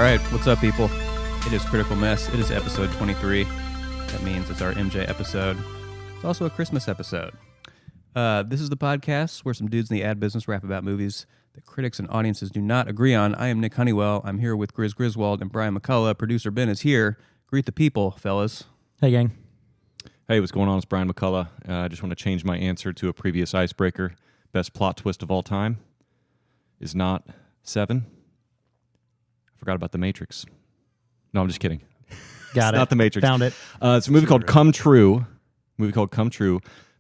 right, what's up, people? It is Critical Mess. It is episode 23. That means it's our MJ episode. It's also a Christmas episode. This is the podcast where some dudes in the ad business rap about movies that critics and audiences do not agree on. I am Nick Honeywell. I'm here with Grizz Griswold and Brian McCullough. Producer Ben is here. Greet the people, fellas. Hey, gang. Hey, what's going on? It's Brian McCullough. I just want to change my answer to a previous icebreaker. Best plot twist of all time is not 7. I forgot about The Matrix. No, I'm just kidding. Got it. Not The Matrix. Found it. It's a movie called Come True.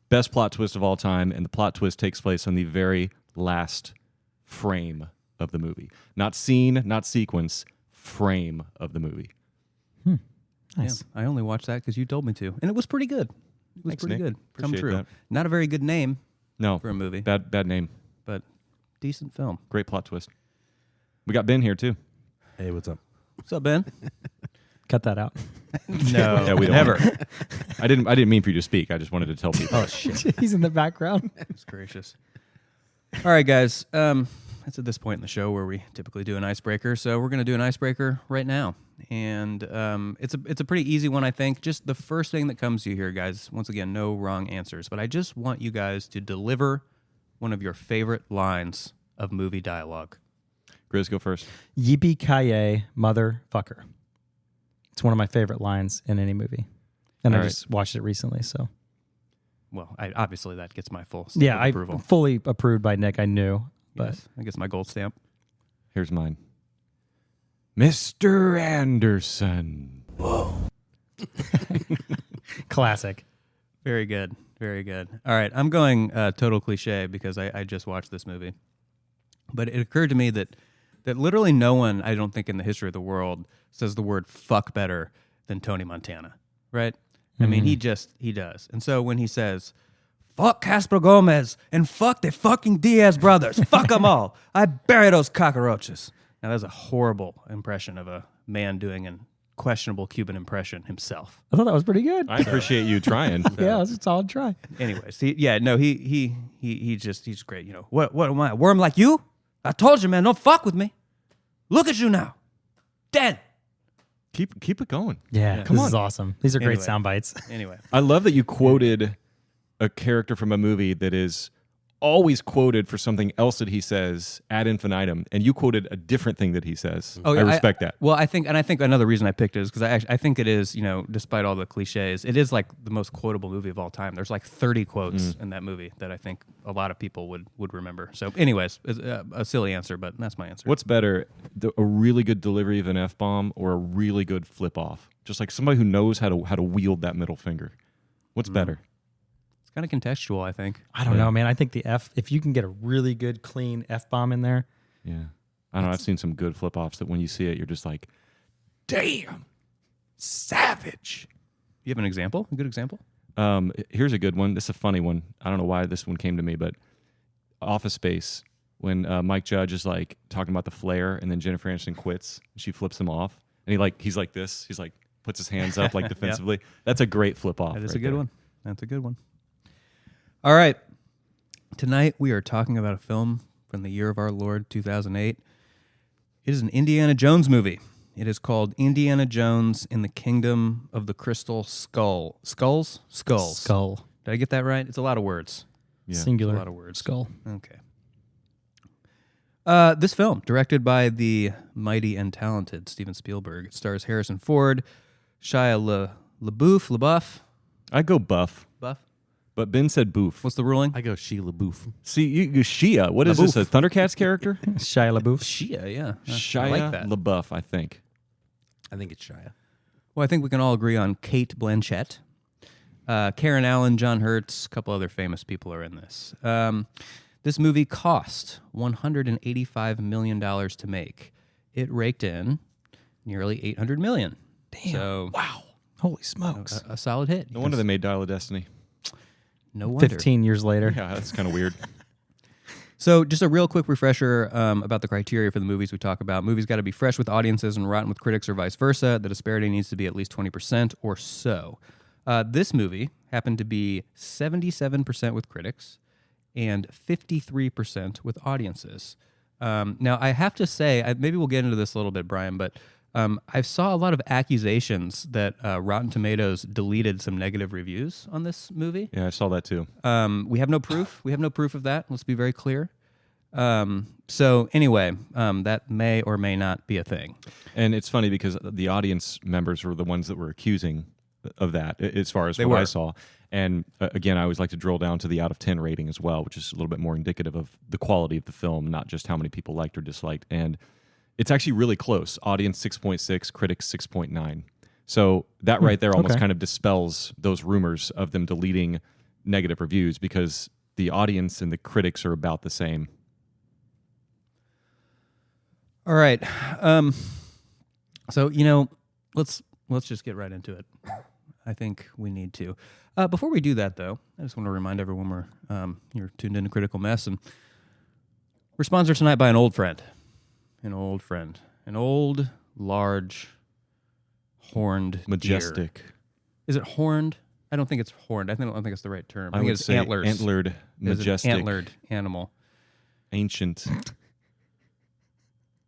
Best plot twist of all time, and the plot twist takes place on the very last frame of the movie. Not scene, not sequence, frame of the movie. Nice. Yeah, I only watched that because you told me to, and it was pretty good. It was Thanks, pretty Nick. good. Come Appreciate True. that. Not a very good name No, for a movie, bad name. but decent film. Great plot twist. We got Ben here, too. Hey, what's up? What's up, Ben? Cut that out. No, Yeah, we don't never. I didn't mean for you to speak. I just wanted to tell people. Oh, shit. He's in the background. That's gracious. All right, guys. It's at this point in the show where we typically do an icebreaker, so we're going to do an icebreaker right now. And it's a pretty easy one, I think. Just the first thing that comes to you here, guys. Once again, no wrong answers, but I just want you guys to deliver one of your favorite lines of movie dialogue. Grizz, go first. Yippee-ki-yay, motherfucker. It's one of my favorite lines in any movie. And All I right. just watched it recently, so. Well, obviously that gets my full Yeah, I approval. fully approved by Nick, I knew. But Yes, I guess my gold stamp. Here's mine. Mr. Anderson. classic. Very good. Very good. All right, I'm going total cliche because I just watched this movie. But it occurred to me that literally no one, I don't think in the history of the world, says the word fuck better than Tony Montana, right? I mean, he does. And so when he says, fuck Casper Gomez and fuck the fucking Diaz brothers, fuck them all, I bury those cockroaches. Now, that's a horrible impression of a man doing an questionable Cuban impression himself. I thought that was pretty good. I appreciate you trying. Yeah, it was a solid try. Anyways, he's great. You know, what am I, a worm like you? I told you, man, don't fuck with me. Look at you now. Dead. Keep it going. Yeah, Yeah. this is awesome. These are great Anyway. sound bites. Anyway, I love that you quoted a character from a movie that is always quoted for something else that he says ad infinitum, and you quoted a different thing that he says. Oh, yeah, I respect that. Well, I think another reason I picked it is because I think it is, you know, despite all the cliches, it is like the most quotable movie of all time. There's like 30 quotes in that movie that I think a lot of people would remember. So, anyways, it's a silly answer, but that's my answer. What's better, a really good delivery of an F-bomb or a really good flip-off? Just like somebody who knows how to wield that middle finger. What's better? It's kind of contextual, I think. I don't know, man. I think the if you can get a really good, clean F-bomb in there. Yeah. I don't know. I've seen some good flip-offs that when you see it, you're just like, damn, savage. You have an example? A good example? Here's a good one. This is a funny one. I don't know why this one came to me, but Office Space, when Mike Judge is like talking about the flare and then Jennifer Aniston quits, she flips him off. And he's like this. He's like, puts his hands up like defensively. That's a great flip-off. That is right a good there. one. That's a good one. All right. Tonight we are talking about a film from the year of our Lord, 2008. It is an Indiana Jones movie. It is called Indiana Jones in the Kingdom of the Crystal Skull. Skulls? Skulls. Skull. Did I get that right? It's a lot of words. Yeah. Singular. A lot of words. Skull. Okay. This film, directed by the mighty and talented Steven Spielberg, it stars Harrison Ford, Shia LaBeouf. I go buff, Buff? but Ben said boof. What's the ruling? I go Sheila Boof. See, you Shia. What is this, a Thundercats character? Shia LaBeouf. Shia, yeah. Shia I like that. LaBeouf, I think. I think it's Shia. Well, I think we can all agree on Kate Blanchett. Karen Allen, John Hurts, a couple other famous people are in this. This movie cost $185 million to make. It raked in nearly $800 million. Damn. So, Wow. Holy smokes. a solid hit. No wonder they made Dial of Destiny. No wonder. 15 years later. Yeah, that's kind of weird. So just a real quick refresher about the criteria for the movies we talk about. Movies got to be fresh with audiences and rotten with critics or vice versa. The disparity needs to be at least 20% or so. This movie happened to be 77% with critics and 53% with audiences. Now, I have to say, maybe we'll get into this a little bit, Brian, but I saw a lot of accusations that Rotten Tomatoes deleted some negative reviews on this movie. Yeah, I saw that too. We have no proof. We have no proof of that. Let's be very clear. So anyway, that may or may not be a thing. And it's funny because the audience members were the ones that were accusing of that, as far as They what were. I saw. And again, I always like to drill down to the out of 10 rating as well, which is a little bit more indicative of the quality of the film, not just how many people liked or disliked. And it's actually really close. Audience 6.6, critics 6.9. So that right there almost kind of dispels those rumors of them deleting negative reviews, because the audience and the critics are about the same. All right. So, let's just get right into it. I think we need to. Before we do that, though, I just want to remind everyone you're tuned into Critical Mess, and we're sponsored tonight by an old friend. An old, large, horned Majestic. deer. Is it horned? I don't think it's horned. I don't think it's the right term. I think would it's say antlers. antlered, majestic, antlered animal. ancient,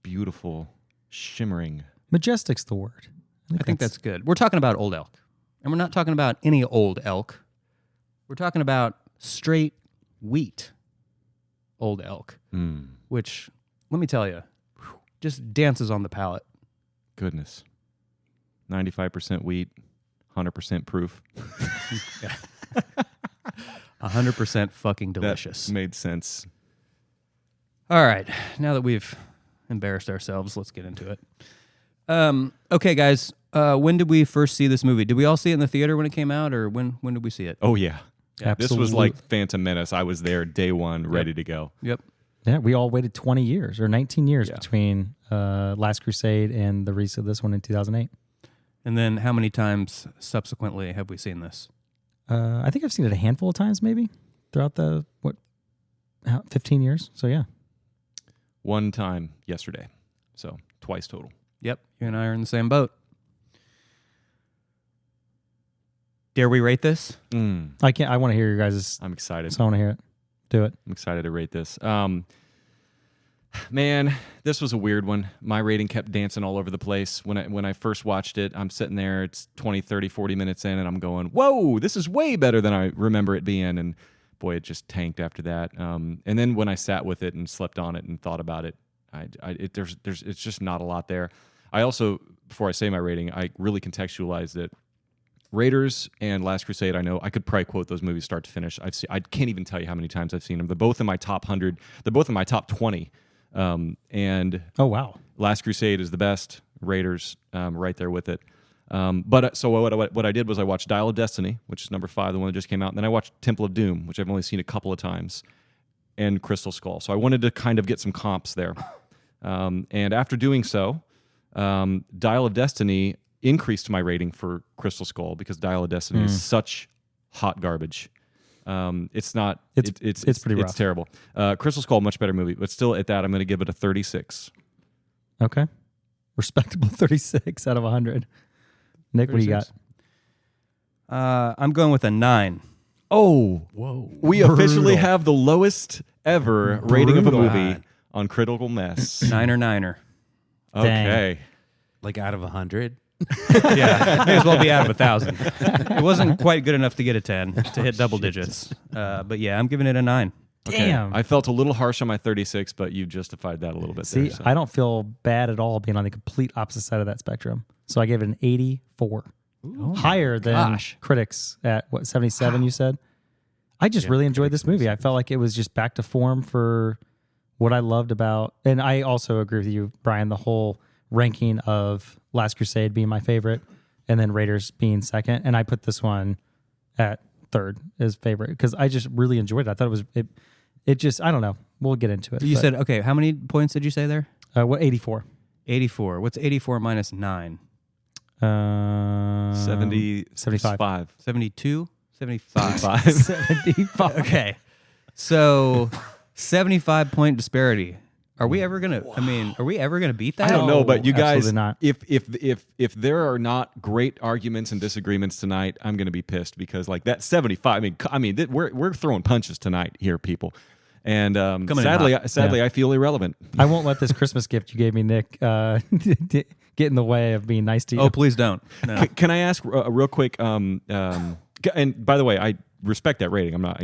beautiful, shimmering. Majestic's the word. I think that's good. We're talking about old elk. And we're not talking about any old elk. We're talking about straight wheat old elk, which, let me tell you, just dances on the palate. Goodness. 95% wheat, 100% proof. 100% fucking delicious. That made sense. All right. Now that we've embarrassed ourselves, let's get into it. Okay, guys. When did we first see this movie? Did we all see it in the theater when it came out, or when did we see it? Oh, yeah. This was Absolutely. like Phantom Menace. I was there day one, ready to go. Yep. Yeah, we all waited 20 years or 19 years Yeah. between Last Crusade and the release of this one in 2008. And then how many times subsequently have we seen this? I think I've seen it a handful of times maybe throughout the, 15 years? So, yeah. One time yesterday. So twice total. Yep. You and I are in the same boat. Dare we rate this? I want to hear your guys'. I'm excited. So I want to hear it. Do it. I'm excited to rate this. Man, this was a weird one. My rating kept dancing all over the place. When I first watched it, I'm sitting there, it's 20, 30, 40 minutes in, and I'm going, whoa, this is way better than I remember it being. And boy, it just tanked after that. And then when I sat with it and slept on it and thought about it, it's just not a lot there. I also, before I say my rating, I really contextualized it. Raiders and Last Crusade, I know I could probably quote those movies start to finish. I can't even tell you how many times I've seen them. They're both in my top 100. They're both in my top 20. And Oh, wow. Last Crusade is the best. Raiders, right there with it. So what I did was I watched Dial of Destiny, which is number 5, the one that just came out, and then I watched Temple of Doom, which I've only seen a couple of times, and Crystal Skull. So I wanted to kind of get some comps there. And after doing so, Dial of Destiny increased my rating for Crystal Skull because Dial of Destiny is such hot garbage. It's not. It's pretty rough. It's terrible. Crystal Skull, much better movie, but still at that, I'm going to give it a 36. Okay. Respectable 36 out of 100. Nick, what do you got? I'm going with a 9. Oh, Whoa. we officially Brutal. have the lowest ever rating of a Brutal. movie on Critical Mess. 9er. Okay. Like out of 100? Yeah, may as well be out of 1,000. It wasn't quite good enough to get a 10 to hit double digits. But yeah, I'm giving it a 9. Okay. Damn. I felt a little harsh on my 36, but you justified that a little bit See, there. So. I don't feel bad at all being on the complete opposite side of that spectrum. So I gave it an 84. Higher than gosh. critics at, 77 you said? I just really enjoyed this movie. I felt like it was just back to form for what I loved about, and I also agree with you, Brian, the whole ranking of Last Crusade being my favorite and then Raiders being second. And I put this one at third as favorite because I just really enjoyed it. I thought it just, I don't know. We'll get into it. You but, said, okay, how many points did you say there? 84. 84. What's 84 minus 9? 75. 72? 75. 75. Okay. So 75-point disparity. Are we ever gonna? I mean, are we ever gonna beat that? I don't know, but you guys, absolutely not. if there are not great arguments and disagreements tonight, I'm going to be pissed because like that 75. I mean, we're throwing punches tonight here, people. And Coming in sadly, hot. I feel irrelevant. I won't let this Christmas gift you gave me, Nick, get in the way of being nice to you. Oh, please don't. No. Can I ask a real quick? And by the way, I respect that rating. I'm not,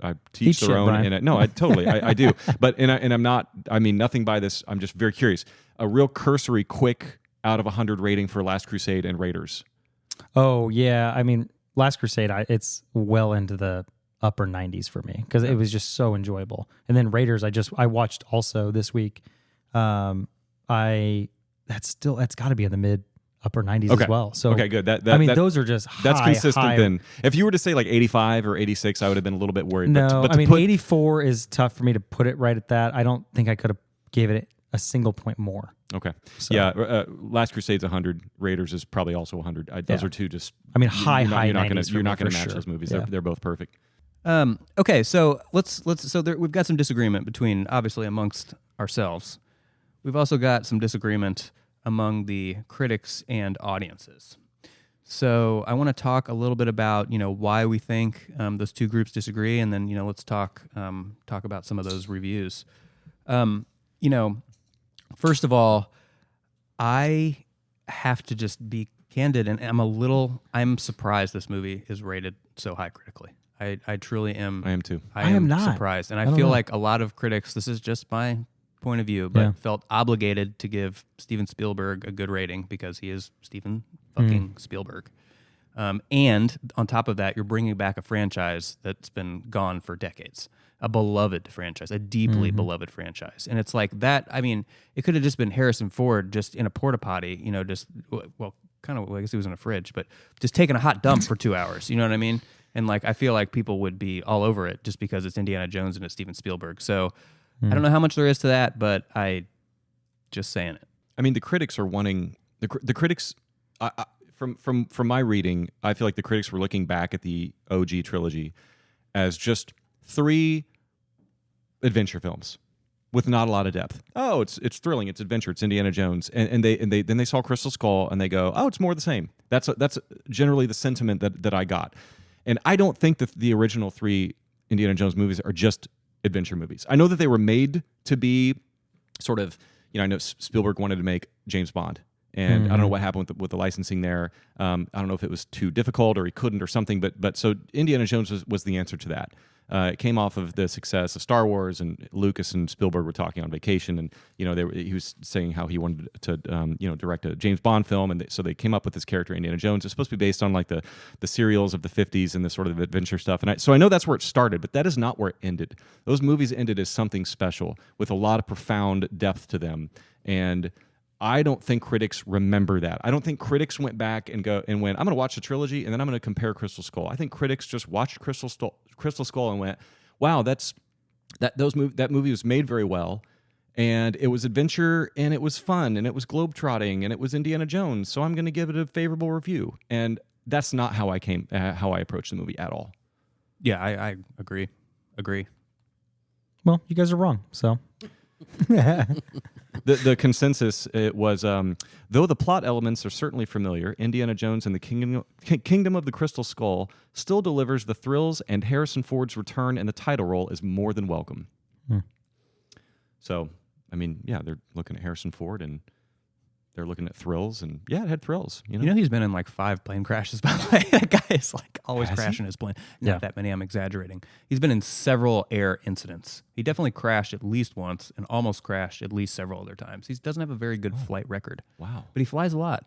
I teach Eat their shit, own, Brian. and no, I totally, I do. But and I'm not. I mean, nothing by this. I'm just very curious. A real cursory, quick out of 100 rating for Last Crusade and Raiders. Oh yeah, I mean, Last Crusade, it's well into the upper 90s for me because it was just so enjoyable. And then Raiders, I watched also this week. That's got to be in the mid upper 90s as well. So okay, good. Those are just that's high, consistent. high. Then, if you were to say like 85 or 86, I would have been a little bit worried. No, but I mean 84 is tough for me to put it right at that. I don't think I could have gave it a single point more. Okay. So. Yeah. Last Crusade's 100. Raiders is probably also 100. Those are two just. I mean, high. You're not 90s going to match sure. those movies. Yeah. They're both perfect. Okay, so we've got some disagreement between, obviously, amongst ourselves. We've also got some disagreement among the critics and audiences. So I want to talk a little bit about why we think those two groups disagree, and then let's talk about some of those reviews. First of all, I have to just be candid, and I'm surprised this movie is rated so high critically. I truly am. I am too. I am not surprised, and I feel like a lot of critics. This is just my point of view, but felt obligated to give Steven Spielberg a good rating because he is Steven fucking Spielberg. And on top of that, you're bringing back a franchise that's been gone for decades, a beloved franchise, a deeply beloved franchise, and it's like that. I mean, it could have just been Harrison Ford just in a porta potty, kind of. I guess he was in a fridge, but just taking a hot dump for 2 hours. You know what I mean? And I feel like people would be all over it just because it's Indiana Jones and it's Steven Spielberg. So I don't know how much there is to that, but just saying it. I mean, the critics are wanting the critics. From my reading, I feel like the critics were looking back at the OG trilogy as just 3 adventure films with not a lot of depth. Oh, it's thrilling, it's adventure, it's Indiana Jones, and then they saw Crystal Skull and they go, oh, it's more of the same. That's generally the sentiment that I got. And I don't think that the original 3 Indiana Jones movies are just adventure movies. I know that they were made to be sort of, I know Spielberg wanted to make James Bond. And I don't know what happened with the licensing there. I don't know if it was too difficult or he couldn't or something. But so Indiana Jones was the answer to that. It came off of the success of Star Wars, and Lucas and Spielberg were talking on vacation, and he was saying how he wanted to direct a James Bond film, and so they came up with this character Indiana Jones. It's supposed to be based on like the serials of the 50s and the sort of adventure stuff. And so I know that's where it started, but that is not where it ended. Those movies ended as something special with a lot of profound depth to them, and I don't think critics remember that. I don't think critics went back and went, I'm going to watch the trilogy and then I'm going to compare Crystal Skull. I think critics just watched Crystal Skull and went, wow, that movie was made very well, and it was adventure, and it was fun, and it was globetrotting, and it was Indiana Jones, so I'm going to give it a favorable review. And that's not how I approached the movie at all. Yeah, I agree. Well, you guys are wrong, so... The consensus it was, though the plot elements are certainly familiar, Indiana Jones and the Kingdom of the Crystal Skull still delivers the thrills, and Harrison Ford's return in the title role is more than welcome. So, I mean, yeah, they're looking at Harrison Ford, and they're looking at thrills, and yeah, it had thrills. He's been in like 5 plane crashes, by the way. That guy is like always crashing his plane. Not that many, I'm exaggerating. He's been in several air incidents. He definitely crashed at least once and almost crashed at least several other times. He doesn't have a very good flight record. Wow. But he flies a lot.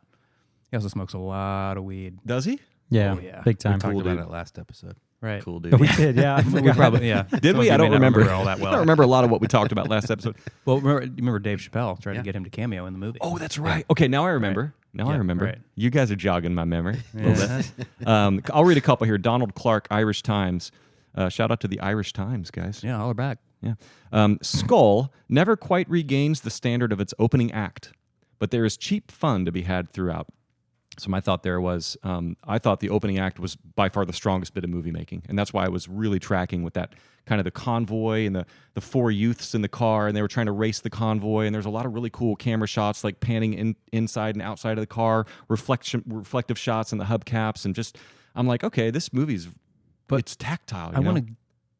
He also smokes a lot of weed. Does he? Yeah, Oh, yeah. big time. We talked about it last episode. Right. Cool dude. We did, yeah. We probably, yeah. Did we? I don't remember all that well. I don't remember a lot of what we talked about last episode. Well, remember Dave Chappelle tried to get him to cameo in the movie. Oh, that's right. Okay, now I remember. I remember. Right. You guys are jogging my memory a little Yeah. bit. I'll read a couple here. Donald Clark, Irish Times. Shout out to the Irish Times, guys. Yeah, holler back. Yeah. Skull never quite regains the standard of its opening act, but there is cheap fun to be had throughout. So my thought there was, I thought the opening act was by far the strongest bit of movie making, and that's why I was really tracking with that kind of the convoy and the 4 youths in the car, and they were trying to race the convoy, and there's a lot of really cool camera shots, like panning inside and outside of the car, reflective shots in the hubcaps, and just I'm like, okay, this movie's it's tactile. I want to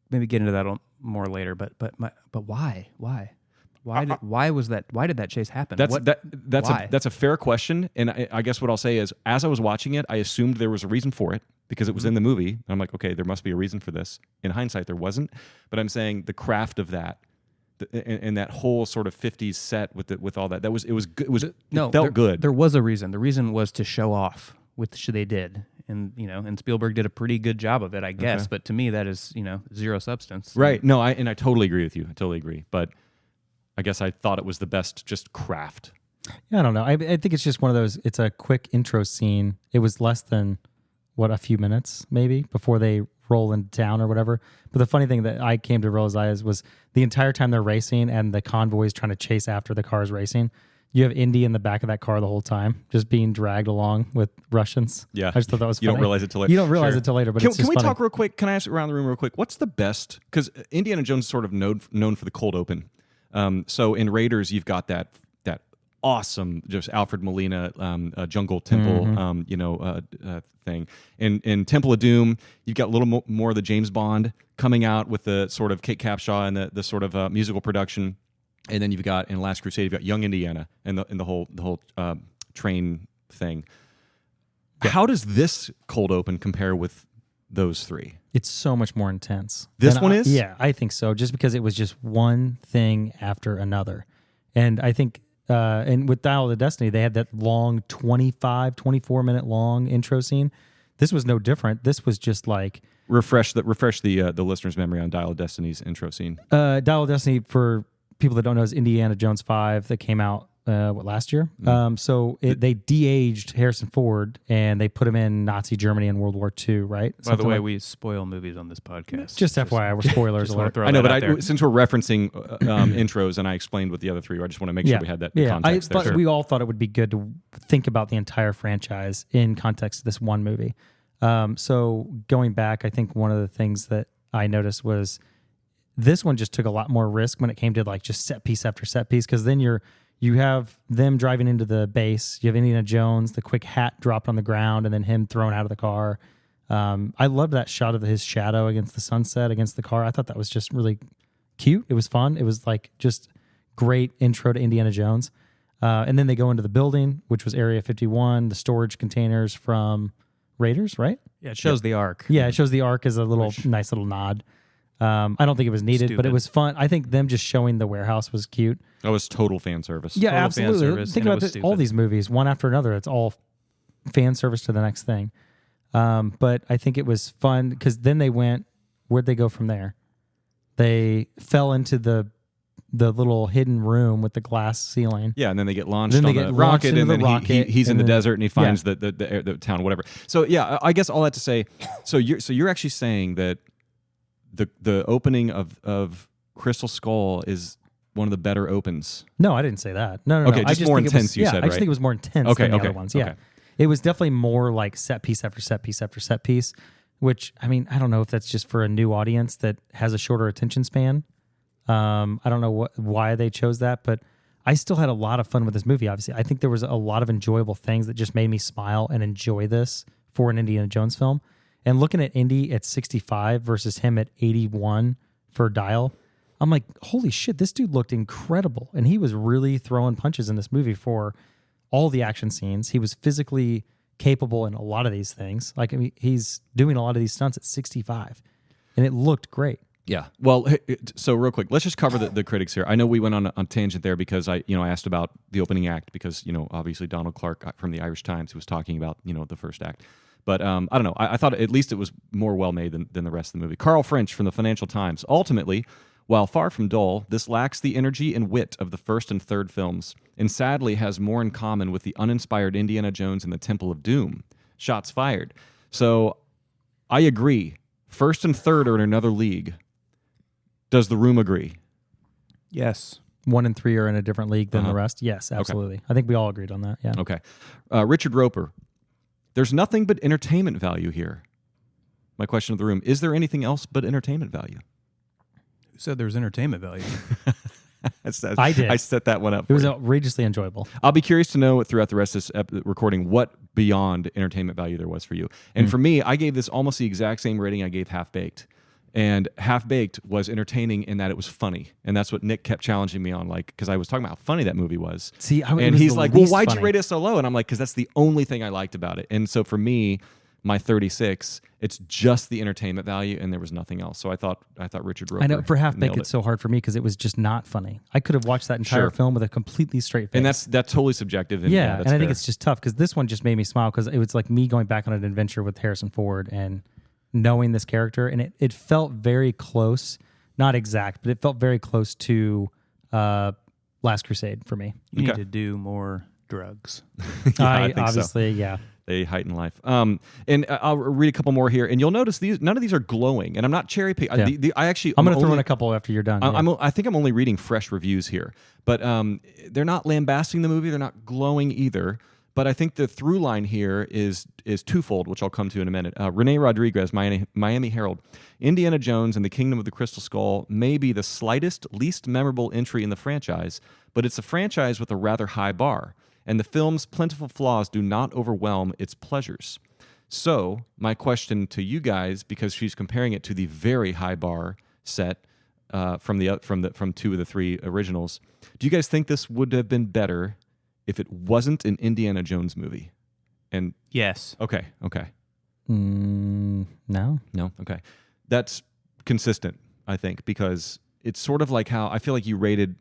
maybe get into that more later. But why? Why did that chase happen? That's a fair question, and I guess what I'll say is, as I was watching it, I assumed there was a reason for it because it was in the movie. And I'm like, okay, there must be a reason for this. In hindsight, there wasn't, but I'm saying the craft of that. And that whole sort of 50s set with all that was good. It felt good. There was a reason. The reason was to show off, which they did, and Spielberg did a pretty good job of it, I guess. Okay. But to me, that is zero substance. Right. No, I totally agree with you. I totally agree. But I guess I thought it was the best just craft. Yeah, I don't know. I think it's just one of those. It's a quick intro scene. It was less than a few minutes maybe before they roll into town or whatever. But the funny thing that I came to realize was the entire time they're racing and the convoy's trying to chase after the cars racing, you have Indy in the back of that car the whole time, just being dragged along with Russians. Yeah. I just thought that was funny. You don't realize it till later. You don't realize it till later, but can it's just we funny. talk real quick? Can I ask around the room real quick? What's the best? Because Indiana Jones is sort of known for the cold open. So in Raiders, you've got that awesome, just Alfred Molina jungle temple, thing. In Temple of Doom, you've got a little more of the James Bond coming out with the sort of Kate Capshaw and the sort of musical production, and then you've got in Last Crusade, you've got Young Indiana and the whole train thing. Yeah. How does this cold open compare with those three? It's so much more intense. This one is? Yeah, I think so. Just because it was just one thing after another. And I think, and with Dial of Destiny, they had that long 24-minute long intro scene. This was no different. This was just like... Refresh the listener's memory on Dial of Destiny's intro scene. Dial of Destiny, for people that don't know, is Indiana Jones 5 that came out last year. They de-aged Harrison Ford and they put him in Nazi Germany in World War II, right? By the way, we spoil movies on this podcast. Just FYI, we're spoilers alert. I know, but since we're referencing intros and I explained what the other three were, I just want to make sure we had that context there. We all thought it would be good to think about the entire franchise in context of this one movie. So going back, I think one of the things that I noticed was this one just took a lot more risk when it came to like just set piece after set piece, because then you have them driving into the base. You have Indiana Jones, the quick hat dropped on the ground, and then him thrown out of the car. I loved that shot of his shadow against the sunset, against the car. I thought that was just really cute. It was fun. It was like just great intro to Indiana Jones. And then they go into the building, which was Area 51, the storage containers from Raiders, right? Yeah, it shows the Ark. Yeah, it shows the Ark as a nice little nod. I don't think it was needed, but it was fun. I think them just showing the warehouse was cute. That was total fan service. Yeah, total absolutely. Fan service, think about all these movies, one after another. It's all fan service to the next thing. But I think it was fun because then where'd they go from there? They fell into the little hidden room with the glass ceiling. Yeah, and then they get launched on the rocket, and then he's in the desert and he finds the town, whatever. So yeah, I guess all that to say, so you're actually saying that the opening of Crystal Skull is one of the better opens. No, I didn't say that. No. Okay, just more intense. You said, right? I just think it was more intense than the other ones. Yeah, it was definitely more like set piece after set piece after set piece. Which I mean, I don't know if that's just for a new audience that has a shorter attention span. I don't know why they chose that, but I still had a lot of fun with this movie. Obviously, I think there was a lot of enjoyable things that just made me smile and enjoy this for an Indiana Jones film. And looking at Indy at 65 versus him at 81 for Dial, I'm like, holy shit, this dude looked incredible. And he was really throwing punches in this movie for all the action scenes. He was physically capable in a lot of these things. Like, I mean, he's doing a lot of these stunts at 65, and it looked great. Yeah. Well, so real quick, let's just cover the critics here. I know we went on a tangent there because I asked about the opening act because, obviously Donald Clark from the Irish Times was talking about, the first act. But I don't know. I thought at least it was more well-made than the rest of the movie. Carl French from the Financial Times. Ultimately, while far from dull, this lacks the energy and wit of the first and third films, and sadly has more in common with the uninspired Indiana Jones and the Temple of Doom. Shots fired. So I agree. First and third are in another league. Does the room agree? Yes. 1 and 3 are in a different league than the rest. Yes, absolutely. Okay. I think we all agreed on that. Yeah. Okay. Richard Roper. There's nothing but entertainment value here. My question of the room, is there anything else but entertainment value? Who said there was entertainment value? I did. I set that one up. It was outrageously enjoyable. I'll be curious to know throughout the rest of this recording what beyond entertainment value there was for you. And for me, I gave this almost the exact same rating I gave Half Baked. And Half Baked was entertaining in that it was funny, and that's what Nick kept challenging me on, like, because I was talking about how funny that movie was. See, and he's like, "Well, why'd you rate it so low?" And I'm like, "Because that's the only thing I liked about it." And so for me, my 36, it's just the entertainment value, and there was nothing else. So I thought Richard Roeper. I know for Half Baked, nailed it's so hard for me because it was just not funny. I could have watched that entire Sure. film with a completely straight face. And that's totally subjective. And yeah, that's and I think fair. it's just tough because this one just made me smile because it was like me going back on an adventure with Harrison Ford and knowing this character, and it felt very close, not exact, but it felt very close to Last Crusade for me. You need Okay. to do more drugs. I think so. Obviously, yeah. They heighten life. And I'll read a couple more here, and you'll notice none of these are glowing, and I'm not cherry picking. Yeah. I actually, I'm going to throw in a couple after you're done. I think I'm only reading fresh reviews here, but they're not lambasting the movie. They're not glowing either. But I think the through line here is twofold, which I'll come to in a minute. Renee Rodriguez, Miami Herald. Indiana Jones and the Kingdom of the Crystal Skull may be the slightest, least memorable entry in the franchise, but it's a franchise with a rather high bar, and the film's plentiful flaws do not overwhelm its pleasures. So, my question to you guys, because she's comparing it to the very high bar set from two of the three originals, do you guys think this would have been better if it wasn't an Indiana Jones movie? And Yes. okay. No. Okay. That's consistent, I think, because it's sort of like how I feel like you rated.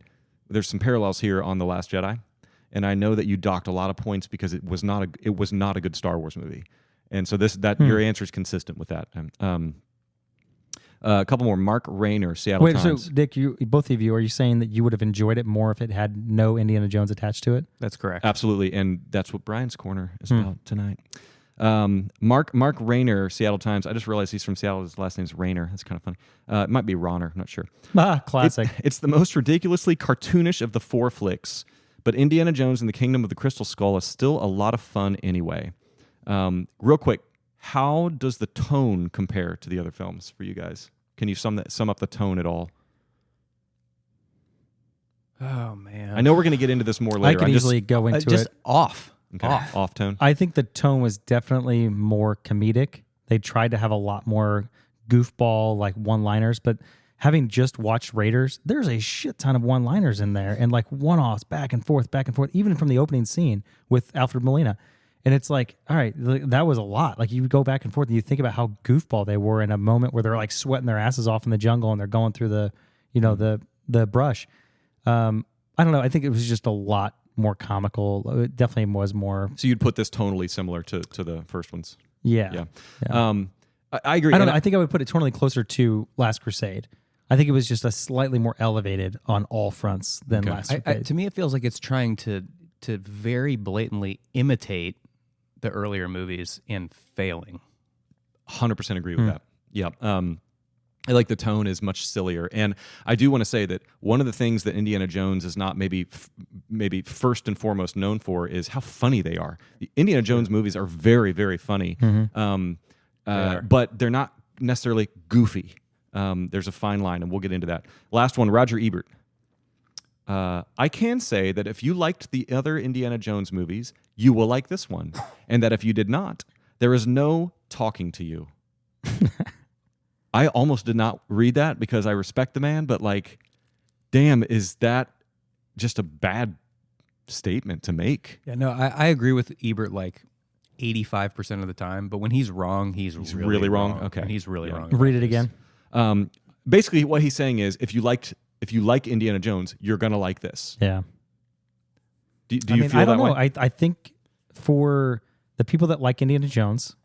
There's some parallels here on The Last Jedi, and I know that you docked a lot of points because it was not a good Star Wars movie, and so your answer is consistent with that. A couple more. Mark Rayner, Seattle Wait, Times. so Dick, both of you, are you saying that you would have enjoyed it more if it had no Indiana Jones attached to it? That's correct. Absolutely, and that's what Brian's Corner is about tonight. Mark Rayner, Seattle Times. I just realized he's from Seattle. His last name's Rayner. That's kind of funny. It might be Ronner. I'm not sure. Classic. It's the most ridiculously cartoonish of the four flicks, but Indiana Jones and the Kingdom of the Crystal Skull is still a lot of fun anyway. Real quick, how does the tone compare to the other films for you guys? Can you sum up the tone at all? Oh man. I know we're going to get into this more I later. can easily go into just it. off. Okay, Off. off tone. I think the tone was definitely more comedic. They tried to have a lot more goofball, like one-liners, but having just watched Raiders, there's a shit ton of one-liners in there and like one-offs back and forth, even from the opening scene with Alfred Molina. And it's like, all right, that was a lot. Like you go back and forth and you think about how goofball they were in a moment where they're like sweating their asses off in the jungle and they're going through the brush. I don't know. I think it was just a lot more comical. It definitely was more. So you'd put this tonally similar to the first ones? Yeah. I agree. I don't know. I think I would put it tonally closer to Last Crusade. I think it was just a slightly more elevated on all fronts than Last Crusade. To me, it feels like it's trying to very blatantly imitate the earlier movies and failing. 100% agree with that. Yeah. I like the tone is much sillier. And I do want to say that one of the things that Indiana Jones is not maybe first and foremost known for is how funny they are. The Indiana Jones movies are very, very funny, but they're not necessarily goofy. There's a fine line, and we'll get into that. Last one, Roger Ebert. I can say that if you liked the other Indiana Jones movies, you will like this one. And that if you did not, there is no talking to you. I almost did not read that because I respect the man, but like, damn, is that just a bad statement to make? Yeah, no, I agree with Ebert like 85% of the time, but when he's wrong, he's really wrong? Okay. And he's really wrong. Read it again. Basically, what he's saying is if you like Indiana Jones, you're going to like this. Yeah. Do you feel I that don't know. way? I think for the people that like Indiana Jones,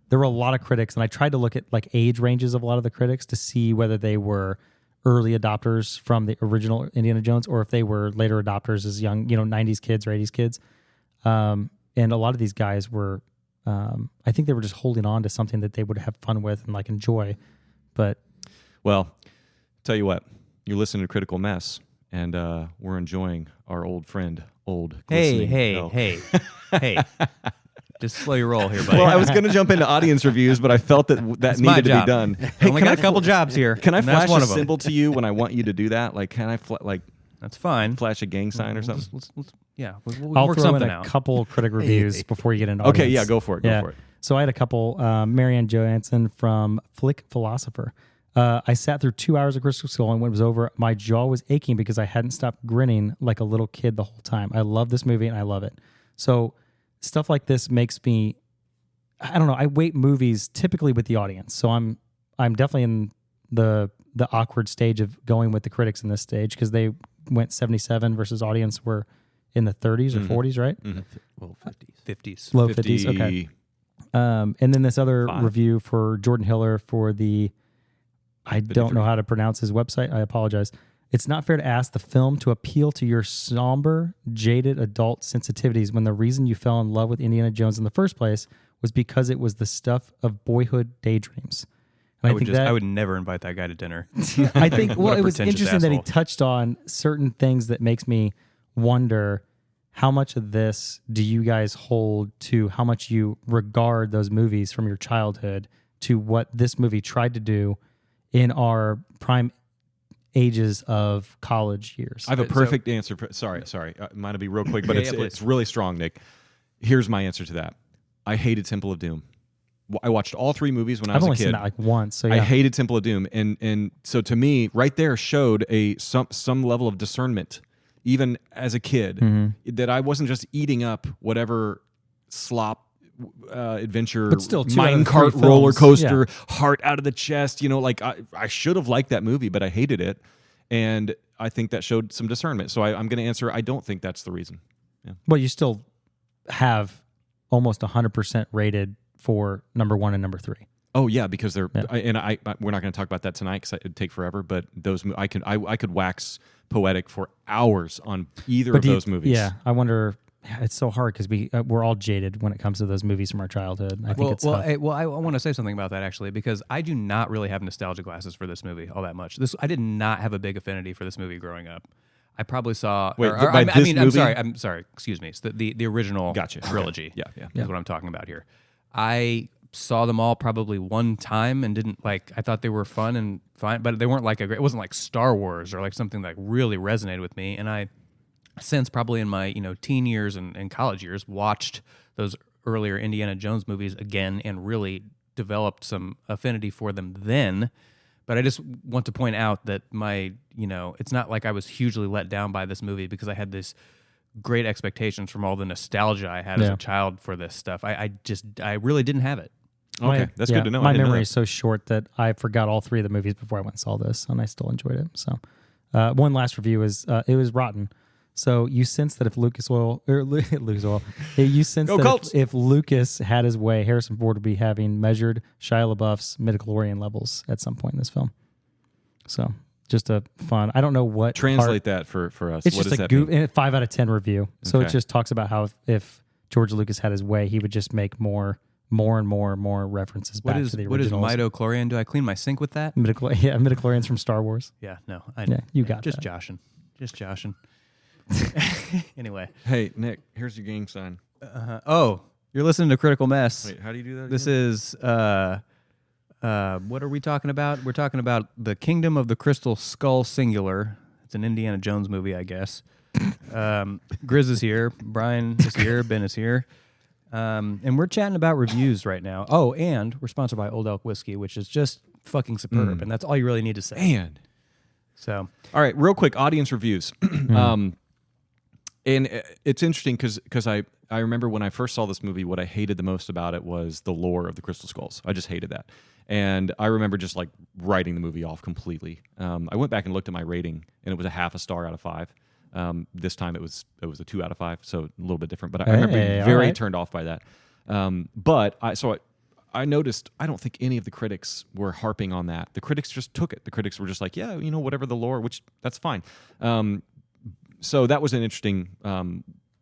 there were a lot of critics, and I tried to look at like age ranges of a lot of the critics to see whether they were early adopters from the original Indiana Jones or if they were later adopters as young, 90s kids or 80s kids. And a lot of these guys were, I think they were just holding on to something that they would have fun with and like enjoy. But well, tell you what, you're listening to Critical Mess, and we're enjoying our old friend, Hey. Just slow your roll here, buddy. Well, I was going to jump into audience reviews, but I felt that It's needed my to job. be done. I only got a couple jobs here. Can I and that's flash one a of them. symbol to you when I want you to do that? Like, can I That's fine. flash a gang sign or something? Let's Yeah, we'll I'll work throw something in a out. couple critic reviews before you get into Okay, audience. yeah, go for it. Go for it. So I had a couple. Marianne Johansson from Flick Philosopher. I sat through 2 hours of Crystal Skull, and when it was over, my jaw was aching because I hadn't stopped grinning like a little kid the whole time. I love this movie, and I love it. So stuff like this makes me, I don't know, I weight movies typically with the audience. So I'm definitely in the awkward stage of going with the critics in this stage because they went 77 versus audience were in the 30s or 40s, right? Well, 50s. 50s. Low 50s, okay. And then this other review for Jordan Hiller for the, I don't know how to pronounce his website. I apologize. It's not fair to ask the film to appeal to your somber, jaded adult sensitivities when the reason you fell in love with Indiana Jones in the first place was because it was the stuff of boyhood daydreams. And I would never invite that guy to dinner. I think, well, What a it was pretentious interesting that he asshole. touched on certain things that makes me wonder how much of this do you guys hold to how much you regard those movies from your childhood to what this movie tried to do in our prime ages of college years. I have a perfect answer. Sorry. Mine will be real quick, but it's really strong, Nick. Here's my answer to that. I hated Temple of Doom. I watched all 3 movies when I was a kid. I've only seen that like once. So yeah. I hated Temple of Doom, and so to me, right there showed some level of discernment, even as a kid, that I wasn't just eating up whatever slop adventure, But still, 2 out of mine 3 cart films, roller coaster, heart out of the chest. Like I should have liked that movie, but I hated it, and I think that showed some discernment. So I'm going to answer. I don't think that's the reason. Yeah. But you still have almost 100% rated for number 1 and number 3. Oh yeah, because they're we're not going to talk about that tonight because it'd take forever. But those I could wax poetic for hours on either of those movies. Yeah, I wonder. It's so hard because we're all jaded when it comes to those movies from our childhood. I think it's tough. I want to say something about that actually because I do not really have nostalgia glasses for this movie all that much. I did not have a big affinity for this movie growing up. I probably saw. I'm sorry. Excuse me. It's the original trilogy. Okay. Yeah. Is what I'm talking about here. I saw them all probably one time and didn't like. I thought they were fun and fine, but they weren't like it wasn't like Star Wars or like something that really resonated with me. And I, since probably in my teen years and college years, watched those earlier Indiana Jones movies again and really developed some affinity for them then. But I just want to point out that it's not like I was hugely let down by this movie because I had this great expectations from all the nostalgia I had as a child for this stuff. I really didn't have it. Okay, that's good to know. My memory is so short that I forgot all 3 of the movies before I went and saw this, and I still enjoyed it. So, one last review is it was rotten. So you sense that if Lucas Oil, you sense that if Lucas had his way, Harrison Ford would be having measured Shia LaBeouf's midichlorian levels at some point in this film. So just a fun. I don't know what translate that for us. It's what just does a 5 out of 10 review. So it just talks about how if George Lucas had his way, he would just make more and more references back to the originals. What is midichlorian? Do I clean my sink with that? Midichlorians from Star Wars. Yeah, no, I know. Yeah, you got just that. Just joshing. Anyway. Hey, Nick, here's your gang sign. Oh, you're listening to Critical Mess. Wait, how do you do that? This is what are we talking about? We're talking about The Kingdom of the Crystal Skull Singular. It's an Indiana Jones movie, I guess. Grizz is here. Brian is here. Ben is here. And we're chatting about reviews right now. Oh, and we're sponsored by Old Elk Whiskey, which is just fucking superb. And that's all you really need to say. Man. So, all right, real quick, audience reviews. And it's interesting because I remember when I first saw this movie, what I hated the most about it was the lore of the Crystal Skulls. I just hated that. And I remember just like writing the movie off completely. I went back and looked at my rating, and it was a 0.5 star out of 5. This time it was a 2 out of 5, so a little bit different. But I remember being very turned off by that. But I noticed I don't think any of the critics were harping on that. The critics just took it. The critics were just like, yeah, whatever the lore, which that's fine. So that was an interesting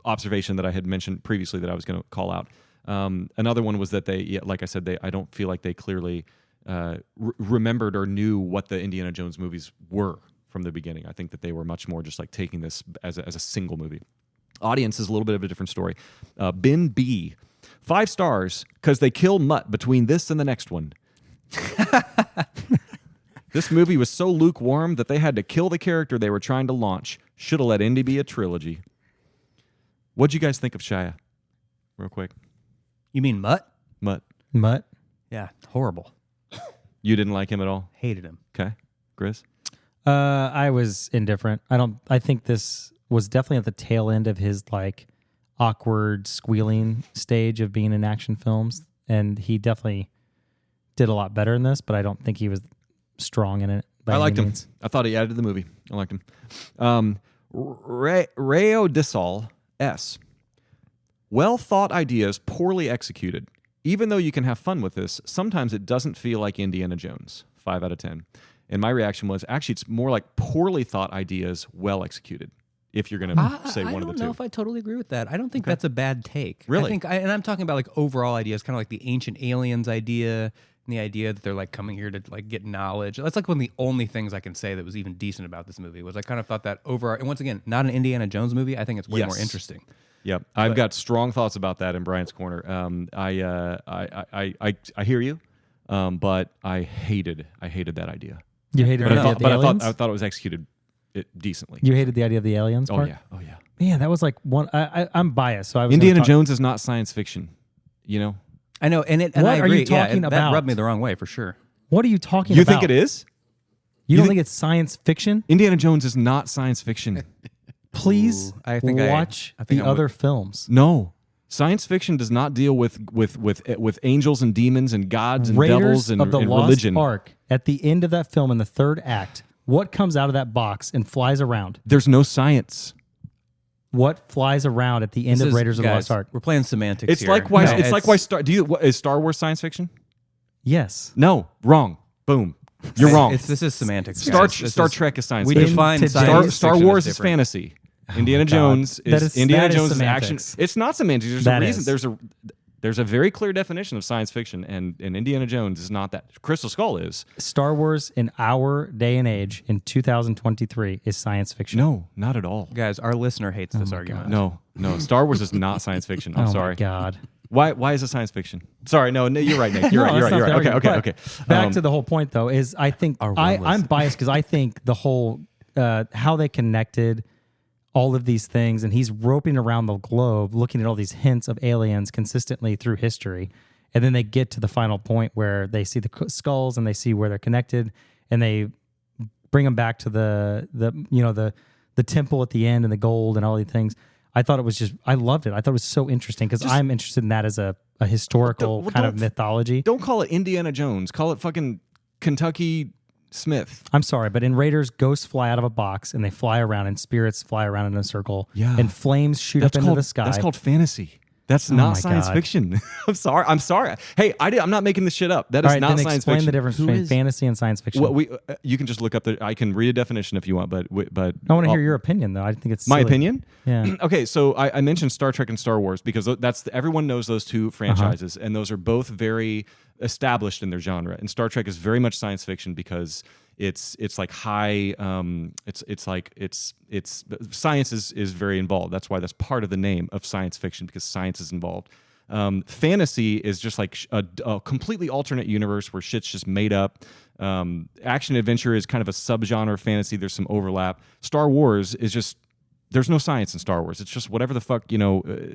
observation that I had mentioned previously that I was going to call out. Another one was that like I said, I don't feel like they clearly remembered or knew what the Indiana Jones movies were from the beginning. I think that they were much more just like taking this as a single movie. Audience is a little bit of a different story. Ben B, 5 stars because they kill Mutt between this and the next one. This movie was so lukewarm that they had to kill the character they were trying to launch. Should have let Indy be a trilogy. What'd you guys think of Shia? Real quick. You mean Mutt? Mutt. Yeah, horrible. You didn't like him at all? Hated him. Okay. Grizz? I was indifferent. I think this was definitely at the tail end of his like awkward squealing stage of being in action films, and he definitely did a lot better in this, but I don't think he was strong in it. I liked him. I thought he added to the movie. I liked him. Rayo Disol S. Well thought ideas, poorly executed. Even though you can have fun with this, sometimes it doesn't feel like Indiana Jones. 5 out of 10. And my reaction was, actually, it's more like poorly thought ideas, well executed. If you're going to say one of the two. I don't know if I totally agree with that. I don't think that's a bad take. Really? I think, and I'm talking about like overall ideas, kind of like the ancient aliens idea, and the idea that they're like coming here to like get knowledge. That's like one of the only things I can say that was even decent about this movie. Was I kind of thought that overall, and once again, not an Indiana Jones movie. I think it's way more interesting. Yep, I've got strong thoughts about that in Brian's corner. I hear you, but I hated that idea. You hated the idea of the aliens? I thought it was executed decently. You hated the idea of the aliens part? Oh yeah. Man, that was like one. I'm biased, so I was. Indiana Jones is not science fiction. You know. I know, and what I agree. Are you talking about? That rubbed me the wrong way for sure. What are you talking about? You think it is? You don't think it's science fiction? Indiana Jones is not science fiction. Please watch the other films. No. Science fiction does not deal with angels and demons and gods and Raiders devils and, of the and Lost religion. Ark, at the end of that film in the third act, what comes out of that box and flies around? There's no science. What flies around at the end of Raiders of the Lost Ark? We're playing semantics It's here. like why is Star Wars science fiction? Yes. No, wrong. Boom. You're wrong. This is semantics. Star Trek is science We fiction. define Star Wars is fantasy. Indiana Jones is Indiana Jones is action. semantics. It's not semantics. There's a reason. There's a very clear definition of science fiction, and Indiana Jones is not that. Crystal Skull is. Star Wars in our day and age in 2023 is science fiction. No, not at all. Guys, our listener hates this argument. No. Star Wars is not science fiction. I'm sorry. Oh my God. Why is it science fiction? Sorry, no, you're right, Nick. You're right. Okay. Back to the whole point, though, is I think I'm biased because I think the whole how they connected all of these things, and he's roping around the globe, looking at all these hints of aliens consistently through history, and then they get to the final point where they see the skulls and they see where they're connected, and they bring them back to the temple at the end and the gold and all these things. I thought it was I loved it. I thought it was so interesting because I'm interested in that as a historical kind of mythology. Don't call it Indiana Jones. Call it fucking Kentucky Smith. I'm sorry, but in Raiders, ghosts fly out of a box and they fly around, and spirits fly around in a circle. Yeah. And flames shoot up into the sky. That's called fantasy. That's not science fiction. I'm sorry. Hey, I'm not making this shit up. That is not science explain fiction. the difference between fantasy and science fiction. Well, you can just look up I can read a definition if you want, but I want to hear your opinion, though. I think it's my silly. opinion. Yeah. Okay, so I mentioned Star Trek and Star Wars because everyone knows those two franchises, and those are both very established in their genre. And Star Trek is very much science fiction because it's like high it's science is very involved. That's why that's part of the name of science fiction, because science is involved. Fantasy is just like a completely alternate universe where shit's just made up. Action adventure is kind of a subgenre of fantasy. There's some overlap. Star Wars is just, there's no science in Star Wars. It's just whatever the fuck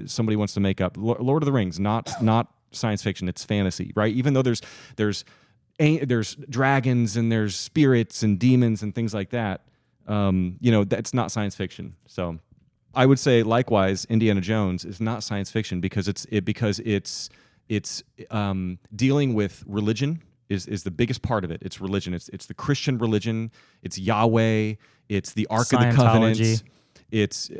somebody wants to make up. Lord of the Rings, not science fiction. It's fantasy, right? Even though there's dragons and there's spirits and demons and things like that. That's not science fiction. So I would say likewise, Indiana Jones is not science fiction because it's dealing with religion is the biggest part of it. It's religion. It's the Christian religion. It's Yahweh. It's the Ark of the Covenant. It's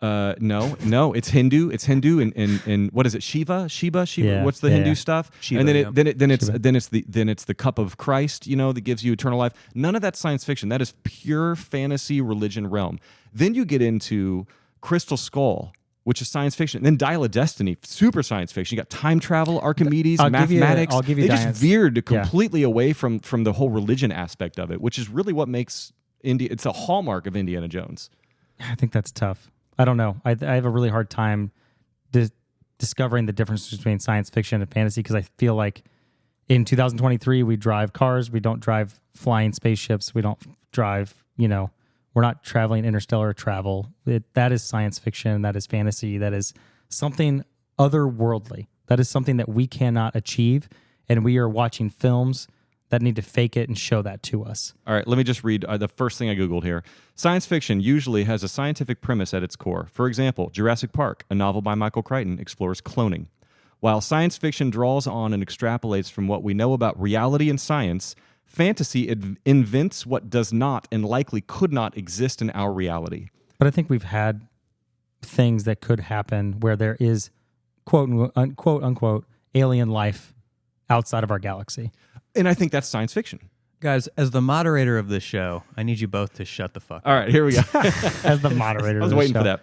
it's Hindu. It's Hindu and what is it? Shiva. Yeah, What's the Hindu stuff? Shiva, and then it's the cup of Christ. That gives you eternal life. None of that's science fiction. That is pure fantasy religion realm. Then you get into Crystal Skull, which is science fiction. And then Dial of Destiny, super science fiction. You got time travel, Archimedes, mathematics. I'll give you they just veered completely away from the whole religion aspect of it, which is really what makes it's a hallmark of Indiana Jones. I think that's tough. I don't know. I have a really hard time discovering the difference between science fiction and fantasy because I feel like in 2023 we drive cars, we don't drive flying spaceships, we don't drive, We're not traveling interstellar travel. That is science fiction. That is fantasy. That is something otherworldly. That is something that we cannot achieve. And we are watching films that need to fake it and show that to us. All right, let me just read the first thing I Googled here. Science fiction usually has a scientific premise at its core. For example, Jurassic Park, a novel by Michael Crichton, explores cloning. While science fiction draws on and extrapolates from what we know about reality and science, fantasy invents what does not and likely could not exist in our reality. But I think we've had things that could happen where there is quote unquote alien life outside of our galaxy. And I think that's science fiction. Guys, as the moderator of this show, I need you both to shut the fuck up. All right, here we go. As the moderator, I was of the waiting show. for that.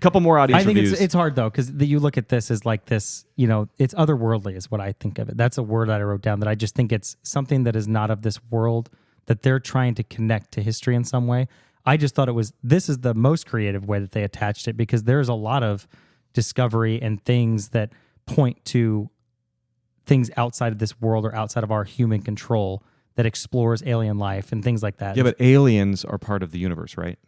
Couple more audience I think reviews. it's hard though, because you look at this as like this, you know, it's otherworldly is what I think of it. That's a word that I wrote down that I just think it's something that is not of this world, that they're trying to connect to history in some way. I just thought this is the most creative way that they attached it, because there's a lot of discovery and things that point to things outside of this world or outside of our human control that explores alien life and things like that. Yeah, but aliens are part of the universe, right?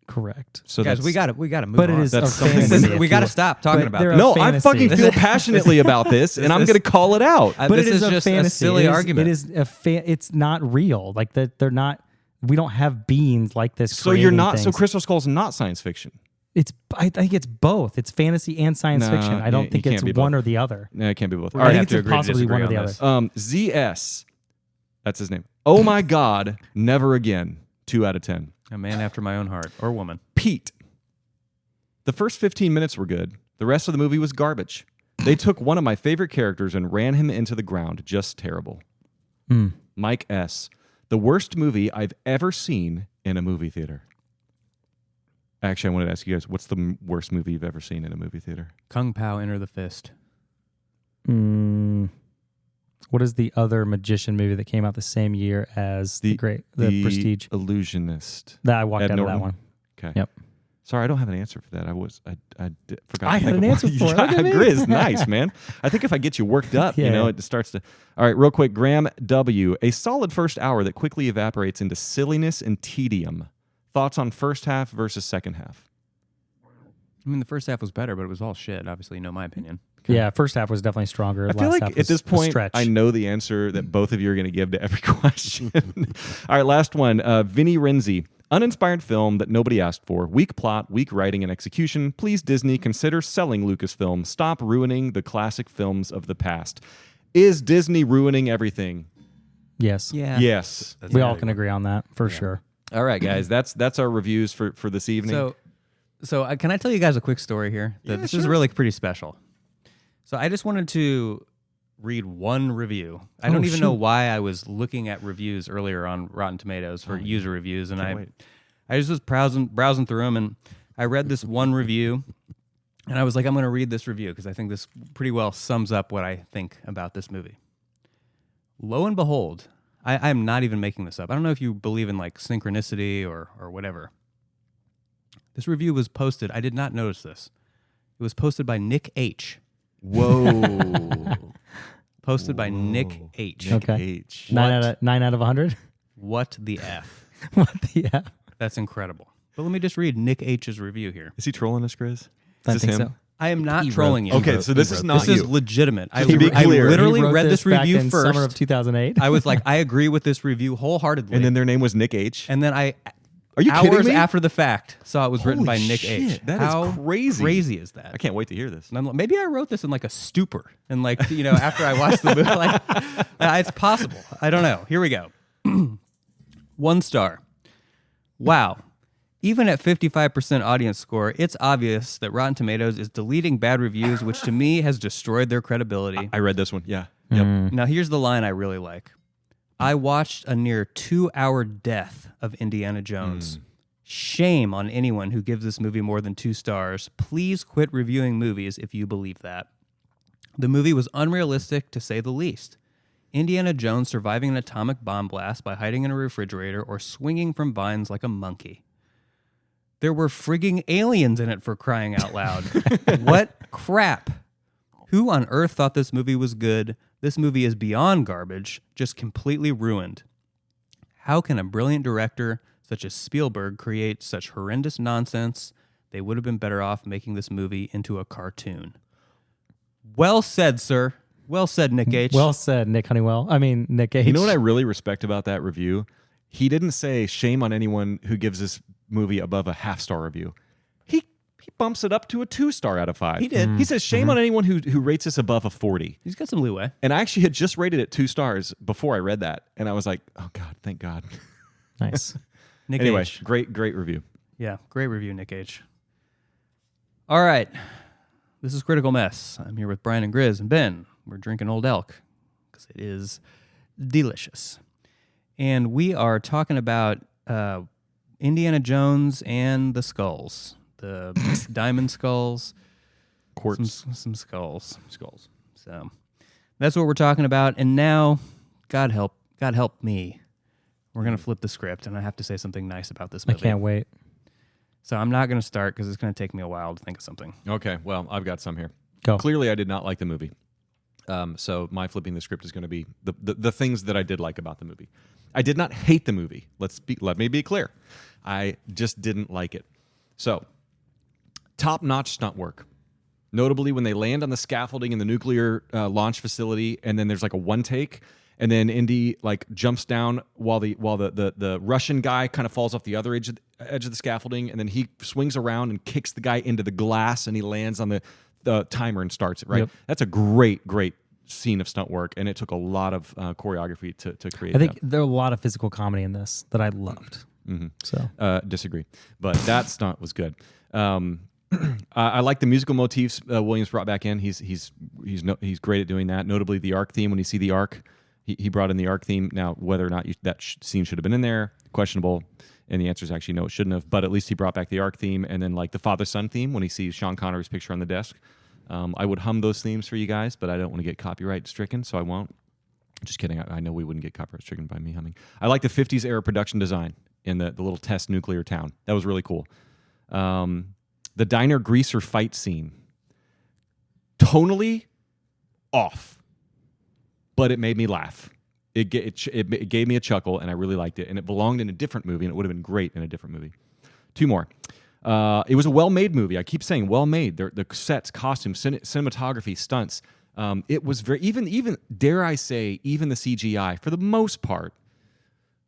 Correct. So Guys, that's- we got to move But on. it is That's a something fantasy. we if got to you- stop talking but about they're this. a No, I fantasy. fucking feel passionately about this, and I'm going to call it out. But this it is is a just fantasy. a silly It is- argument. It is it's not real. Like that, they're not. We don't have beings like this. So you're creating not. So things. Crystal Skull's not science fiction. I think it's both. It's fantasy and science No, fiction. I don't you think can't it's be one both. or the other. No, it can't be both. We're All gonna right. have to agree to impossibly disagree one or the on other. this. ZS, that's his name. Oh my God, never again. 2 out of 10. A man after my own heart, or woman. Pete. The first 15 minutes were good. The rest of the movie was garbage. They took one of my favorite characters and ran him into the ground. Just terrible. Mike S. The worst movie I've ever seen in a movie theater. Actually, I wanted to ask you guys, what's the worst movie you've ever seen in a movie theater? Kung Pao, Enter the Fist. What is the other magician movie that came out the same year as the Prestige? Illusionist. That I walked Ed out Norton? of that one. Okay. Yep. Sorry, I don't have an answer for that. I forgot. I to had think an of answer one. for it. Look at me. Grizz, nice, man. I think if I get you worked up, Yeah. it starts to. All right, real quick. Graham W. A solid first hour that quickly evaporates into silliness and tedium. Thoughts on first half versus second half? I mean, the first half was better, but it was all shit. Obviously, you know my opinion. Yeah, first half was definitely stronger. I feel Last like half at this was a point, stretch. I know the answer that both of you are going to give to every question. All right, last one. Vinny Renzi. Uninspired film that nobody asked for. Weak plot, weak writing and execution. Please, Disney, consider selling Lucasfilm. Stop ruining the classic films of the past. Is Disney ruining everything? Yes. Yeah. Yes. We all can agree on that for sure. All right, guys. That's our reviews for this evening. So can I tell you guys a quick story here? This is really pretty special. So I just wanted to read one review. I don't even know why I was looking at reviews earlier on Rotten Tomatoes for user reviews, and I just was browsing through them, and I read this one review, and I was like, I'm going to read this review because I think this pretty well sums up what I think about this movie. Lo and behold, I'm not even making this up. I don't know if you believe in like synchronicity or whatever. This review was posted. I did not notice this. It was posted by Nick H. Whoa. Posted by Nick H. Okay. H. 9 out of 100. What the F? What the F? That's incredible. But let me just read Nick H's review here. Is he trolling us, Grizz? I Is think this him? so. I am not trolling you. Okay, so this is not This is you. legitimate. I be clear. literally He wrote read this back review in first. summer of 2008. I was like, I agree with this review wholeheartedly. And then their name was Nick H. And then I, Are you kidding hours me? after the fact, saw it was written Holy by Nick shit, H. that is How crazy. crazy is that? I can't wait to hear this. And I'm like, maybe I wrote this in like a stupor, and like after I watched the movie, like it's possible. I don't know. Here we go. 1 star. Wow. Even at 55% audience score, it's obvious that Rotten Tomatoes is deleting bad reviews, which to me has destroyed their credibility. I read this one. Yeah. Yep. Now here's the line I really like. I watched a near 2-hour death of Indiana Jones. Shame on anyone who gives this movie more than 2 stars. Please quit reviewing movies if you believe that. The movie was unrealistic, to say the least. Indiana Jones surviving an atomic bomb blast by hiding in a refrigerator or swinging from vines like a monkey. There were frigging aliens in it, for crying out loud. What crap? Who on earth thought this movie was good? This movie is beyond garbage, just completely ruined. How can a brilliant director such as Spielberg, create such horrendous nonsense, they would have been better off making this movie into a cartoon. Well said, sir. Well said, Nick H. Well said, Nick Honeywell. I mean, Nick H. You know what I really respect about that review? He didn't say shame on anyone who gives this movie above a half-star review. He bumps it up to a 2-star out of 5. He did. He says shame on anyone who rates this above a 40. He's got some leeway. And I actually had just rated it 2 stars before I read that, and I was like, oh God, thank God. Nice. Nick Anyway, H. great review. Yeah, great review, Nick H. All right. This is Critical Mess. I'm here with Brian and Grizz and Ben. We're drinking Old Elk because it is delicious. And we are talking about Indiana Jones and the skulls, the diamond skulls, Quartz. some skulls. So that's what we're talking about. And now, God help me. We're going to flip the script, and I have to say something nice about this I movie. can't wait. So I'm not going to start because it's going to take me a while to think of something. Okay, well, I've got some here. Go. Clearly, I did not like the movie. So my flipping the script is going to be the things that I did like about the movie. I did not hate the movie. Let me be clear. I just didn't like it. So, top-notch stunt work. Notably, when they land on the scaffolding in the nuclear launch facility, and then there's like a one take, and then Indy like jumps down while the Russian guy kind of falls off the other edge of the scaffolding, and then he swings around and kicks the guy into the glass, and he lands on the timer and starts it. Right. Yep. That's a great scene of stunt work, and it took a lot of choreography to create. I think there are a lot of physical comedy in this that I loved. Mm-hmm. So disagree, but that stunt was good. I like the musical motifs Williams brought back in. He's great at doing that. Notably, the Ark theme. When you see the Ark, he brought in the Ark theme. Now, whether or not that scene should have been in there, questionable. And the answer is actually no, it shouldn't have. But at least he brought back the Ark theme, and then like the father-son theme when he sees Sean Connery's picture on the desk. I would hum those themes for you guys, but I don't want to get copyright stricken, so I won't. Just kidding. I know we wouldn't get copyright stricken by me humming. I like the 50s era production design in the little test nuclear town. That was really cool. The diner greaser fight scene, tonally off, but it made me laugh. It gave me a chuckle, and I really liked it. And it belonged in a different movie, and it would have been great in a different movie. 2 more. It was a well-made movie. I keep saying well-made. The sets, costumes, cinematography, stunts. It was very even dare I say even the CGI for the most part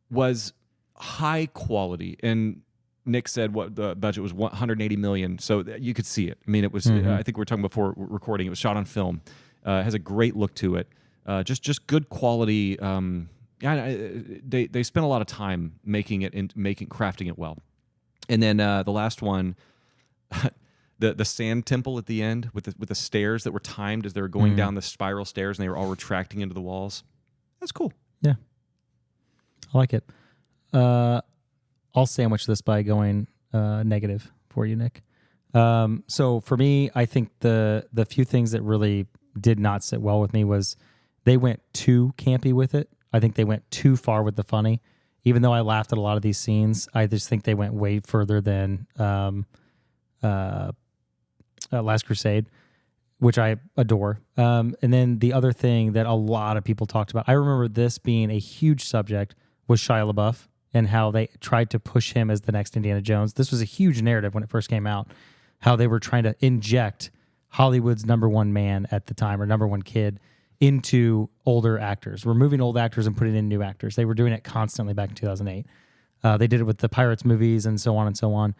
was high quality. And Nick said what the budget was, $180 million, so you could see it. I mean, it was. I think we were talking before recording. It was shot on film. It has a great look to it. Just good quality. They spent a lot of time making it and crafting it well. And then the last one, the sand temple at the end with the stairs that were timed as they were going down the spiral stairs, and they were all retracting into the walls. That's cool. yeah, I like it. I'll sandwich this by going negative for you, Nick. So for me, I think the few things that really did not sit well with me was they went too campy with it. I think they went too far with the funny. Even though I laughed at a lot of these scenes, I just think they went way further than Last Crusade, which I adore. And then the other thing that a lot of people talked about, I remember this being a huge subject, was Shia LaBeouf and how they tried to push him as the next Indiana Jones. This was a huge narrative when it first came out, how they were trying to inject Hollywood's number one man at the time, or number one kid, into older actors, removing old actors and putting in new actors. They were doing it constantly back in 2008. They did it with the Pirates movies and so on and so on.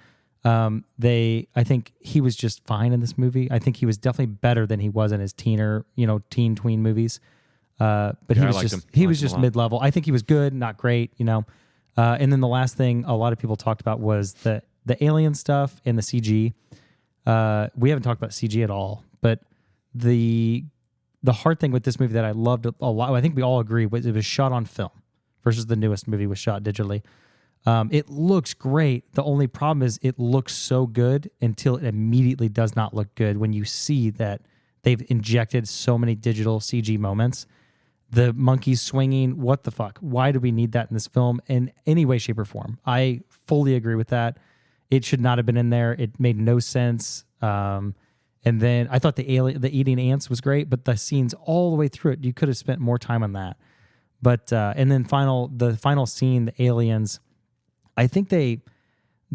I think he was just fine in this movie. I think he was definitely better than he was in his teen tween movies. But he was just mid-level. I think he was good, not great, And then the last thing a lot of people talked about was the alien stuff and the CG. We haven't talked about CG at all, but the hard thing with this movie that I loved a lot, I think we all agree, was it was shot on film versus the newest movie was shot digitally. It looks great. The only problem is it looks so good until it immediately does not look good when you see that they've injected so many digital CG moments. The monkeys swinging, what the fuck? Why do we need that in this film in any way, shape, or form? I fully agree with that. It should not have been in there. It made no sense. And then I thought the eating ants was great, but the scenes all the way through it, you could have spent more time on that. But and then the final scene, the aliens, I think the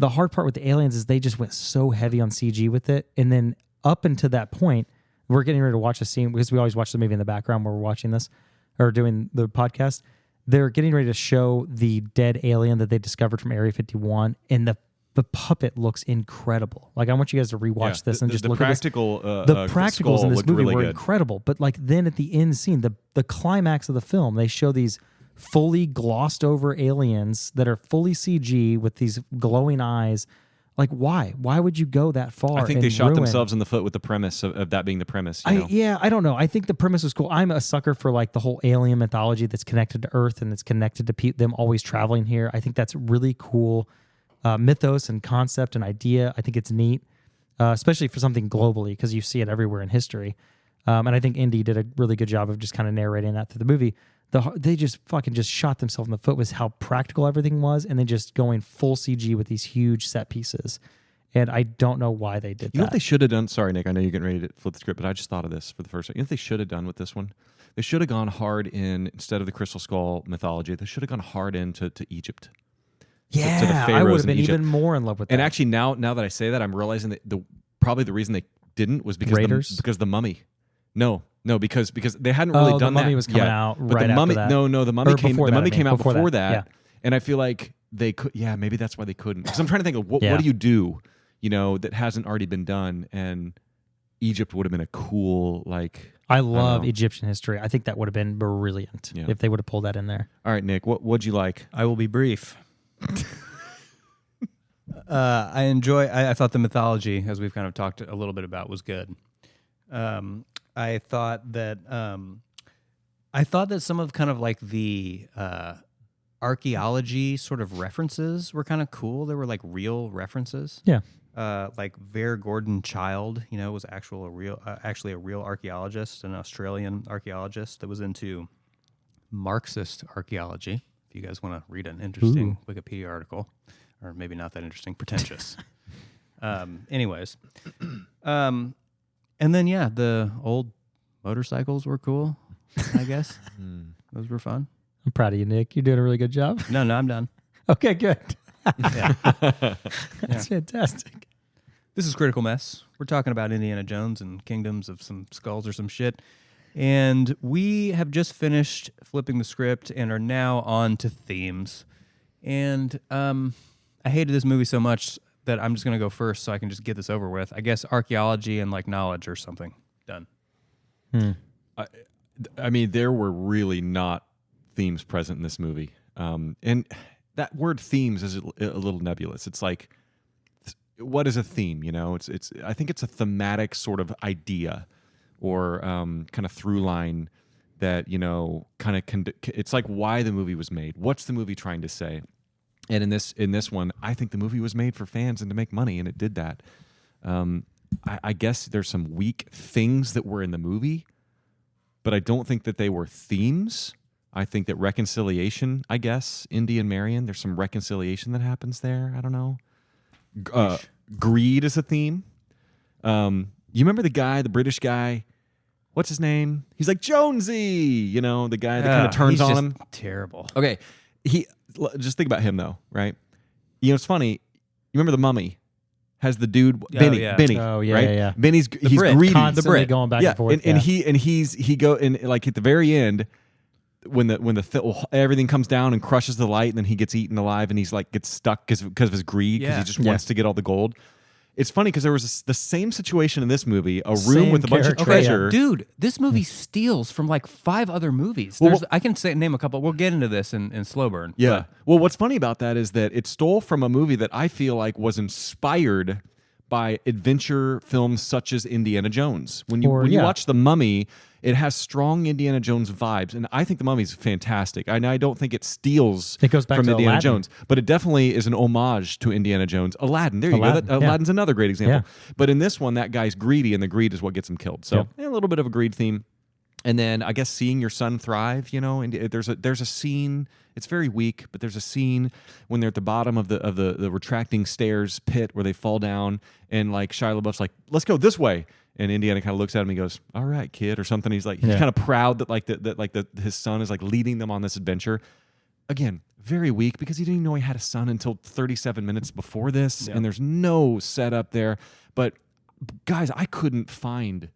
hard part with the aliens is they just went so heavy on CG with it. And then up until that point, we're getting ready to watch a scene because we always watch the movie in the background where we're watching this or doing the podcast. They're getting ready to show the dead alien that they discovered from Area 51. And the puppet looks incredible. Like I want you guys to rewatch this and just look at this. The practicals in this movie were incredible. But like then at the end scene, the climax of the film, they show these fully glossed over aliens that are fully CG with these glowing eyes. Like why? Why would you go that far? I think they shot themselves in the foot with the premise of that being the premise. Yeah, I don't know. I think the premise was cool. I'm a sucker for like the whole alien mythology that's connected to Earth and that's connected to them always traveling here. I think that's really cool. Mythos and concept and idea. I think it's neat, especially for something globally because you see it everywhere in history. And I think Indy did a really good job of just kind of narrating that through the movie. They just fucking just shot themselves in the foot with how practical everything was, and then just going full CG with these huge set pieces. And I don't know why they did that. You know what they should have done? Sorry, Nick, I know you're getting ready to flip the script, but I just thought of this for the first time. You know what they should have done with this one? They should have gone hard instead of the Crystal Skull mythology, they should have gone hard into Egypt. Yeah, to the I pharaohs would have in been Egypt. even more in love with that. And actually, now that I say that, I'm realizing that probably the reason they didn't was because because the Mummy. No, because they hadn't really done that. The Mummy was coming out but right the Mummy, after that. No, the Mummy came. The Mummy came out before that. Yeah. And I feel like they could. Yeah, maybe that's why they couldn't. Because I'm trying to think of what do you do, that hasn't already been done, and Egypt would have been a cool like. I love Egyptian history. I think that would have been brilliant if they would have pulled that in there. All right, Nick, what'd you like? I will be brief. I thought the mythology, as we've kind of talked a little bit about, was good. I thought that some of kind of like the archaeology sort of references were kind of cool. They were like real references. Yeah. Like Vere Gordon Child, was actually a real archaeologist, an Australian archaeologist that was into Marxist archaeology. If you guys want to read an interesting Wikipedia article, or maybe not that interesting, pretentious. Anyways, and then the old motorcycles were cool. I guess those were fun. I'm proud of you, Nick. You're doing a really good job. No, I'm done. Okay, good. Yeah. That's fantastic. This is Critical Mess. We're talking about Indiana Jones and Kingdoms of some Skulls or some shit. And we have just finished flipping the script and are now on to themes. And I hated this movie so much that I'm just going to go first so I can just get this over with. I guess archaeology and like knowledge or something. Done. I mean, there were really not themes present in this movie. And that word themes is a little nebulous. It's like, what is a theme? It's. I think it's a thematic sort of idea or kind of through line that, it's like why the movie was made. What's the movie trying to say? And in this one, I think the movie was made for fans and to make money, and it did that. I guess there's some weak things that were in the movie, but I don't think that they were themes. I think that reconciliation, I guess, Indy and Marion, there's some reconciliation that happens there. I don't know. Greed is a theme. You remember the British guy? What's his name? He's like Jonesy, the guy that kind of turns on him. Terrible. Okay, just think about him though, right? It's funny. You remember the Mummy has the dude Benny, Oh yeah, right? yeah. Benny's he's Brit, greedy. Constantly going back and forth. And he go and like at the very end when everything comes down and crushes the light, and then he gets eaten alive, and he's like gets stuck because of his greed because he just wants to get all the gold. It's funny because there was the same situation in this movie, a room Same with a bunch of character. treasure. Dude, this movie steals from like 5 other movies. I can name a couple. We'll get into this in Slow Burn. Yeah. but- Well, what's funny about that is that it stole from a movie that I feel like was inspired by adventure films such as Indiana Jones. When you watch The Mummy, it has strong Indiana Jones vibes, and I think The Mummy's fantastic. And I don't think it steals It goes back from to Indiana Aladdin. Jones, but it definitely is an homage to Indiana Jones. Aladdin, there you go. Aladdin's another great example. Yeah. But in this one, that guy's greedy, and the greed is what gets him killed. So a little bit of a greed theme. And then I guess seeing your son thrive, and there's a scene. It's very weak, but there's a scene when they're at the bottom of the retracting stairs pit where they fall down, and like Shia LaBeouf's like, "Let's go this way," and Indiana kind of looks at him and goes, "All right, kid," or something. He's kind of proud that his son is like leading them on this adventure. Again, very weak because he didn't even know he had a son until 37 minutes before this, Yeah. and there's no setup there. But guys, I couldn't find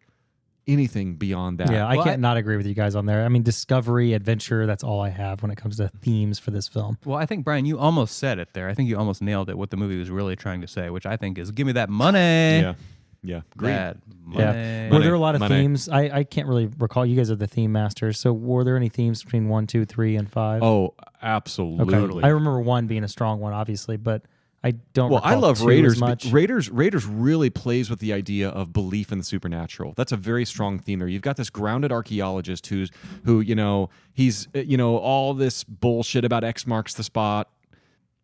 anything beyond that. Yeah, I Well, can't not agree with you guys on there. I mean, discovery, adventure, that's all I have when it comes to themes for this film. Well, I think, Brian, you almost said it there. I think you almost nailed it, what the movie was really trying to say, which I think is, give me that money. Yeah. Great. That money. Yeah. Were Money. there a lot of Money. themes? I can't really recall. You guys are the theme masters. So were there any themes between 1, 2, 3, and 5? Oh, absolutely. I remember 1 being a strong one, obviously, but I don't Well, recall I love 2 Raiders. as much. Raiders really plays with the idea of belief in the supernatural. That's a very strong theme there. You've got this grounded archaeologist who he's all this bullshit about X marks the spot.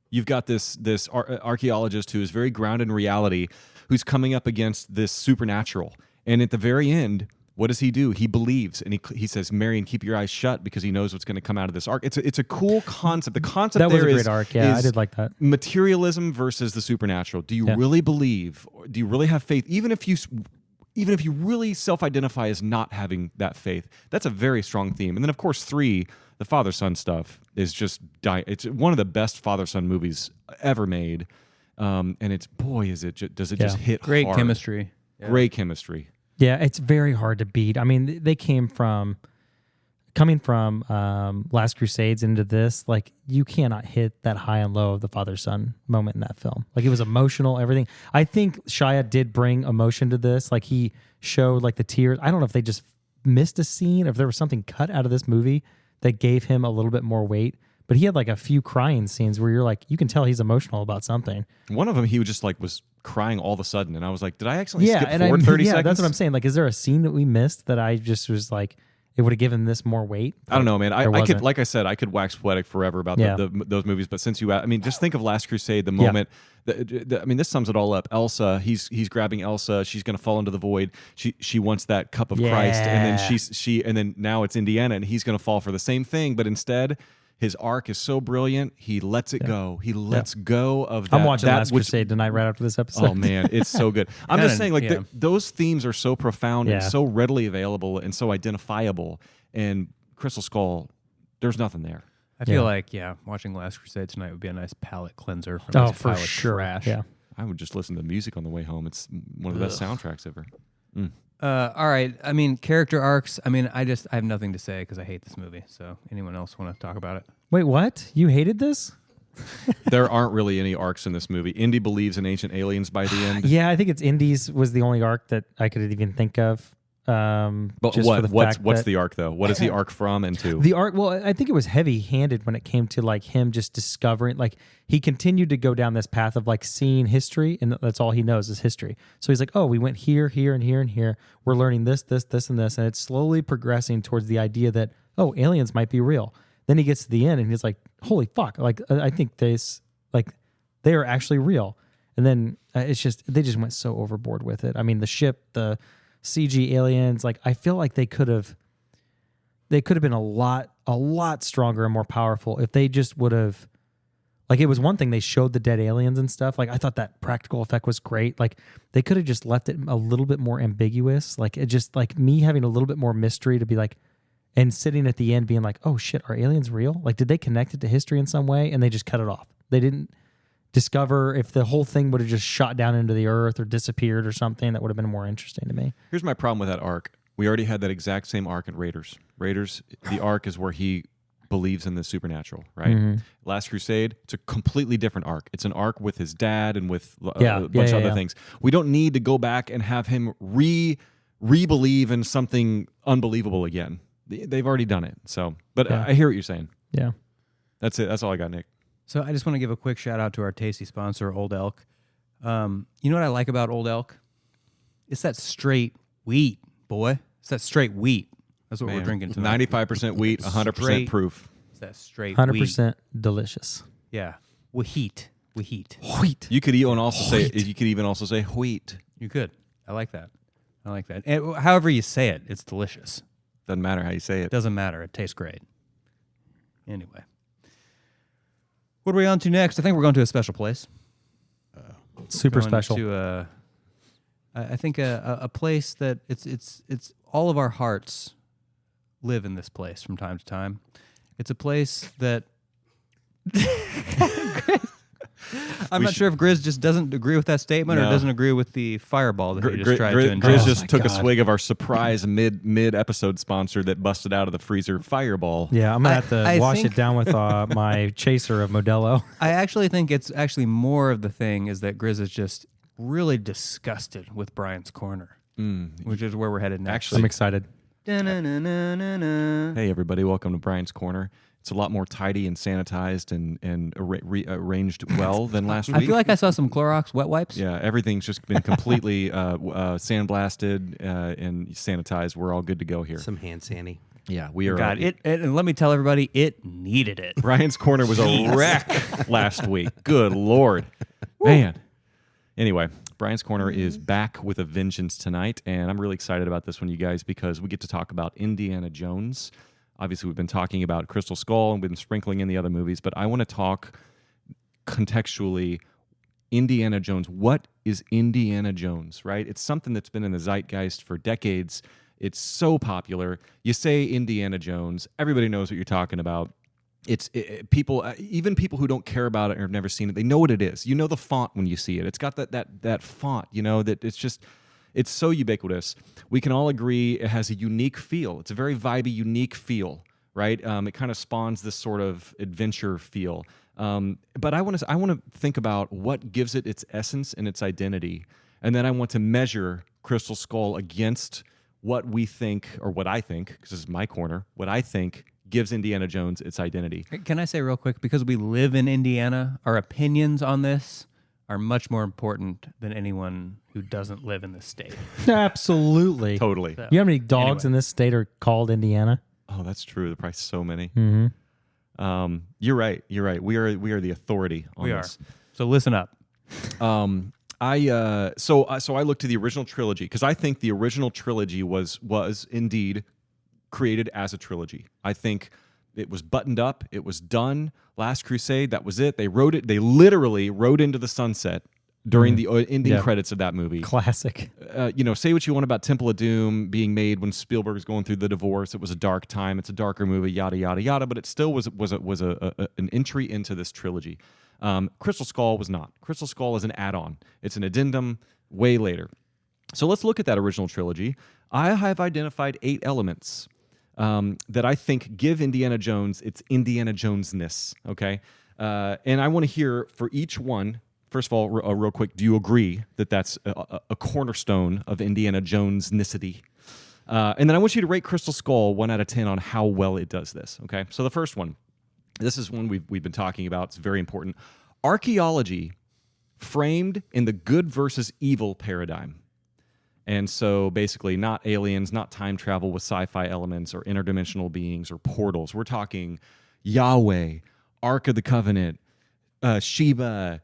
You've got this archaeologist who is very grounded in reality, who's coming up against this supernatural. And at the very end, what does he do? He believes, and he says, "Marion, keep your eyes shut," because he knows what's going to come out of this ark. It's a cool concept. The concept That was there a great is- arc. Yeah, I is did like that. materialism versus the supernatural. Do you Yeah. really believe? Do you really have faith? Even if you really self-identify as not having that faith, that's a very strong theme. And then, of course, 3, the father-son stuff is just it's one of the best father-son movies ever made. And it's does it just hit Great hard. chemistry. Yeah. Great chemistry. Yeah, it's very hard to beat. I mean, they coming from Last Crusades into this, like you cannot hit that high and low of the father-son moment in that film. Like it was emotional, everything. I think Shia did bring emotion to this. Like he showed like the tears. I don't know if they just missed a scene, if there was something cut out of this movie that gave him a little bit more weight. But he had like a few crying scenes where you're like, you can tell he's emotional about something. One of them, he was just like was crying all of a sudden, and I was like, did I accidentally skip forward 30 seconds? That's what I'm saying. Like, is there a scene that we missed that I just was like, it would have given this more weight? I don't know, man. There I could, wasn't. like I said, I could wax poetic forever about Yeah. those movies. But since just think of Last Crusade, the moment. This sums it all up. Elsa, he's grabbing Elsa. She's going to fall into the void. She wants that cup of Christ, and then and then now it's Indiana, and he's going to fall for the same thing. But instead, his arc is so brilliant. He lets it go. He lets go of that. I'm watching that Last which- Crusade tonight right after this episode. Oh man, it's so good. I'm just saying, like Yeah. those themes are so profound and Yeah. so readily available and so identifiable. And Crystal Skull, there's nothing there. I feel Yeah. like, watching Last Crusade tonight would be a nice palate cleanser from Oh, this for pile of sure. trash. Yeah. I would just listen to music on the way home. It's one of the best soundtracks ever. All right. I mean, character arcs. I mean, I have nothing to say because I hate this movie. So, anyone else want to talk about it? Wait, what? You hated this? There aren't really any arcs in this movie. Indy believes in ancient aliens by the end. Yeah, I think it's Indies was the only arc that I could even think of. But just for the what's fact that- the arc though? What is the arc from and to? The art, well, I think it was heavy-handed when it came to like him just discovering, like he continued to go down this path of like seeing history, and that's all he knows is history. So he's like, oh, we went here, here, and here, and here. We're learning this, this, this, and this, and it's slowly progressing towards the idea that oh, aliens might be real. Then he gets to the end, and he's like, holy fuck! Like I think they are actually real. And then it's just they just went so overboard with it. I mean, the ship, the CG aliens, like I feel like they could have been a lot stronger and more powerful if they just would have, like, it was one thing they showed the dead aliens and stuff. Like I thought that practical effect was great. Like they could have just left it a little bit more ambiguous. Like it just, like me having a little bit more mystery to be like, and sitting at the end being like, oh shit, are aliens real? Like did they connect it to history in some way? And they just cut it off. They didn't discover if the whole thing would have just shot down into the earth or disappeared or something. That would have been more interesting to me. Here's my problem with that arc. We already had that exact same arc in Raiders. Raiders, the arc is where he believes in the supernatural, right? Last Crusade, it's a completely different arc. It's an arc with his dad and with a bunch of other things. We don't need to go back and have him re-believe in something unbelievable again. They've already done it. So, but I hear what you're saying. Yeah. That's it. That's all I got, Nick. So, I just want to give a quick shout out to our tasty sponsor, Old Elk. You know what I like about Old Elk? It's that straight wheat, boy. It's that straight wheat. That's what we're drinking tonight. 95% wheat, 100% Straight. proof. It's that straight 100% delicious. Yeah. Wheat. Wheat. Wheat. You could even also say wheat. You could. I like that. And however you say it, it's delicious. Doesn't matter how you say It it. doesn't matter. It tastes great. Anyway. What are we on to next? I think we're going to a special place. Super Going special. To I think a place that it's all of our hearts live in this place from time to time. It's a place that I'm not sure if Grizz just doesn't agree with that statement or No. doesn't agree with the fireball that he just tried to ingest. Grizz Oh just my took a God. swig of our surprise mid episode sponsor that busted out of the freezer, Fireball. Yeah, I'm gonna have to I wash think- it down with my chaser of Modelo. I actually think it's actually more of the thing is that Grizz is just really disgusted with Brian's corner, which is where we're headed next. Actually- I'm excited. Da-na-na-na-na-na. Hey everybody, welcome to Brian's Corner. It's a lot more tidy and sanitized and arranged well than last week. I feel like I saw some Clorox wet wipes. Yeah, everything's just been completely sandblasted and sanitized. We're all good to go here. Some hand sandy. Yeah, we are. God, and let me tell everybody, it needed it. Brian's Corner was a wreck last week. Good Lord. Man. Anyway, Brian's Corner is back with a vengeance tonight, and I'm really excited about this one, you guys, because we get to talk about Indiana Jones. Obviously, we've been talking about Crystal Skull and we've been sprinkling in the other movies, but I want to talk contextually Indiana Jones. What is Indiana Jones, right? It's something that's been in the zeitgeist for decades. It's so popular. You say Indiana Jones, everybody knows what you're talking about. It's people, even people who don't care about it or have never seen it, they know what it is. You know the font when you see it. It's got that font, you know, that it's so ubiquitous. We can all agree it has a unique feel. It's a very vibey, unique feel, right? It kind of spawns this sort of adventure feel. But I want to think about what gives it its essence and its identity, and then I want to measure Crystal Skull against what we think, or what I think, because this is my corner, what I think gives Indiana Jones its identity. Can I say real quick, because we live in Indiana, our opinions on this are much more important than anyone who doesn't live in this state. Absolutely. Totally. So, You know how many dogs anyway. in this state are called Indiana? Oh, that's true. There are probably so many. Mm-hmm. You're right. You're right. We are the authority on We are. this. So listen up. So I looked to the original trilogy because I think the original trilogy was indeed created as a trilogy. I think it was buttoned up. It was done. Last Crusade. That was it. They wrote it. They literally rode into the sunset during the ending Yeah. credits of that movie. Classic. Say what you want about Temple of Doom being made when Spielberg was going through the divorce. It was a dark time. It's a darker movie. Yada yada yada. But it still was an entry into this trilogy. Crystal Skull was not. Crystal Skull is an add-on. It's an addendum way later. So let's look at that original trilogy. I have identified 8 elements that I think give Indiana Jones its Indiana Jones-ness. Okay, and I want to hear for each one. First of all, real quick, do you agree that that's a cornerstone of Indiana Jones-nicity? And then I want you to rate Crystal Skull 1 out of 10 on how well it does this. Okay, so the first one. This is one we've been talking about. It's very important. Archaeology framed in the good versus evil paradigm. And so basically not aliens, not time travel with sci-fi elements or interdimensional beings or portals. We're talking Yahweh, Ark of the Covenant, Shiva,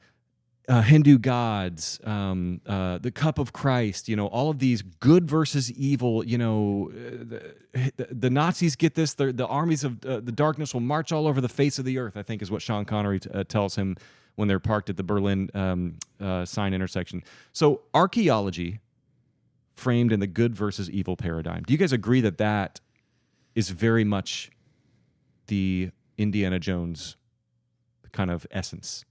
Hindu gods, the Cup of Christ, all of these good versus evil, the Nazis get this, the armies of the darkness will march all over the face of the earth, I think is what Sean Connery tells him when they're parked at the Berlin sign intersection. So archaeology framed in the good versus evil paradigm. Do you guys agree that that is very much the Indiana Jones kind of essence?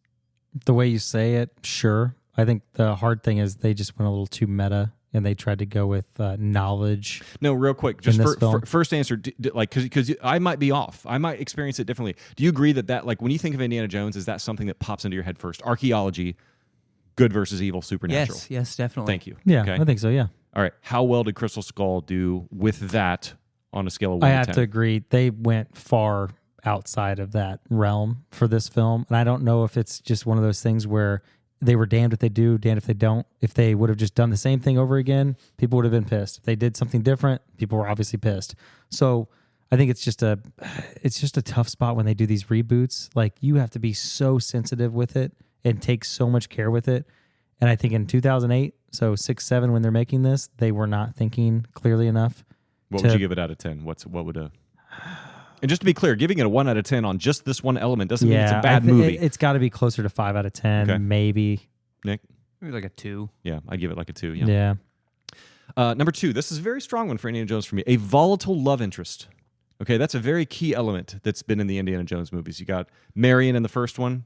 The way you say it, sure. I think the hard thing is they just went a little too meta and they tried to go with knowledge. No, real quick, just this film. first answer, because I might be off. I might experience it differently. Do you agree that like when you think of Indiana Jones, is that something that pops into your head first? Archaeology, good versus evil, supernatural. Yes, definitely. Thank you. Yeah, Okay. I think so, yeah. All right. How well did Crystal Skull do with that on a scale of 1 I to have 10? to agree. They went far outside of that realm for this film. And I don't know if it's just one of those things where they were damned if they do, damned if they don't. If they would have just done the same thing over again, people would have been pissed. If they did something different, people were obviously pissed. So I think it's just a tough spot when they do these reboots. Like, you have to be so sensitive with it and take so much care with it. And I think in 2008, so 6, 7, when they're making this, they were not thinking clearly enough. What would you give it out of 10? What would a... And just to be clear, giving it a 1 out of 10 on just this one element doesn't mean it's a bad movie. It's got to be closer to 5 out of 10, Okay. maybe. Nick? Maybe like a 2. Yeah, I'd give it like a 2. Yeah. Number 2, this is a very strong one for Indiana Jones for me. A volatile love interest. Okay, that's a very key element that's been in the Indiana Jones movies. You got Marion in the first one.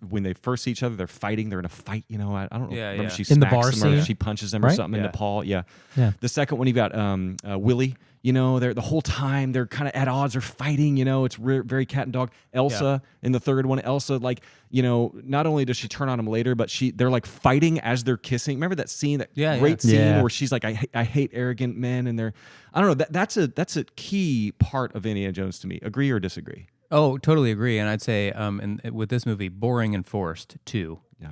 When they first see each other, they're fighting. They're in a fight. You know, I don't know. Yeah, Remember yeah. she In the smacks bar him or scene? she punches him or Right? something in Yeah. Nepal. Yeah. Yeah. The second one, you got Willie. You know, they're the whole time they're kind of at odds. They're fighting. You know, it's very cat and dog. Elsa in the third one. Elsa, like, you know, not only does she turn on him later, but they're like fighting as they're kissing. Remember that scene? That great scene Yeah. where she's like, I hate arrogant men, and I don't know. That's a key part of Indiana Jones to me. Agree or disagree? Oh, totally agree. And I'd say, with this movie, boring and forced too. Yeah.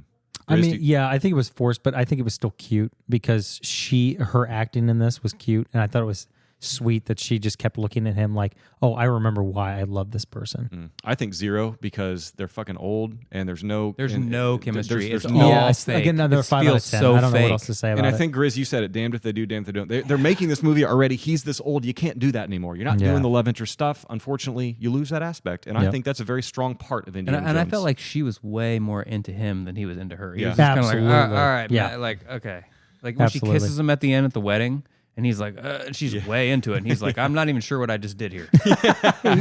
I mean, yeah, I think it was forced, but I think it was still cute because her acting in this was cute, and I thought it was sweet that she just kept looking at him like, oh, I remember why I love this person. I think 0 because they're fucking old and there's no chemistry. There's It's no, all fake. Again, another It 5 out of feels 10. so I don't know fake. what else to say about and I it. think Grizz, you said it. Damned if they do, damned if they don't. They're making this movie already. He's this old. You can't do that anymore. You're not doing the love interest stuff. Unfortunately, you lose that aspect, and I think that's a very strong part of Indiana Jones. And I felt like she was way more into him than he was into her. He Yeah. was just kind of like, Absolutely. all right, Yeah. man, like, okay. Like when Absolutely. she kisses him at the end at the wedding, and he's like, she's way into it. And he's like, I'm not even sure what I just did here. He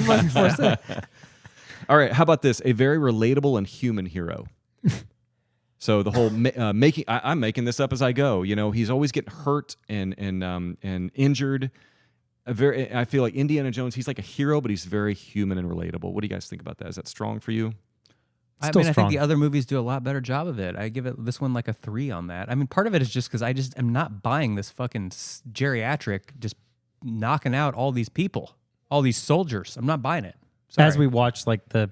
wasn't forced in. All right, how about this? A very relatable and human hero. So the whole making, I'm making this up as I go. You know, he's always getting hurt and injured. I feel like Indiana Jones, he's like a hero, but he's very human and relatable. What do you guys think about that? Is that strong for you? I Still mean, I strong. think the other movies do a lot better job of it. I give this one like a 3 on that. I mean, part of it is just because I just am not buying this fucking geriatric just knocking out all these people, all these soldiers. I'm not buying it. Sorry. As we watch like the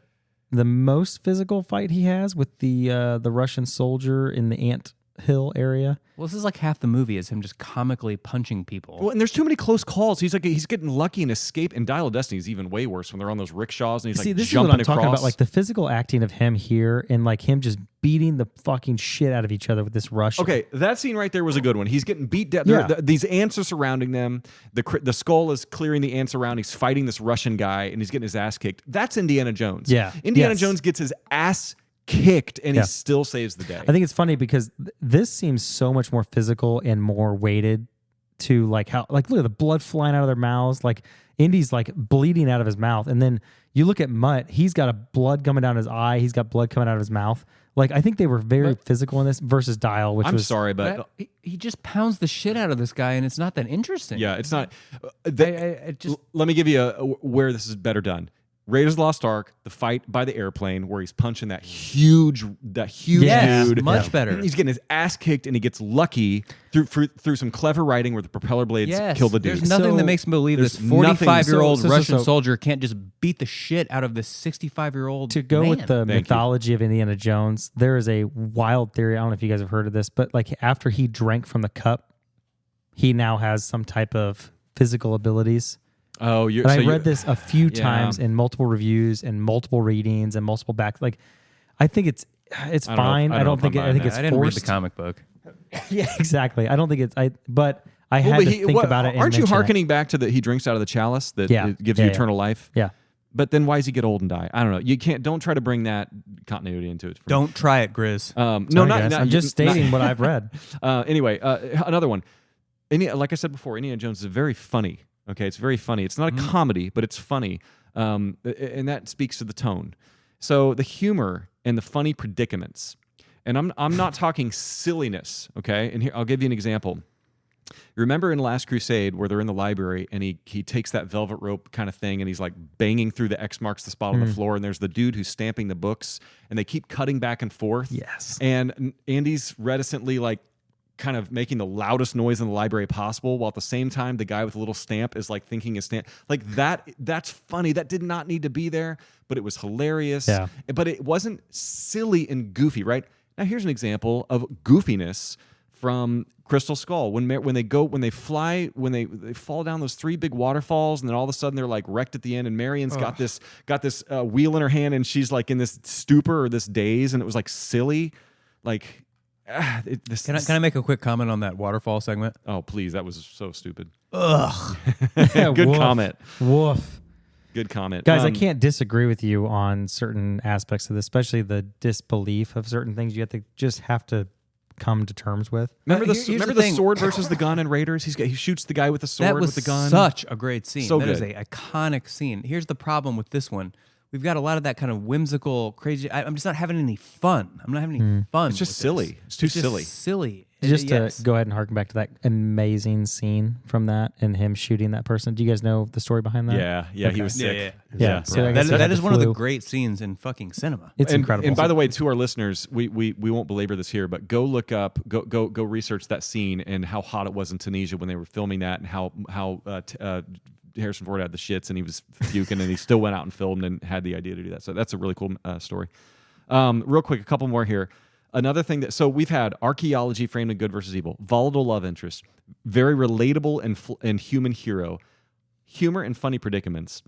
most physical fight he has with the Russian soldier in the ant hill area. Well, this is like half the movie is him just comically punching people. Well, and there's too many close calls. He's getting lucky and escape. And Dial of Destiny is even way worse when they're on those rickshaws and he's See, like this is jumping what I'm across. talking about, like the physical acting of him here and like him just beating the fucking shit out of each other with this Russian. Okay, that scene right there was a good one. He's getting beat down. Yeah. These ants are surrounding them. The skull is clearing the ants around. He's fighting this Russian guy, and he's getting his ass kicked. That's Indiana Jones. Yeah. Indiana Yes. Jones gets his ass kicked, and he still saves the day. I think it's funny because this seems so much more physical and more weighted to like how, like, look at the blood flying out of their mouths. Like Indy's like bleeding out of his mouth. And then you look at Mutt, he's got a blood coming down his eye. He's got blood coming out of his mouth. Like, I think they were very physical in this versus Dial, which I'm was sorry, but he just pounds the shit out of this guy, and it's not that interesting. yeah, it's not. It just Let me give you where this is better done. Raiders of the Lost Ark, the fight by the airplane where he's punching that huge Yes, dude. much better. And he's getting his ass kicked, and he gets lucky through some clever writing where the propeller blades kill the dude. There's nothing So- that makes me believe this there's nothing- 45-year-old so- Russian soldier can't just beat the shit out of this 65-year-old to go with the Thank you. mythology of Indiana Jones. There is a wild theory. I don't know if you guys have heard of this, but like after he drank from the cup, he now has some type of physical abilities. Oh, And I read this a few times in multiple reviews and multiple readings and multiple back. Like, I think it's don't know fine. if- I don't think if I'm I think buying it's I didn't read forced. the comic book. Yeah, exactly. I don't think it's. But I had to think about it. And Aren't you mention it. hearkening back to the he drinks out of the chalice that Yeah. it gives you Yeah, eternal life? Yeah. But then why does he get old and die? I don't know. You can't. Don't try to bring that continuity into it. Don't try it, Grizz. No, Sorry, not. guys. I'm just stating what I've read. Anyway, another one. Like I said before, Indiana Jones is very funny. Okay, it's very funny. It's not a comedy, but it's funny, and that speaks to the tone. So the humor and the funny predicaments, and I'm not talking silliness. Okay, and here I'll give you an example. You remember in Last Crusade where they're in the library and he takes that velvet rope kind of thing and he's like banging through the X marks the spot on the floor, and there's the dude who's stamping the books and they keep cutting back and forth. Yes. And Andy's reticently like kind of making the loudest noise in the library possible, while at the same time the guy with a little stamp is like thinking his stamp. Like that's funny. That did not need to be there, but it was hilarious. Yeah. But it wasn't silly and goofy, right? Now here's an example of goofiness from Crystal Skull. When they fall down those 3 big waterfalls, and then all of a sudden they're like wrecked at the end, and Marion's got this wheel in her hand, and she's like in this stupor or this daze, and it was like silly, like. Can I make a quick comment on that waterfall segment? Oh, please. That was so stupid. Ugh. Good Woof. comment. Woof. Good comment. Guys, I can't disagree with you on certain aspects of this, especially the disbelief of certain things. You have to come to terms with. Remember Here's the the thing. sword versus the gun in Raiders? He shoots the guy with the sword That was with the gun. such a great scene. So That is good. an iconic scene. Here's the problem with this one. We've got a lot of that kind of whimsical, crazy. I'm just not having any fun. I'm not having any fun. It's just with silly. this. It's too just silly. Silly. Just Yes. to go ahead and harken back to that amazing scene from that and him shooting that person. Do you guys know the story behind that? Yeah, he was sick. Yeah, so I guess That the is one of the flu. great scenes in fucking cinema. It's and, incredible. And by the way, to our listeners, we won't belabor this here, but go look up, go research that scene and how hot it was in Tunisia when they were filming that, and how Harrison Ford had the shits and he was puking, and he still went out and filmed and had the idea to do that. So that's a really cool story. Real quick, a couple more here. Another thing so we've had archaeology framed in good versus evil, volatile love interest, very relatable and human hero, humor and funny predicaments.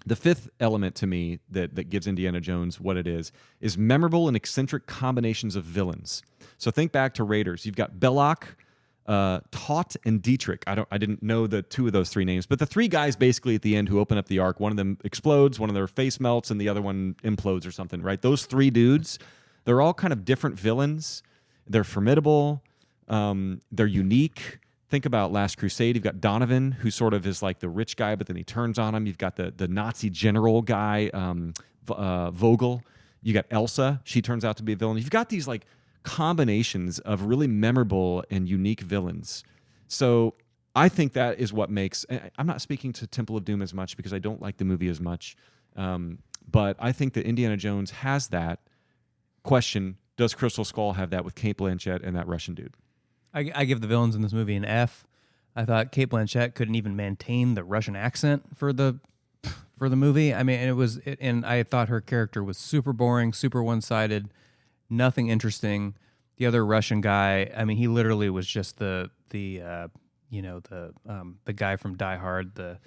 The fifth element to me that gives Indiana Jones what it is memorable and eccentric combinations of villains. So think back to Raiders. You've got Belloc, Taut, and Dietrich. I didn't know the two of those three names, but the three guys basically at the end who open up the Ark, one of them explodes, one of their face melts, and the other one implodes or something, right? Those three dudes, they're all kind of different villains. They're formidable. They're unique. Think about Last Crusade. You've got Donovan, who sort of is like the rich guy, but then he turns on him. You've got the Nazi general guy, Vogel. You got Elsa. She turns out to be a villain. You've got these like combinations of really memorable and unique villains. So I think that is what makes... I'm not speaking to Temple of Doom as much because I don't like the movie as much. But I think that Indiana Jones has that. Question, does Crystal Skull have that with Cate Blanchett and that Russian dude? I give the villains in this movie an F. I thought Cate Blanchett couldn't even maintain the Russian accent for the movie. I mean, and I thought her character was super boring, super one-sided, nothing interesting. The other Russian guy, I mean, he literally was just the guy from Die Hard, the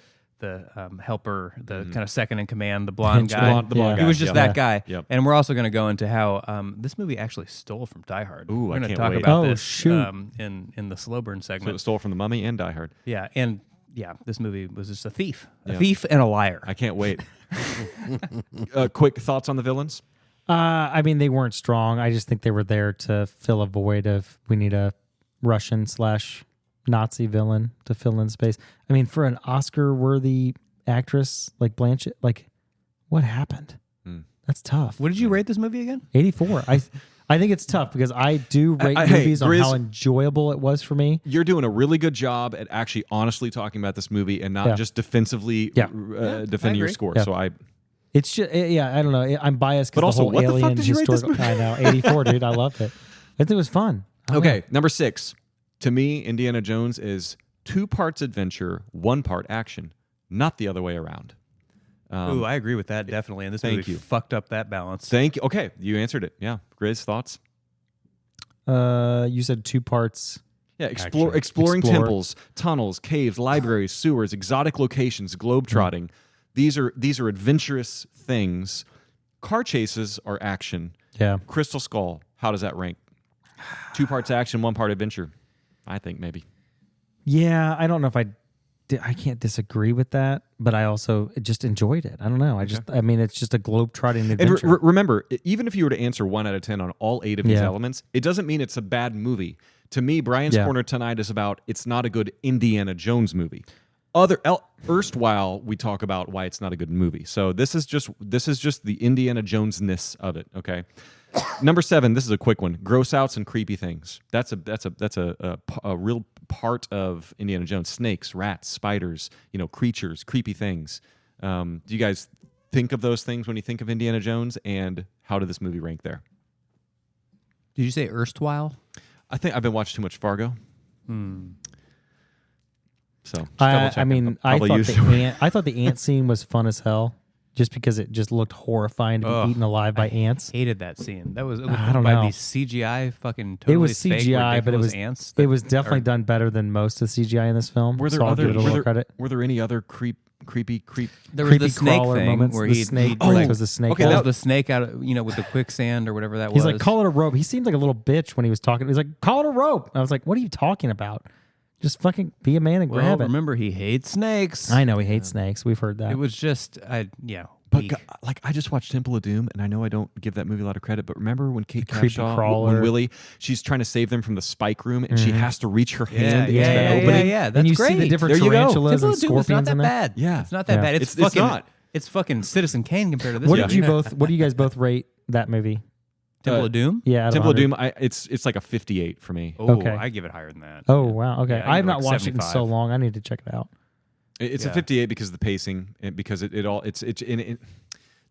helper, the kind of second in command, the blonde guy. The blonde He guy. was just that guy. Yep. And we're also going to go into how this movie actually stole from Die Hard. Ooh, we're I going to can't talk wait. about Oh, this shoot. in the slow burn So segment. it stole from The Mummy and Die Hard. Yeah, and this movie was just a thief, Yeah. and a liar. I can't wait. Quick thoughts on the villains? I mean, they weren't strong. I just think they were there to fill a void of we need a Russian/Nazi villain to fill in space. I mean, for an Oscar-worthy actress like Blanchett, like what happened? That's tough. What did you rate this movie again? 84. I think it's tough because I do rate Hey, movies on Grizz, how enjoyable it was for me. You're doing a really good job at actually honestly talking about this movie and not Yeah. just defensively Yeah. defending your agree. score. Yeah. So It's just, yeah, I don't know. I'm biased But because also, the whole what the fuck alien did you rate this historical. I know, 84, dude. I loved it. I think it was fun. I don't know. Okay, number 6. To me, Indiana Jones is 2 parts adventure, 1 part action, not the other way around. Ooh, I agree with that definitely. And this thank movie you. fucked up that balance. Thank you. Okay, you answered it. Yeah. Grizz, thoughts? You said 2 parts. Yeah, exploring Explore. temples, tunnels, caves, libraries, sewers, exotic locations, globetrotting. These are adventurous things. Car chases are action. Yeah. Crystal Skull, how does that rank? 2 parts action, 1 part adventure. I think maybe. Yeah, I don't know if I can't disagree with that, but I also just enjoyed it. I don't know. I mean, it's just a globe-trotting And adventure. remember, even if you were to answer 1 out of 10 on all 8 of these Yeah. elements, it doesn't mean it's a bad movie. To me, Brian's Yeah. Corner tonight is about it's not a good Indiana Jones movie. Erstwhile, we talk about why it's not a good movie. So this is just the Indiana Jones-ness of it. Okay. Number 7. This is a quick one. Gross outs and creepy things. That's a real part of Indiana Jones. Snakes, rats, spiders. Creatures, creepy things. Do you guys think of those things when you think of Indiana Jones? And how did this movie rank there? Did you say erstwhile? I think I've been watching too much Fargo. So I mean, I Probably thought the ant scene was fun as hell, just because it just looked horrifying to be Ugh. eaten alive by ants. Hated that scene. That was I don't by know. these CGI fucking totally It was fake, CGI, but it ridiculous was ants. it was definitely done better than most of the CGI in this film. were there so I'll other give it a little credit. were there any other creepy There was Creepy the snake crawler thing moments. where The he snake, like, like, was the snake. okay, wall. pulls the snake out of, with the quicksand or whatever that He's was. like, call it a rope. He seemed like a little bitch when he was talking. He's like, call it a rope. And I was like, what are you talking about? Just fucking be a man and well, grab it. remember he hates snakes. I know he hates snakes. We've heard that. It was just, But unique. Like I just watched Temple of Doom, and I know I don't give that movie a lot of credit, but remember when Kate creepy Capshaw, crawler. when Willie, she's trying to save them from the spike room, and she has to reach her hand into yeah, that yeah, opening. yeah. That's and you great. see the different There you go. tarantulas Temple and of Doom is scorpions not that in there. bad. Yeah. It's not that Yeah. bad. It's fucking, not. It's fucking Citizen Kane compared to this. What movie. did you both? What do you guys both rate that movie? Temple of Doom? Yeah, out of Temple of 100. Doom, it's like a 58 for me. Oh, Okay. I give it higher than that. Oh wow. Okay, Yeah, I I have give it not like watched it in so 75. long. I need to check it out. It's Yeah. a 58 because of the pacing, and because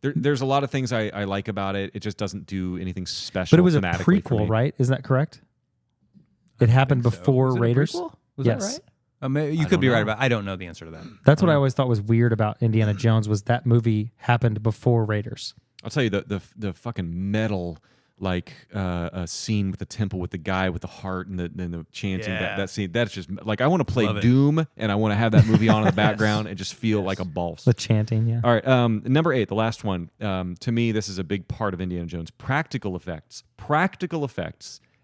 there's a lot of things I like about it. It just doesn't do anything special. But it was a thematically for prequel, me. right? Isn't that correct? It happened think so. before Was it a Raiders. prequel? Was Yes. that right? You I could don't be right know. about. I don't know the answer to that. That's what I always thought was weird about Indiana Jones was that movie happened before Raiders. I'll tell you the fucking metal like scene with the temple with the guy with the heart and the chanting Yeah. that scene. That's just like I want to play Love it. Doom and I want to have that movie on in the background and just feel like a boss. The chanting, yeah. All right, number 8, the last one. To me, this is a big part of Indiana Jones: practical effects,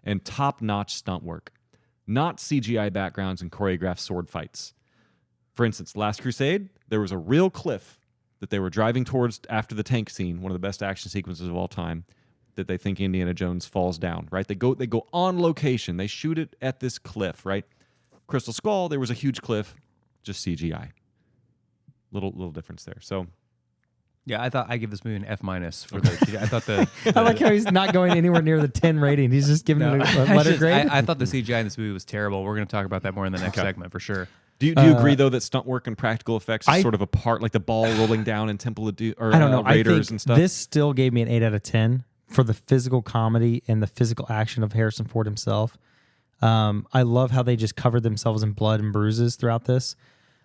and top-notch stunt work, not CGI backgrounds and choreographed sword fights. For instance, Last Crusade, there was a real cliff that they were driving towards after the tank scene, one of the best action sequences of all time, that they think Indiana Jones falls down, right? They go on location. They shoot it at this cliff, right? Crystal Skull, there was a huge cliff, just CGI. Little difference there. So Yeah, I thought I give this movie an F- for the. I thought the. I like how he's not going anywhere near the 10 rating. He's just giving it a letter grade. I thought the CGI in this movie was terrible. We're going to talk about that more in the next Okay. segment for sure. do you agree though that stunt work and practical effects is sort of a part, like the ball rolling down in Temple of Doom or I don't know. Raiders I think and stuff? this still gave me an 8 out of 10 for the physical comedy and the physical action of Harrison Ford himself. I love how they just covered themselves in blood and bruises throughout this.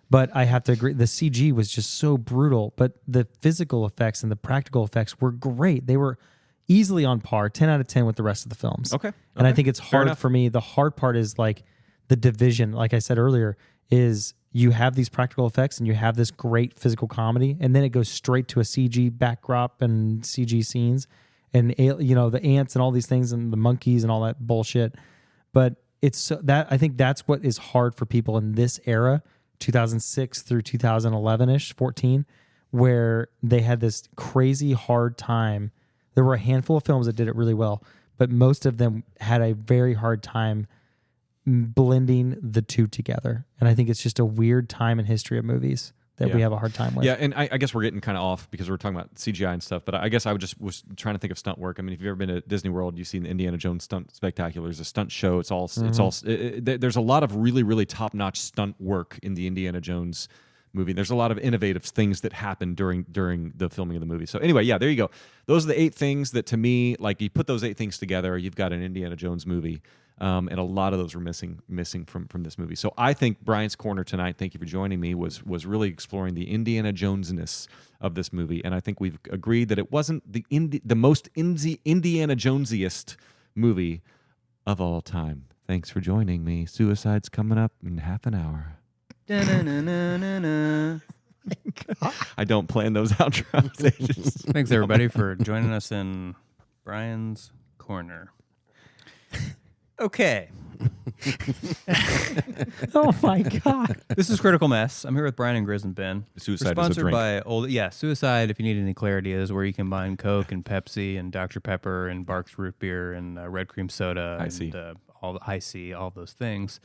But I have to agree, the CG was just so brutal. But the physical effects and the practical effects were great. They were easily on par, 10 out of 10 with the rest of the films. Okay. And I Okay. think it's Fair hard enough. for me. The hard part is like the division, like I said earlier, is you have these practical effects and you have this great physical comedy, and then it goes straight to a CG backdrop and CG scenes and the ants and all these things and the monkeys and all that bullshit. But it's so that I think that's what is hard for people in this era, 2006 through 2011-ish, 14, where they had this crazy hard time. There were a handful of films that did it really well, but most of them had a very hard time blending the two together. And I think it's just a weird time in history of movies that we Yeah. have a hard time with. Yeah, and I guess we're getting kind of off because we're talking about CGI and stuff. But I guess I was trying to think of stunt work. I mean, if you've ever been to Disney World, you've seen the Indiana Jones stunt spectacular. There's a stunt show. It's all there's a lot of really top notch stunt work in the Indiana Jones movie. There's a lot of innovative things that happen during the filming of the movie. So anyway, yeah, there you go. Those are the 8 things that to me, like you put those 8 things together, you've got an Indiana Jones movie. And a lot of those were missing from this movie. So I think Brian's Corner tonight, thank you for joining me, was really exploring the Indiana Jones-ness of this movie. And I think we've agreed that it wasn't the most Indiana Jonesiest movie of all time. Thanks for joining me. Suicide's coming up in half an hour. I don't plan those outros. They just- Thanks everybody for joining us in Brian's Corner. Okay, Oh my God. this is Critical Mess. I'm here with Brian and Grizz and Ben. Suicide We're is a sponsored drink. by Suicide. If you need any clarity, is where you combine Coke and Pepsi and Dr Pepper and Barks root beer and red cream soda and all the High C, all those things,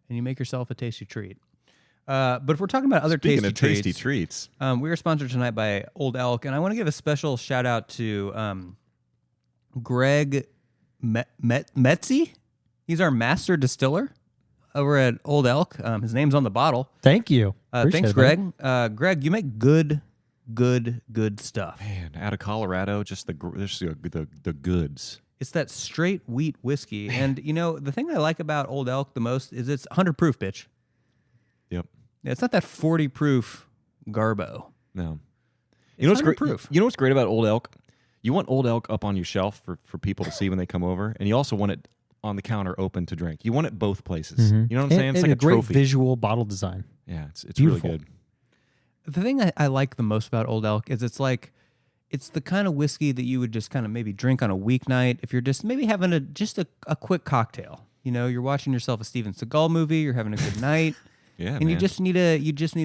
and you make yourself a tasty treat. But if we're talking about other Speaking of tasty tasty treats, we are sponsored tonight by Old Elk, and I want to give a special shout out to Greg Metzi. He's our master distiller over at Old Elk. His name's on the bottle. Thank you. Appreciate Thanks, it, buddy. Greg. Greg, you make good stuff. man, out of Colorado, just the goods. It's that straight wheat whiskey, and the thing I like about Old Elk the most is it's 100 proof, bitch. Yep. Yeah, it's not that 40 proof Garbo. No. It's You know what's 100 great? proof. You know what's great about Old Elk? You want Old Elk up on your shelf for people to see when they come over, and you also want it on the counter open to drink. You want it both places. You know what I'm saying? It's And like a a great trophy. visual bottle design. Yeah, it's really Beautiful. good. The thing I like the most about Old Elk is it's the kind of whiskey that you would just kind of maybe drink on a weeknight if you're just maybe having a quick cocktail. You're watching yourself a Steven Seagal movie, you're having a good night. Yeah, And man. you just need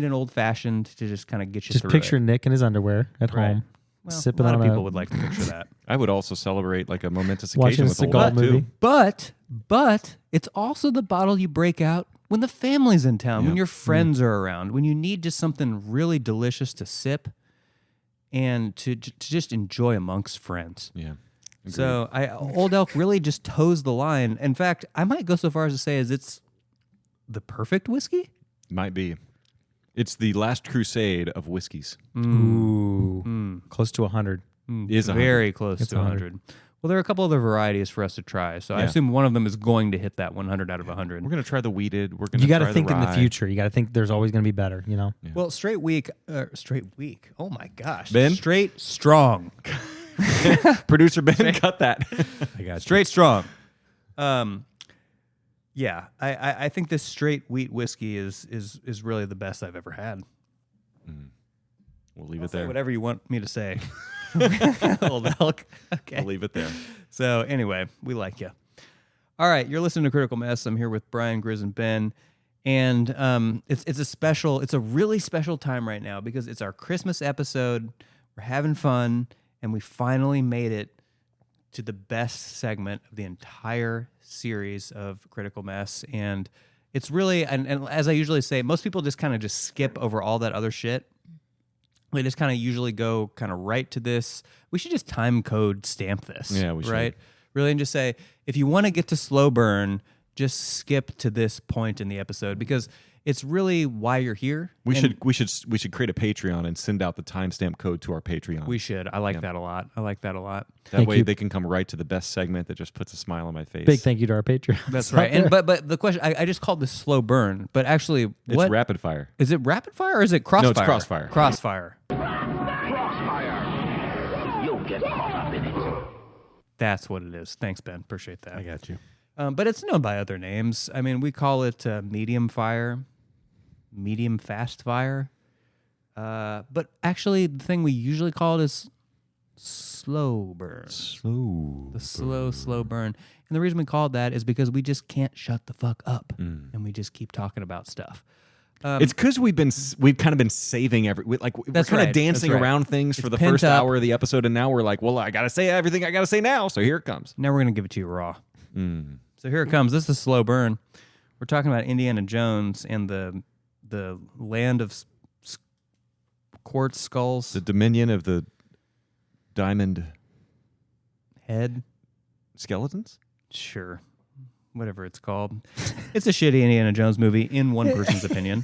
an old fashioned to just kind of get you Just through picture it. Nick in his underwear at Right. home. Well, sipping a lot on of people would like to picture that. I would also celebrate like a momentous watching occasion a with a Seagal lot movie. too. But it's also the bottle you break out when the family's in town, when Yeah. your friends are around, when you need just something really delicious to sip and to just enjoy amongst friends. Yeah. Agreed. So Old Elk really just toes the line. In fact, I might go so far as to say is it's the perfect whiskey. Might be. It's the last crusade of whiskeys. Ooh, close to 100. Is 100. Very close It's to 100. Well, there are a couple other varieties for us to try. So I Yeah. assume one of them is going to hit that 100 out of 100. We're gonna try the weeded. We're gonna. You got try to think in the rye. future. You got to think there's always going to be better. You know. Yeah. Well, straight weak. Oh my gosh. Ben? Straight strong. Producer Ben, cut that. I got you. Straight strong. Yeah, I think this straight wheat whiskey is really the best I've ever had. We'll leave it Say there. whatever you want me to say. Old Elk. Okay. We'll leave it there. So anyway, we like you. All right, you're listening to Critical Mess. I'm here with Brian, Grizz, and Ben, and it's a really special time right now because it's our Christmas episode. We're having fun, and we finally made it to the best segment of the entire series of Critical Mess, and it's really and as I usually say, most people just kind of just skip over all that other shit. They just kind of usually go kind of right to this. We should just time code stamp this. Yeah, we should. Right? Really, and just say, if you want to get to slow burn, just skip to this point in the episode because it's really why you're here. We And should create a Patreon and send out the timestamp code to our Patreon. we should. I like that a lot. That Thank way you. they can come right to the best segment that just puts a smile on my face. Big thank you to our Patreon. That's right. And but the question, I just called this slow burn, but actually, It's what rapid fire. is it? Rapid fire or is it crossfire? No, it's crossfire. Crossfire. Crossfire. You'll get caught up in it. That's what it is. Thanks, Ben. Appreciate that. I got you. But it's known by other names. I mean, we call it medium fire, medium fast fire. But actually, the thing we usually call it is slow burn. The slow burn. And the reason we call it that is because we just can't shut the fuck up, and we just keep talking about stuff. It's because we've kind of been saving we're That's kind right, of dancing that's right. around things for It's the pent first up. hour of the episode, and now we're like, well, I gotta say everything I gotta say now, so here it comes. Now we're gonna give it to you raw. So here it comes. This is slow burn. We're talking about Indiana Jones and the land of quartz skulls. The Dominion of the Diamond Head. Skeletons. Sure. Whatever it's called. It's a shitty Indiana Jones movie, in one person's opinion.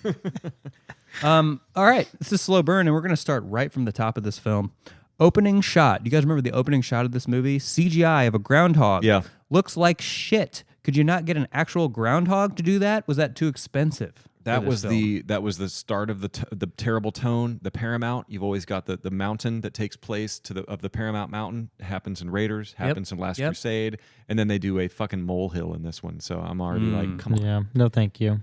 All right. This is slow burn, and we're going to start right from the top of this film. Opening shot. You guys remember the opening shot of this movie? CGI of a groundhog. Yeah. Looks like shit. Could you not get an actual groundhog to do that? Was that too expensive? That was the start of the terrible tone. The Paramount. You've always got the mountain that takes place of the Paramount Mountain. It happens in Raiders. Happens in Last Crusade, and then they do a fucking molehill in this one. So I'm already like, come on. Yeah. No, thank you.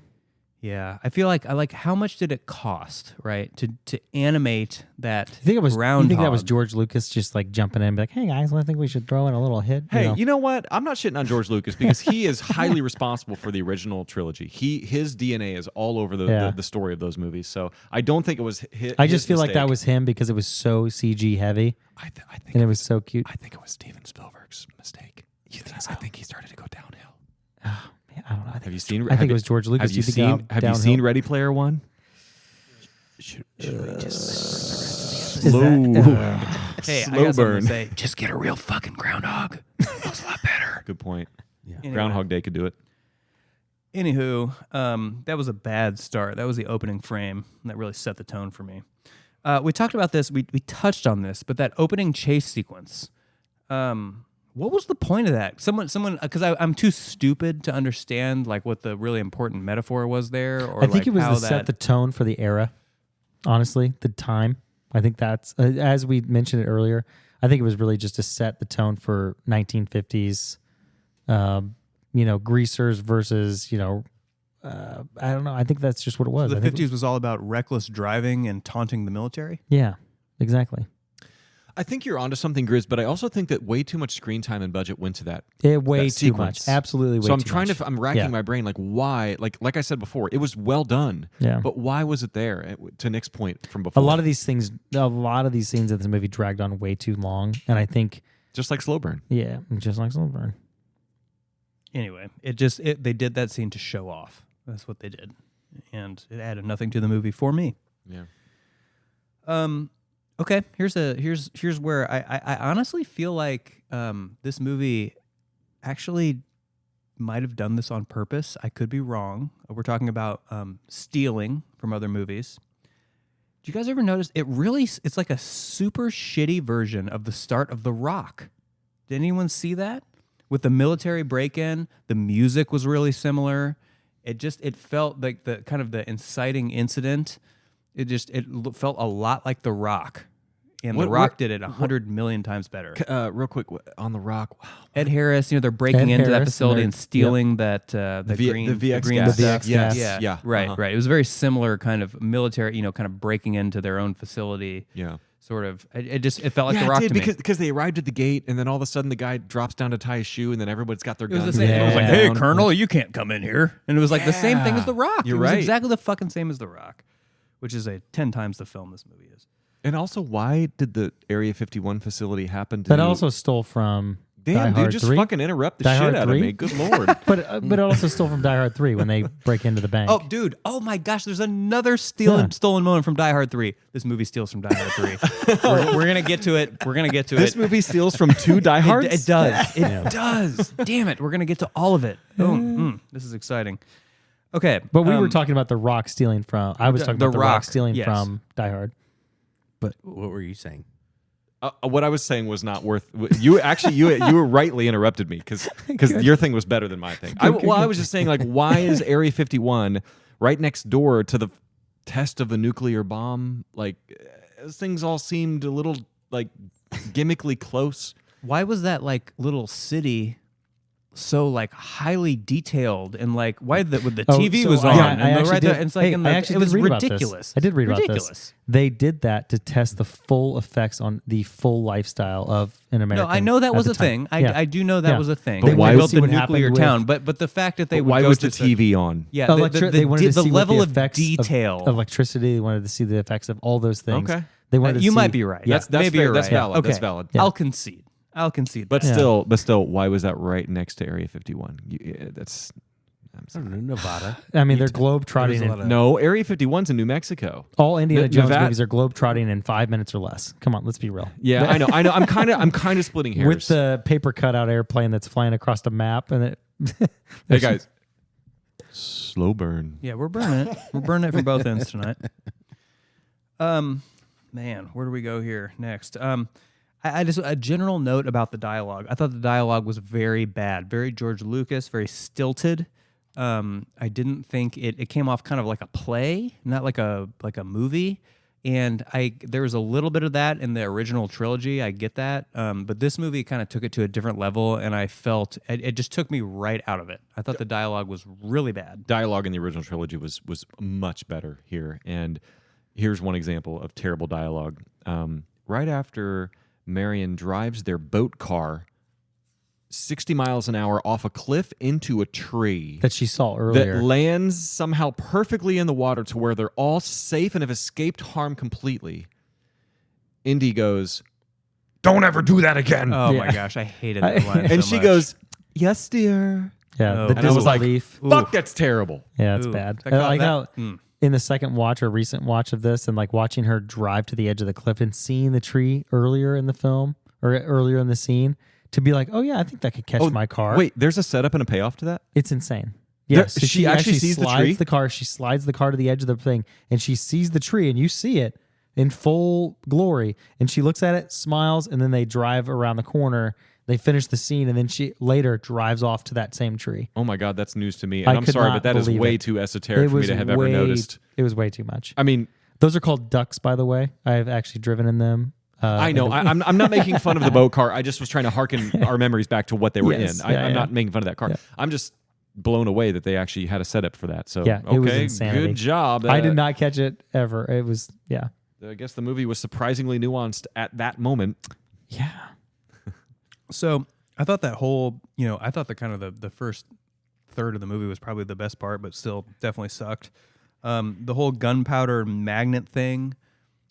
Yeah, I feel like how much did it cost, right, to animate that You think it was? groundhog? You think that was George Lucas just like jumping in, and be like, "Hey guys, I think we should throw in a little hit." Hey, you know? you know what? I'm not shitting on George Lucas because he is highly responsible for the original trilogy. His DNA is all over the story of those movies. So I don't think it was his I just feel like that mistake. was him because it was so CG heavy I think and it was so cute. I think it was Steven Spielberg's mistake. I think he started to go downhill. Man, I don't know. I think Have you seen? I think it was George Lucas. Have you think seen? Have you seen Ready Player One? Should we just Is Slow. that- Hey, I Slow got something burn. to say. Just get a real fucking groundhog. Looks a lot better. Good point. Anyway. Groundhog Day could do it. Anywho, that was a bad start. That was the opening frame that really set the tone for me. We talked about this. We touched on this, but that opening chase sequence. What was the point of that? Someone, because I'm too stupid to understand like what the really important metaphor was there. Or I think like it was how to set the tone for the era. Honestly, the time. I think that's as we mentioned it earlier. I think it was really just to set the tone for 1950s. Greasers versus I don't know. I think that's just what it was. the I think 50s was all about reckless driving and taunting the military. Yeah, exactly. I think you're onto something, Grizz, but I also think that way too much screen time and budget went to that. Way that too sequence. much. Absolutely way So I'm too trying much. I'm racking Yeah. my brain, like why? Like I said before, it was well done. Yeah. But why was it there? To Nick's point from before. A lot of these sings in this movie dragged on way too long, and I think just like slow burn. yeah, just like Silverburn. Anyway, they did that scene to show off. That's what they did, and it added nothing to the movie for me. Yeah. Okay, here's where I honestly feel like this movie actually might have done this on purpose. I could be wrong. We're talking about stealing from other movies. Do you guys ever notice it's like a super shitty version of the start of The Rock? Did anyone see that? With the military break-in, the music was really similar. It felt like the kind of the inciting incident. It felt a lot like The Rock. And The Rock did it 100 million times better. Real quick, on The Rock. Wow. Ed Harris, they're breaking Ed into that Harris, facility and and stealing that the green VX green gas. stuff. Yes. Yeah, Yeah. right. It was very similar kind of military, kind of breaking into their own facility. Yeah. Sort of. It felt like yeah, The Rock it to did, me. because they arrived at the gate, and then all of a sudden the guy drops down to tie his shoe, and then everybody's got their It was guns. the same. It was like, Yeah. "Hey, Colonel, you can't come in here," and it was like the same thing as The Rock. You're it was right. exactly the fucking same as The Rock, which is 10 times the film this movie is. And also, why did the Area 51 facility happen to That also stole from Die Damn, Hard dude, just 3. fucking interrupt the Die shit Hard out 3? of me. Good lord. But it also stole from Die Hard 3 when they break into the bank. Oh, dude. Oh, my gosh. There's another Yeah. stolen moment from Die Hard 3. This movie steals from Die Hard 3. we're going to get to it. We're going to get to This it. movie steals from two Die Hards? It does. It does. Damn it. We're going to get to all of it. This is exciting. Okay. But we were talking about The Rock stealing from. I was talking The about The Rock Rock, stealing yes. from Die Hard. But what were you saying? What I was saying was not worth. You were rightly interrupted me because your thing was better than my thing. I was just saying, like, why is Area 51 right next door to the test of the nuclear bomb? Like, those things all seemed a little like gimmickly close. Why was that like little city so like highly detailed and like why the TV was on I and actually right did- there, it's like hey, in I the, actually it was did read about this. ridiculous. I did read ridiculous. about this. They did that to test the full effects on the full lifestyle of an American. No, I know that at was the a time. thing. Yeah. I do know that Yeah. was a thing. But They why built see the what happened nuclear with- town, but the fact that they would Why go was to the TV on? Yeah, They wanted to the see level what of the effects detail. of electricity. They wanted to see the effects of all those things. Okay. They wanted to you see, might be right. Yeah. That's maybe fair. you're That's right. valid. Okay. That's valid. Yeah. I'll concede. But Yeah. still, why was that right next to Area 51? That's. I'm I sorry. don't know, Nevada. I mean, they're globe There's trotting. a lot of- No, Area 51's in New Mexico. All Indiana Jones Nevada- movies are globe trotting in 5 minutes or less. Come on, let's be real. Yeah, I know. I'm kind of splitting hairs. With the paper cutout airplane that's flying across the map, and it. Hey guys, slow burn. Yeah, we're burning it. We're burning it from both ends tonight. Man, where do we go here next? I just a general note about the dialogue. I thought the dialogue was very bad, very George Lucas, very stilted. I didn't think it came off kind of like a play, not like a movie. And there was a little bit of that in the original trilogy. I get that, but this movie kind of took it to a different level, and I felt it just took me right out of it. I thought the dialogue was really bad. Dialogue in the original trilogy was much better here, and here's one example of terrible dialogue. Right after Marion drives their boat car 60 miles an hour off a cliff into a tree that she saw earlier. that lands somehow perfectly in the water to where they're all safe and have escaped harm completely. Indy goes, "Don't ever do that again." Oh Yeah. my gosh, I hated that line. and so she much. goes, "Yes, dear." Yeah, Oh. the And I was like, disbelief. Fuck, that's terrible. Yeah, it's Ooh. bad. That I got- like that- how in the second watch or recent watch of this, and like watching her drive to the edge of the cliff and seeing the tree earlier in the film or earlier in the scene, to be like, oh yeah, I think that could catch my car. Wait, there's a setup and a payoff to that? It's insane. There- Yes, so she actually sees the slides tree? the car. She slides the car to the edge of the thing, and she sees the tree, and you see it in full glory. And she looks at it, smiles, and then they drive around the corner. They finish the scene, and then she later drives off to that same tree. Oh my God, that's news to me. I And I'm could sorry, not but that is believe way it. too esoteric for me to have ever noticed. It was way too much. I mean, Those are called ducks, by the way. I have actually driven in them. I know. I'm not making fun of the boat car. I just was trying to hearken our memories back to what they were Yes, in. yeah, I'm yeah. not making fun of that car. Yeah. I'm just blown away that they actually had a setup for that. So, Yeah, it was okay, insanity. good job. I did not catch it ever. It was, yeah. I guess the movie was surprisingly nuanced at that moment. Yeah. So I thought that whole, I thought the kind of the first third of the movie was probably the best part, but still definitely sucked. The whole gunpowder magnet thing,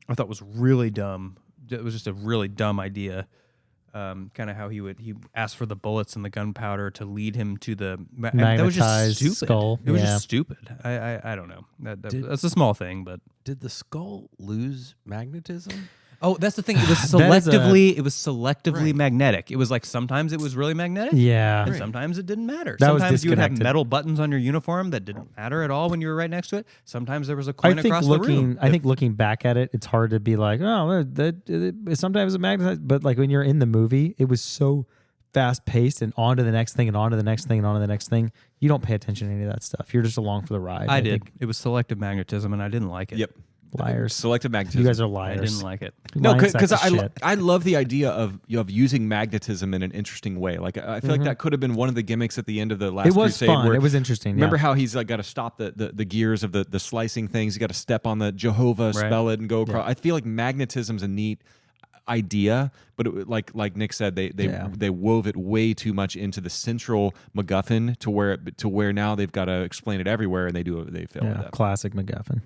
I thought was really dumb. It was just a really dumb idea. Kind of how he asked for the bullets and the gunpowder to lead him to the that was just stupid. Skull. It was just stupid. I don't know. That's a small thing, but Did the skull lose magnetism? oh, that's the thing. It was That is selectively Right. magnetic. It was like sometimes it was really magnetic. Yeah. And sometimes it didn't matter. That was Sometimes you would have disconnected. metal buttons on your uniform that didn't matter at all when you were right next to it. Sometimes there was a I coin think across the room. I think looking back at it, it's hard to be like, oh, sometimes it magnetized. But like when you're in the movie, it was so fast paced and on to the next thing and on to the next thing and on to the next thing. You don't pay attention to any of that stuff. You're just along for the ride. I did. think. It was selective magnetism, and I didn't like it. Yep. Liars. Selective magnetism. You guys are I liars. didn't like it. No, Lying because sacks of shit. I love the idea of using magnetism in an interesting way. Like I feel like that could have been one of the gimmicks at the end of the last It was Crusade. fun. Where, It was interesting. remember yeah. how he's like got to stop the gears of the slicing things. You got to step on the Jehovah, spell it, and go across. I feel like magnetism's a neat idea, but like Nick said, they wove it way too much into the central MacGuffin to where now they've got to explain it everywhere, and they fail with that. Classic MacGuffin.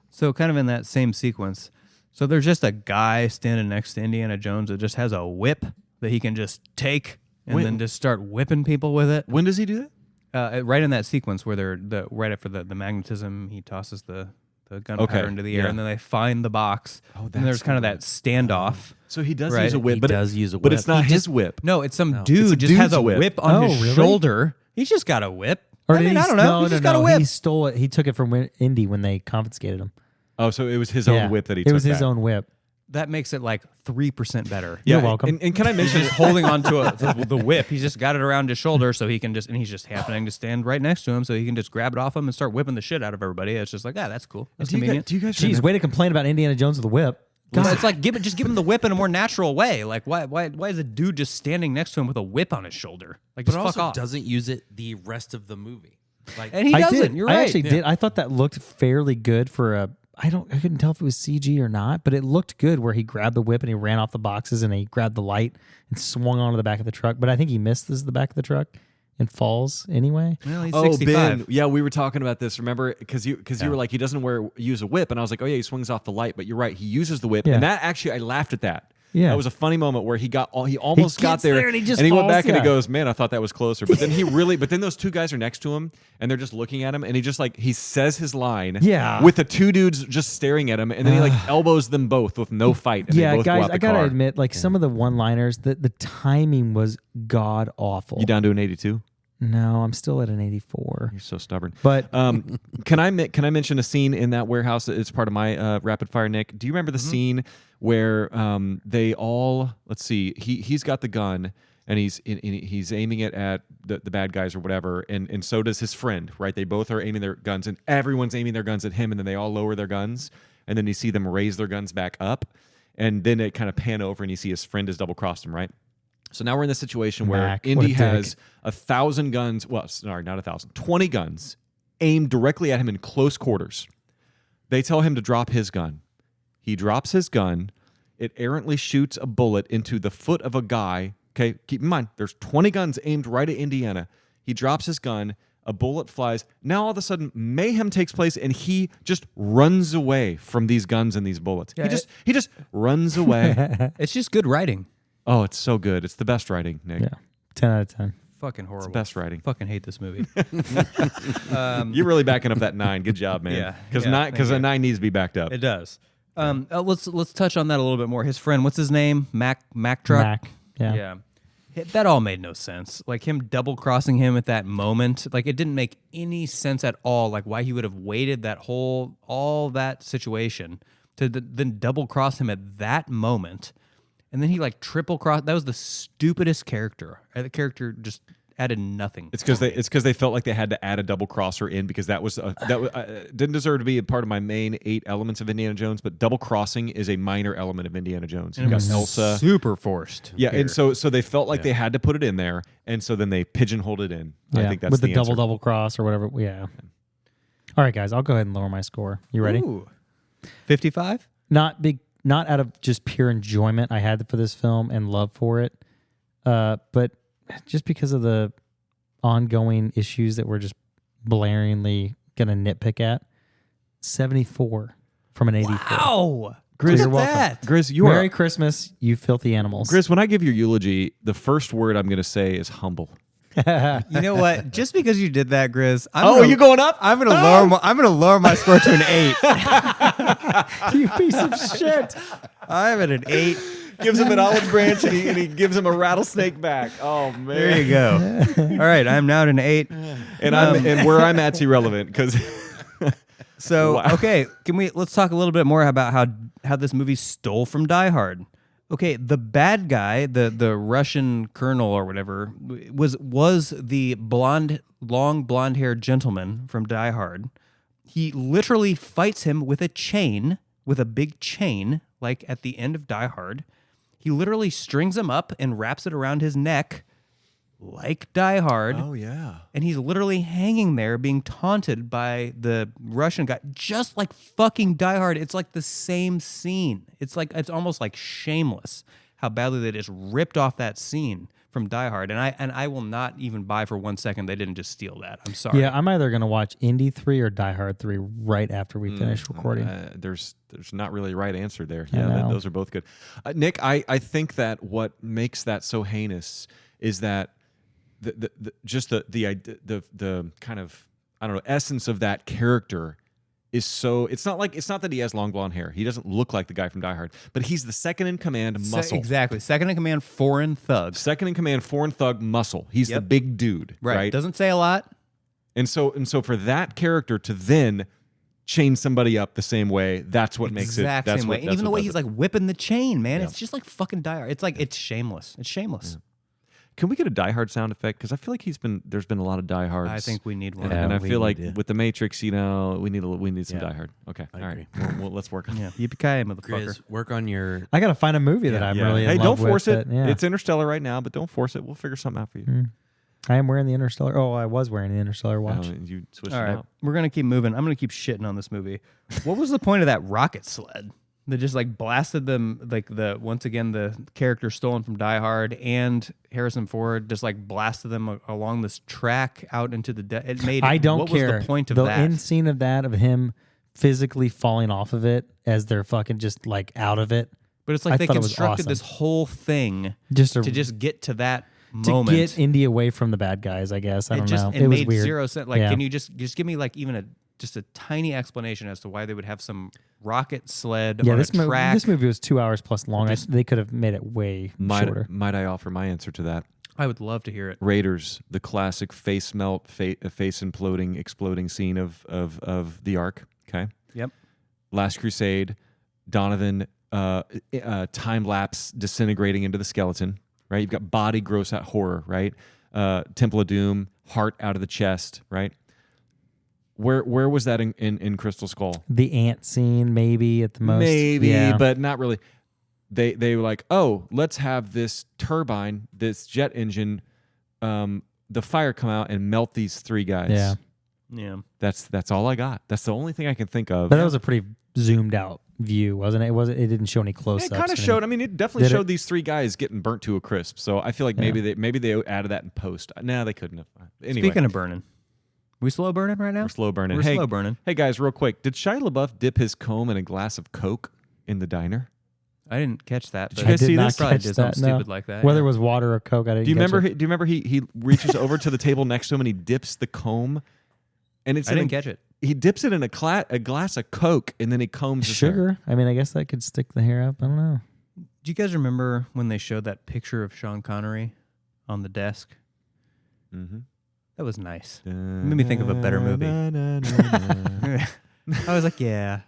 So kind of in that same sequence, so there's just a guy standing next to Indiana Jones that just has a whip that he can just take and then just start whipping people with it. When does he do that? Right in that sequence where they're right after the magnetism, he tosses the gunpowder into the air, yeah. and then they find the box. Oh, and that's there's kind of that standoff. So he does Right. use a whip, He but does use a but whip. it's not He his just- whip. No, it's some It's a dude just has dude's a whip. whip on Oh, his really? shoulder. He's just got a whip. Or I mean, did he, I don't know. No, He's no, just got a no. whip. He stole it. He took it from Indy when they confiscated him. Oh, so it was his own whip that he took. It was his back. own whip. That makes it like 3% better. You're welcome. And can I mention He's just holding on to the whip. He's just got it around his shoulder, so he can and he's just happening to stand right next to him, so he can just grab it off him and start whipping the shit out of everybody. It's just like, that's cool. That's convenient. do you guys Jeez, remember? way to complain about Indiana Jones with a whip. But it's like just give him the whip in a more natural way. Like why is a dude just standing next to him with a whip on his shoulder? Like But just fuck also off. doesn't use it the rest of the movie. Like And he I doesn't. did. You're right. I actually did. I thought that looked fairly good for a. I couldn't tell if it was CG or not, but it looked good where he grabbed the whip and he ran off the boxes and he grabbed the light and swung onto the back of the truck. But I think he misses the back of the truck and falls anyway. Well, he's Oh, 65. Ben. Yeah, we were talking about this. Remember, because you were like, he doesn't use a whip, and I was like, oh yeah, he swings off the light. But you're right, he uses the whip, Yeah. and that actually, I laughed at that. Yeah. That was a funny moment where he almost got gets there and he just went falls, back and he yeah. goes, man, I thought that was closer. But then but then those two guys are next to him and they're just looking at him, and he says his line, Yeah. with the two dudes just staring at him, and then he like elbows them both with no fight, and they Yeah, both go guys, out the I gotta car. admit, like some of the one-liners, the timing was god awful. You down to an 82? No, I'm still at an 84. You're so stubborn. But Can I mention a scene in that warehouse? It's part of my rapid fire, Nick. Do you remember the scene where they all? Let's see. He's got the gun and he's aiming it at the bad guys or whatever, and so does his friend. Right? They both are aiming their guns, and everyone's aiming their guns at him, and then they all lower their guns, and then you see them raise their guns back up, and then it kind of pan over, and you see his friend has double crossed him. Right? So now we're in this situation where Mac, what a Indy dick. has 1,000 guns. Well, sorry, not 1,000. 20 guns aimed directly at him in close quarters. They tell him to drop his gun. He drops his gun. It errantly shoots a bullet into the foot of a guy. Okay, keep in mind, there's 20 guns aimed right at Indiana. He drops his gun. A bullet flies. Now all of a sudden, mayhem takes place, and he just runs away from these guns and these bullets. Yeah, he just runs away. It's just good writing. Oh, it's so good. It's the best writing, Nick. yeah, 10 out of 10. Fucking horrible. Best writing. Fucking hate this movie. You're really backing up that 9. Good job, man. Yeah, Because yeah, thank a you. 9 needs to be backed up. It does. Let's touch on that a little bit more. His friend, what's his name? Mac Truck. Mac. Yeah. Yeah. That all made no sense. Like him double crossing him at that moment. Like it didn't make any sense at all. Like why he would have waited all that situation to then double cross him at that moment. And then he like triple cross. That was the stupidest character. The character just added nothing. It's because they felt like they had to add a double crosser in, because that didn't deserve to be a part of my main 8 elements of Indiana Jones. But double crossing is a minor element of Indiana Jones. You've got Elsa. super forced. Yeah, here. and so they felt like they had to put it in there, and so then they pigeonholed it in. I Yeah, think that's with the answer. double cross or whatever. Yeah. All right, guys, I'll go ahead and lower my score. You ready? Ooh. 55? not out of just pure enjoyment I had for this film and love for it, but just because of the ongoing issues that we're just blaringly gonna nitpick at. 74 from an 84. Wow. Grizz, Look you're at welcome. that. Grizz, you Merry are Christmas, you filthy animals. Grizz. When I give your eulogy, the first word I'm going to say is humble. You know what? Just because you did that, Grizz. You going up? I'm gonna lower my score to an 8. You piece of shit. I'm at an 8. Gives him an olive branch and he gives him a rattlesnake back. Oh man! There you go. All right, I'm now at an 8. And where I'm at's irrelevant because. So Wow. okay, let's talk a little bit more about how this movie stole from Die Hard. Okay, the bad guy, the Russian colonel or whatever, was the long blonde haired gentleman from Die Hard. He literally fights him with a big chain, like at the end of Die Hard. He literally strings him up and wraps it around his neck, like Die Hard. Oh yeah. And he's literally hanging there being taunted by the Russian guy, just like fucking Die Hard. It's like the same scene. It's almost like Shameless how badly they just ripped off that scene from Die Hard. And I will not even buy for 1 second they didn't just steal that. I'm sorry. Yeah, I'm either gonna watch Indy 3 or Die Hard 3 right after we finish recording. There's not really a right answer there. I Yeah, know. those are both good. Nick, I think that what makes that so heinous is that the kind of, I don't know, essence of that character is so, it's not that he has long blonde hair. He doesn't look like the guy from Die Hard, but he's the second in command muscle. Exactly. Second in command foreign thug. Second in command foreign thug muscle. He's the Yep. big dude, right? Doesn't say a lot. And so for that character to then chain somebody up the same way, that's what makes it. Exact That's same what, way. And that's even the what way does he's it. like whipping the chain, man. Yeah. It's just like fucking Die Hard. It's shameless. It's shameless. Can we get a Die Hard sound effect? Because I feel like there's been a lot of Die Hards. I think we need one. And I we feel like need to- with the Matrix, we need some Yeah. Die Hard. Okay, I all right. agree. Well, let's work on it. Yeah. Yippee-ki-yay, motherfucker. Grizz, work on your. I gotta find a movie that I'm really in Hey, love don't force with it. that- yeah. It's Interstellar right now, but don't force it. We'll figure something out for you. I am wearing the Interstellar. Oh, I was wearing the Interstellar watch. You switched All it right. out. We're going to keep moving. I'm going to keep shitting on this movie. What was the point of that rocket sled? They just like blasted them, like once again, the character stolen from Die Hard and Harrison Ford just like blasted them along this track out into the it made I don't what care. was the point of the that? end scene of that, of him physically falling off of it as they're fucking just like out of it. But it's I like they thought it was constructed awesome. this whole thing Just to just get to that to moment. get Indy away from the bad guys, I guess. I don't know. It It was made weird. zero sense. Like, Yeah. can you just give me like even just a tiny explanation as to why they would have some rocket sled Yeah, on this a track? this movie was 2 hours plus long. They could have made it way shorter. Might I offer my answer to that? I would love to hear it. Raiders, the classic face melt, face imploding, exploding scene of the Ark. Okay. Yep. Last Crusade, Donovan time lapse disintegrating into the skeleton. Right. You've got body gross out horror. Right. Temple of Doom, heart out of the chest. Right. Where was that in Crystal Skull? The ant scene, maybe at the most. Maybe, Yeah. but not really. They were like, oh, let's have this turbine, this jet engine, the fire come out and melt these three guys. Yeah. Yeah. That's all I got. That's the only thing I can think of. But that was a pretty zoomed out view, wasn't it? It didn't show any close-ups. It kind of showed. I mean, it definitely showed these three guys getting burnt to a crisp. So I feel like maybe they added that in post. No, they couldn't have. Anyway, Speaking of burning, we slow burning right now? we're slow burning. We're Hey, slow burning. Hey guys, real quick, did Shia LaBeouf dip his comb in a glass of Coke in the diner? I didn't catch that. Did you but guys I did see not this? Probably catch did that, something no. stupid like that. Whether yeah. it was water or Coke, I didn't Do you catch remember? it. Do you remember he reaches over to the table next to him and he dips the comb, and it's I didn't catch it. He dips it in a glass of Coke and then he combs his hair. Sugar? I mean, I guess that could stick the hair up. I don't know. Do you guys remember when they showed that picture of Sean Connery on the desk? Mm-hmm. That was nice. Made me think of a better movie. I was like, yeah.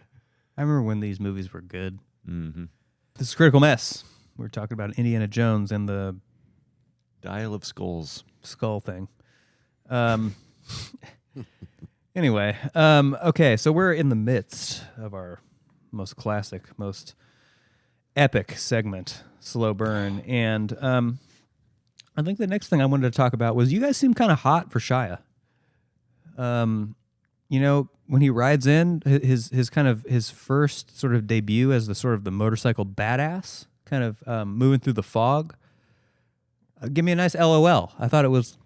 I remember when these movies were good. Mm-hmm. This is Critical Mess. We were talking about Indiana Jones and the Dial of Skulls. skull thing. Anyway, okay, so we're in the midst of our most classic, most epic segment, Slow Burn. And I think the next thing I wanted to talk about was you guys seem kind of hot for Shia. You know, when he rides in, his kind of his first sort of debut as the sort of the motorcycle badass, kind of moving through the fog. Give me a nice LOL. I thought it was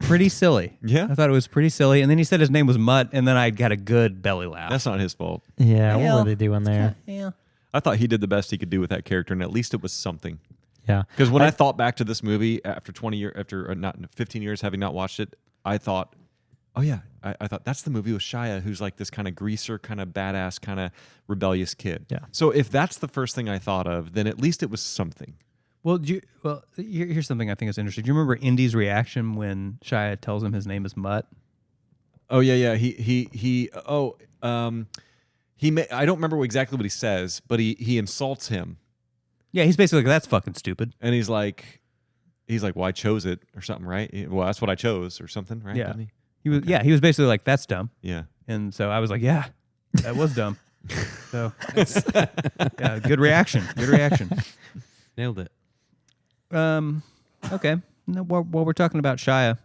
pretty silly. Yeah? I thought it was pretty silly. And then he said his name was Mutt, and then I got a good belly laugh. That's not his fault. Yeah, what Well, were they doing there? Yeah. I thought he did the best he could do with that character, and at least it was something. Yeah. Because when I thought back to this movie after 20 years, after not 15 years having not watched it, I thought, oh yeah, I thought that's the movie with Shia, who's like this kind of greaser, kind of badass, kind of rebellious kid. Yeah. So if that's the first thing I thought of, then at least it was something. Well, here's something I think is interesting. Do you remember Indy's reaction when Shia tells him his name is Mutt? Oh yeah. I don't remember exactly what he says, but he insults him, Yeah, he's basically like, that's fucking stupid. and he's like, well, I chose it or something, right? Well, that's what I chose or something, right? Yeah. Didn't he? He was basically like, that's dumb. Yeah. And so I was like, yeah, that was dumb. So, yeah, good reaction. Good reaction. Nailed it. Okay. Now, while we're talking about Shia,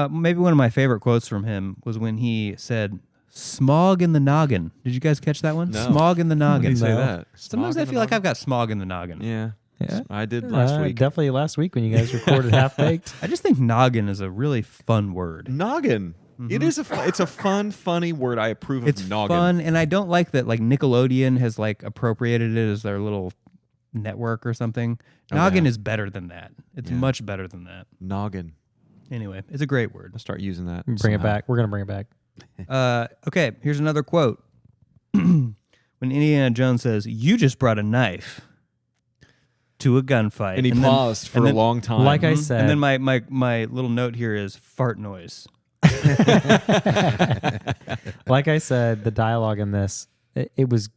maybe one of my favorite quotes from him was when he said, "Smog in the noggin." Did you guys catch that one? No. Smog in the When noggin. did he say No. that? Sometimes Smog I in the feel like noggin? I've got smog in the noggin. Yeah. Yeah. I did last week. Definitely last week when you guys recorded Half Baked. I just think noggin is a really fun word. Noggin. It is it's a fun, funny word. I approve of It's noggin. fun, and I don't like that like Nickelodeon has like appropriated it as their little network or something. Noggin is better than that. It's Yeah. much better than that. Noggin. Anyway, it's a great word. I'll start using that. Bring it somehow. back. We're gonna bring it back. Okay, here's another quote. When Indiana Jones says, "You just brought a knife to a gunfight," And he then- paused for and a then- long time. Like I Mhm. said, and then my little note here is fart noise. like I said, the dialogue in this, it was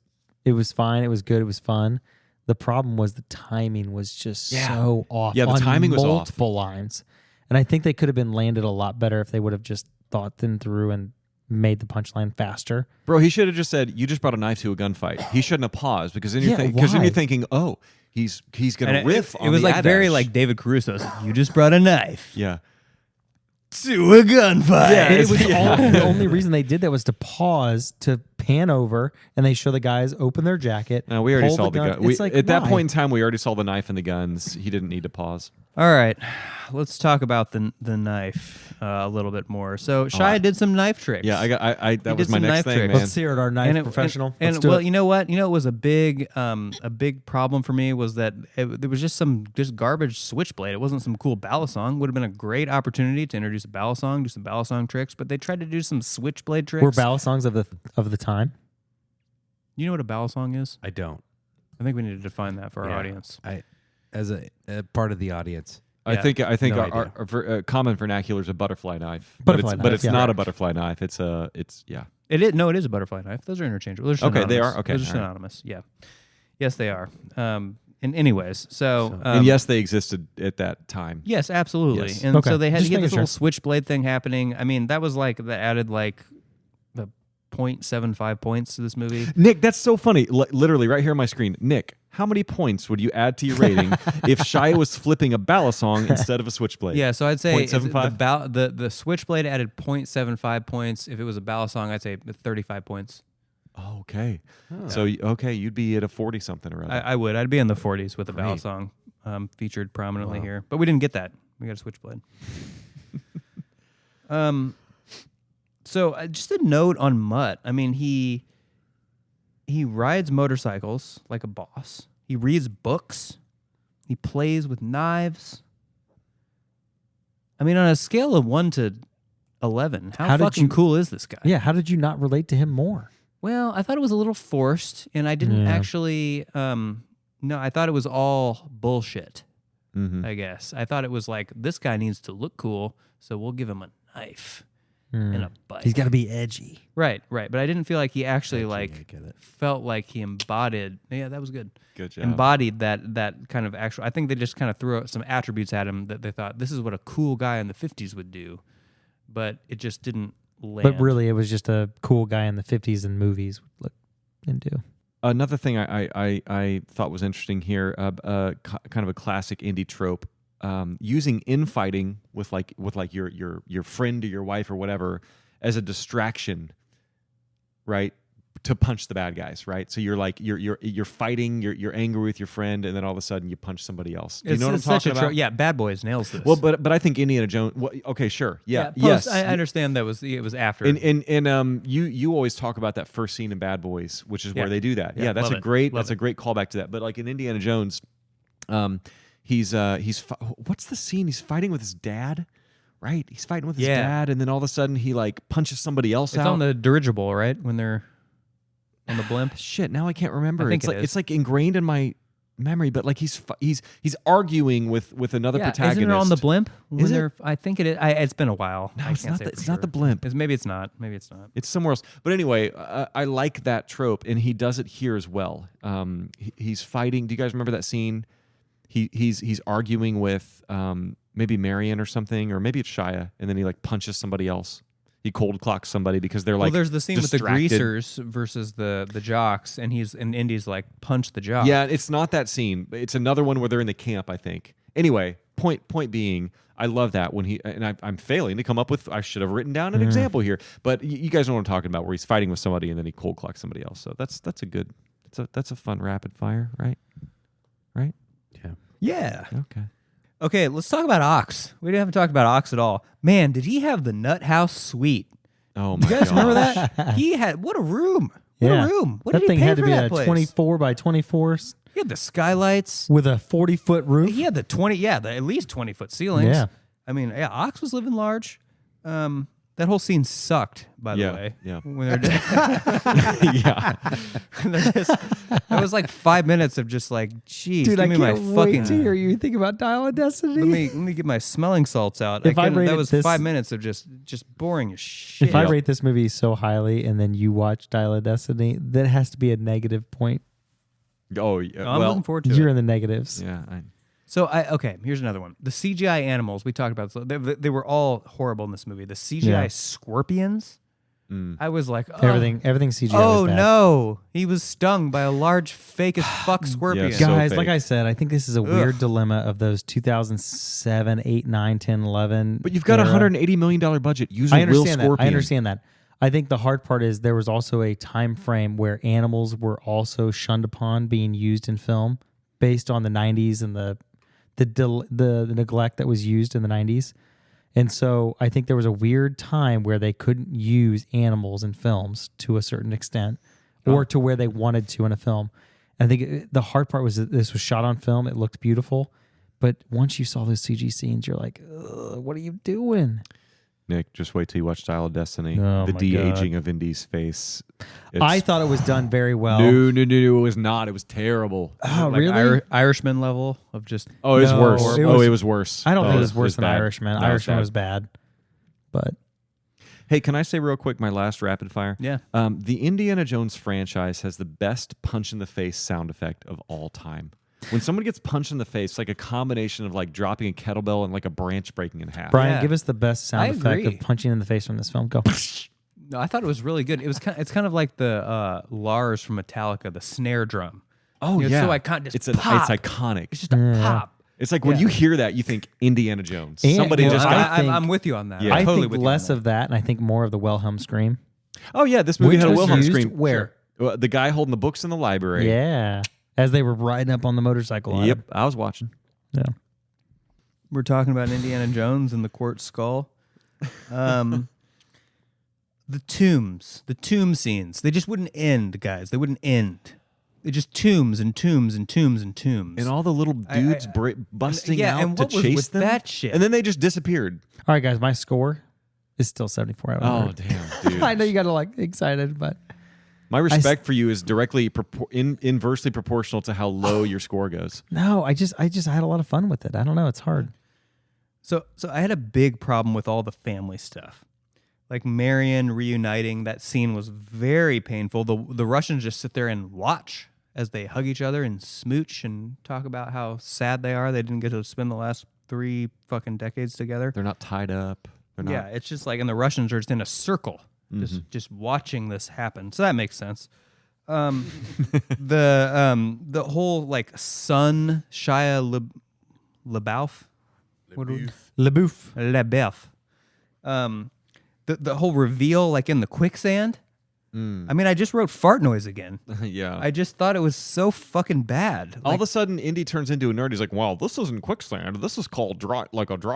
fine. It was good. It was fun. The problem was the timing was just so off. Yeah, the on timing was off. multiple lines, and I think they could have been landed a lot better if they would have just thought them through and made the punchline faster. Bro, he should have just said, "You just brought a knife to a gunfight." He shouldn't have paused because then you're Yeah, then why? you're thinking, "Oh, he's gonna And riff." it on was the like very adage. like David Caruso. It's like, "You just brought a knife yeah. to a gunfight." Yeah, And it was Yeah. the only reason they did that was to pause, to pan over, and they show the guys open their jacket. No, we already hold saw the gun. It's like, At that why? point in time, we already saw the knife and the guns. He didn't need to pause. All right, let's talk about the knife a little bit more. So Shia did some knife tricks. Yeah, I that did was my some next knife thing, tricks. man. Let's hear it, our knife professional. And, Let's do well, it. you know what? It was a big problem for me there was just garbage switchblade. It wasn't some cool ballad song. Would have been a great opportunity to introduce a ballad song, do some ballad song tricks, but they tried to do some switchblade tricks. Were ballad songs of the time? You know what a ballad song is? I don't. I think we need to define that for our Yeah. audience. As a part of the audience. I Yeah. think No our common vernacular is a butterfly knife, Butterfly but knife, it's yeah. not a butterfly knife. It's yeah. It is it is a butterfly knife. Those are interchangeable. Those are Okay, they synonymous. are? Okay, Those are all right. synonymous. Yeah. Yes, they are. And anyways, so And yes, they existed at that time. yes, absolutely. Yes. And Okay, so they had just to get making this little sure. switchblade thing happening. I mean, that was like that added like the 0.75 points to this movie. Nick, that's so funny. Literally right here on my screen. Nick, how many points would you add to your rating if Shia was flipping a ballad song instead of a switchblade? Yeah, so I'd say if 0.75? the switchblade added 0.75 points. If it was a ballad song, I'd say 35 points. Oh, okay. So you'd be at a 40 something or other. I would. I'd be in the 40s with a ballad Great. song featured prominently here. But we didn't get that. We got a switchblade. So just a note on Mutt. I mean, he rides motorcycles like a boss. He reads books. He plays with knives. I mean, on a scale of 1 to 11, how How did fucking you- cool is this guy? Yeah, how did you not relate to him more? Well, I thought it was a little forced, and I didn't Yeah. actually. No, I thought it was all bullshit. Mhm. I guess I thought it was like this guy needs to look cool, so we'll give him a knife and a bike. He's got to be edgy. right. But I didn't feel like he actually I like get it. felt like he embodied. Yeah, that was good. Good job. Embodied that kind of actual. I think they just kind of threw out some attributes at him that they thought this is what a cool guy in the 50s would do, but it just didn't land. But really, it was just a cool guy in the 50s and movies would look and do. Another thing I thought was interesting here, kind of a classic indie trope, using infighting with like your friend or your wife or whatever as a distraction right? To punch the bad guys, right? So you're like you're fighting, you're angry with your friend, and then all of a sudden you punch somebody else. Do you know what I'm talking about? Yeah, Bad Boys nails this. Well, but I think Indiana Jones. Well, okay, sure, yeah, Post, yes. I understand it was after. And you always talk about that first scene in Bad Boys, which is where they do that. Yeah, that's love a it. great Love that's a great callback to that. But like in Indiana Jones, he's what's the scene? He's fighting with his dad. Right, he's fighting with his dad, and then all of a sudden he like punches somebody else it's out. on the dirigible, right? When they're on the blimp. Shit, now I can't remember. I think it's like ingrained in my memory, but like he's arguing with another protagonist. Isn't it on the blimp? Is it? I think it is. It's been a while. No, I it's can't not. say It's for not sure. the blimp. Maybe it's not. Maybe it's not. It's somewhere else. But anyway, I like that trope, and he does it here as well. He's fighting. Do you guys remember that scene? He's arguing with maybe Marion or something, or maybe it's Shia, and then he like punches somebody else. He cold clocks somebody because they're like. Well, there's the scene with the distracted. greasers versus the jocks, and Indy's like punch the jock. Yeah, it's not that scene. It's another one where they're in the camp, I think. Anyway, point being, I love that when I'm failing to come up with. I should have written down an example here, but you guys know what I'm talking about, where he's fighting with somebody and then he cold clocks somebody else. So that's a good. That's a fun rapid fire, right? Right. Yeah. Okay. Okay, let's talk about Ox. We haven't talked about Ox at all. Man, did he have the nut house suite? Oh my You guys remember gosh. that? He had what a room. What Yeah. a room. What that did thing he pay had for to be that a place? 24 by 24 He had the skylights. with a 40-foot roof. He had the 20. Yeah, the at least 20-foot ceilings. Yeah. I mean, yeah, Ox was living large. That whole scene sucked, by the way. Yeah. When they're Yeah. that was like 5 minutes of just like, geez, Dude, give I me can't my wait fucking. to hear you think about Dial of Destiny. Let me get my smelling salts out. If I couldn't- rated that was this- 5 minutes of just boring as shit. If I rate this movie so highly and then you watch Dial of Destiny, that has to be a negative point. Oh, yeah. I'm well, looking forward to You're it. in the negatives. yeah. So okay, here's another one. The CGI animals we talked about. So they were all horrible in this movie. The CGI Yeah. scorpions. I was like, oh, Everything CGI Oh was bad. no, he was stung by a large fake as fuck scorpion. so Guys, fake. like I said, I think this is a weird dilemma of those 2007, 8, 9, 10, 11. But you've got a era. $180 million budget. Use a I real understand that. scorpion. I understand that. I think the hard part is there was also a time frame where animals were also shunned upon being used in film based on the 90s and the neglect that was used in the 90s. And so I think there was a weird time where they couldn't use animals in films to a certain extent or to where they wanted to in a film. And I think the hard part was that this was shot on film. It looked beautiful. But once you saw those CG scenes, you're like, ugh, what are you doing? Nick, just wait till you watch Dial of Destiny. Oh, the my de-aging of Indy's face. I thought it was done very well. No, it was not. It was terrible. Oh, Like really? Irishman level of just. Oh, it was No, worse. it was- It was worse. I don't Oh, think it was worse than bad. Irishman. No, it Irishman bad. was bad. But Hey, can I say real quick my last rapid fire? Yeah. The Indiana Jones franchise has the best punch in the face sound effect of all time. When someone gets punched in the face, like a combination of like dropping a kettlebell and like a branch breaking in half. Brian, Yeah. give us the best sound I effect agree. of punching in the face from this film. Go. No, I thought it was really good. It was it's kind of like the Lars from Metallica, the snare drum. Oh, You know, yeah. so I can't just it's pop. iconic. It's just a pop. It's like when Yeah. you hear that, you think Indiana Jones. And- Somebody well, just I got. think- I'm with you on that. Yeah. I'm I totally think with less you on of that, and I think more of the Wilhelm scream. Oh, yeah, this movie Which had a was Wilhelm used scream. where? Sure. The guy holding the books in the library. Yeah. As they were riding up on the motorcycle. on Yep, him. I was watching. Yeah. We're talking about Indiana Jones and the Quartz Skull. The tomb scenes, they just wouldn't end, guys. They wouldn't end. They just tombs and tombs and tombs and tombs. And all the little dudes busting yeah, out and to what was chase with them. that shit? And then they just disappeared. All right, guys, my score is still 74 out of Oh, 100. damn, dude. I know you got to like excited, but My respect for you is directly inversely proportional to how low your score goes. no, I had a lot of fun with it. I don't know. It's hard. So I had a big problem with all the family stuff. Like Marion reuniting, that scene was very painful. The Russians just sit there and watch as they hug each other and smooch and talk about how sad they are. They didn't get to spend the last 3 fucking decades together. They're not tied up. They're not. Yeah, it's just like, and the Russians are just in a circle, just watching this happen. So that makes sense. The whole like son Shia LaBeouf, LaBeouf. LaBeouf, the whole reveal like in the quicksand, I mean, I just wrote fart noise again. Yeah. I just thought it was so fucking bad. All of a sudden, Indy turns into a nerd. He's like, "Wow, this isn't quicksand. This is called dry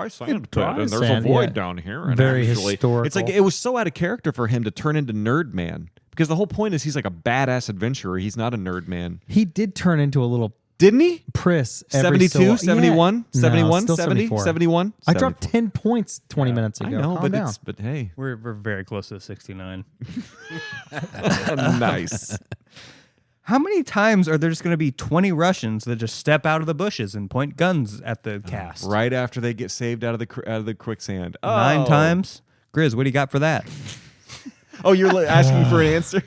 sand pit, Dry and there's a sand, void yeah. down here." And Very actually, historical. It's like it was so out of character for him to turn into Nerd Man because the whole point is he's like a badass adventurer. He's not a nerd man, He did turn into a little didn't he? priss. 72, 71, Yeah. 71, still 70, 74. 71. I dropped 74. 10 points 20 minutes ago. I know, Calm down. but hey, we're very close to 69. nice. How many times are there just going to be 20 Russians that just step out of the bushes and point guns at the cast? Right after they get saved out of the quicksand. 9 Oh. times? Grizz, what do you got for that? Oh, you're asking for an answer.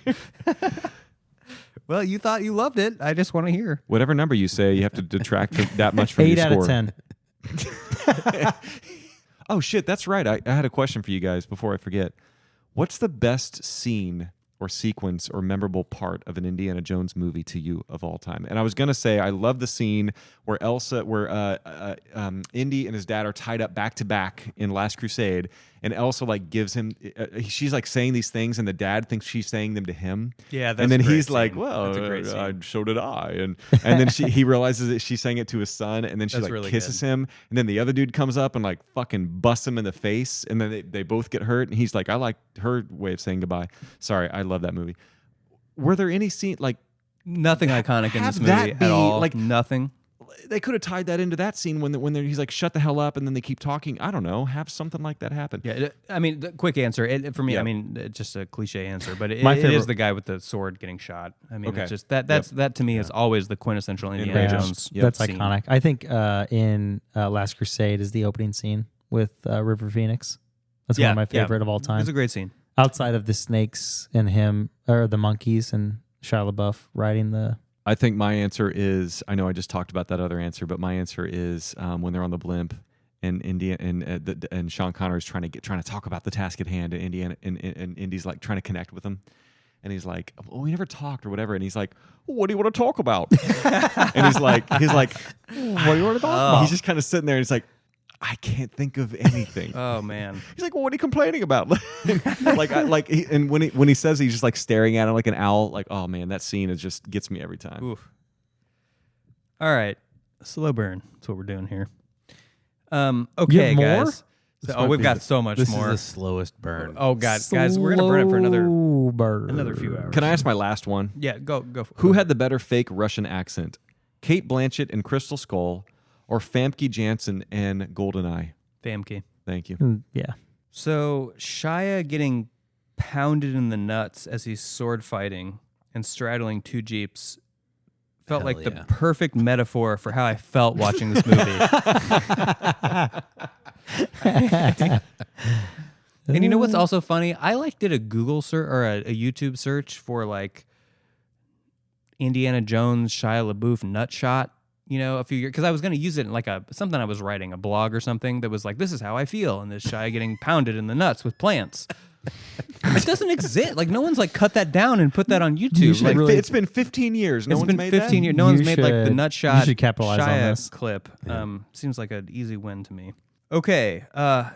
Well, you thought you loved it. I just want to hear. Whatever number you say, you have to detract that much from 8 your out score. of 10. Oh shit, that's right. I had a question for you guys before I forget. What's the best scene or sequence or memorable part of an Indiana Jones movie to you of all time? And I was gonna say I love the scene where Indy and his dad are tied up back to back in Last Crusade, and Elsa like gives him. She's like saying these things, and the dad thinks she's saying them to him. Yeah, that's and then a great he's like, scene. "Well, That's a great scene. so did I." And then he realizes that she's saying it to his son, and then she That's like really kisses good. him, and then the other dude comes up and like fucking busts him in the face, and then they both get hurt, and he's like, "I like her way of saying goodbye." Sorry, I love that movie. Were there any scene like Nothing iconic in have this movie that at be, all. like- Nothing. they could have tied that into that scene when he's like, "Shut the hell up," and then they keep talking. I don't know. Have something like that happen. Yeah, I mean, the quick answer for me. Yeah. I mean, it's just a cliche answer, but My it is favorite- the guy with the sword getting shot. I mean, Okay. it's just that to me is always the quintessential Indiana Rangers. Jones. Yep. That's scene. iconic. I think in Last Crusade is the opening scene with River Phoenix. That's one of my favorite of all time. It's a great scene. Outside of the snakes and him, or the monkeys and Shia LaBeouf riding the... I think my answer is, I know I just talked about that other answer, but my answer is when they're on the blimp and and Sean Connery is trying to talk about the task at hand, and Indy's like trying to connect with him, and he's like, "Oh, we never talked," or whatever, and he's like, "What do you want to talk about?" and he's like, "What do you want to talk about?" He's just kind of sitting there, and he's like, "I can't think of anything." Oh man, He's like, "Well, what are you complaining about?" And when he says he's just like staring at him like an owl. Like, oh man, that scene is just gets me every time. oof. All right, slow burn. That's what we're doing here. Okay, You have more? guys. We've got so much This more. is the slowest burn. Oh god, guys, we're gonna burn it for Slow another few hours. Can I ask my last one? Yeah, go. Who had the better fake Russian accent? Kate Blanchett in Crystal Skull, or Famke Janssen in Goldeneye? Famke? Thank you. Yeah. So Shia getting pounded in the nuts as he's sword fighting and straddling 2 jeeps felt Hell like the yeah. perfect metaphor for how I felt watching this movie. And you know what's also funny? I did a Google search or a YouTube search for like Indiana Jones Shia LaBeouf nut shot. You know, a few years, because I was going to use it in like something I was writing, a blog or something that was like, "This is how I feel," and this Shia getting pounded in the nuts with plants. It doesn't exist. Like no one's like cut that down and put that on YouTube. should Like, really- It's been 15 years. No it's one's been made 15 that? years. No one's You made like the should- nut you shot should capitalize on Shia this. clip. Seems like an easy win to me. Okay.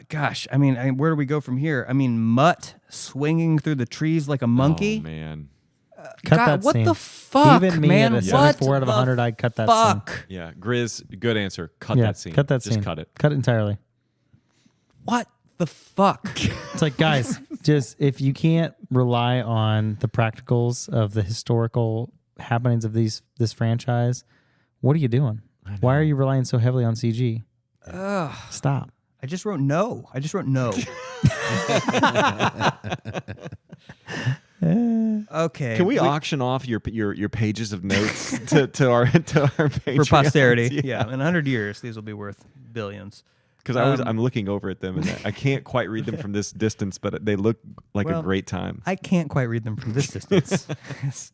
Gosh. I mean, where do we go from here? I mean, Mutt swinging through the trees like a monkey. Oh man. Cut God, that what scene. the fuck, Even me man? at a What 74 out of the 100, I'd cut that scene. Fuck. Yeah, Grizz, good answer. Cut Yeah, that scene. cut that Just scene. cut it. Cut it entirely. What the fuck? It's like, guys, just if you can't rely on the practicals of the historical happenings of this franchise, what are you doing? Why are you relying so heavily on CG? Stop. I just wrote no. Okay. Can we auction off your pages of notes to our Patreon? for posterity? Yeah. In 100 years, these will be worth billions. Because I'm looking over at them and I can't quite read them from this distance, but they look like a Well, great time. I can't quite read them from this distance. It's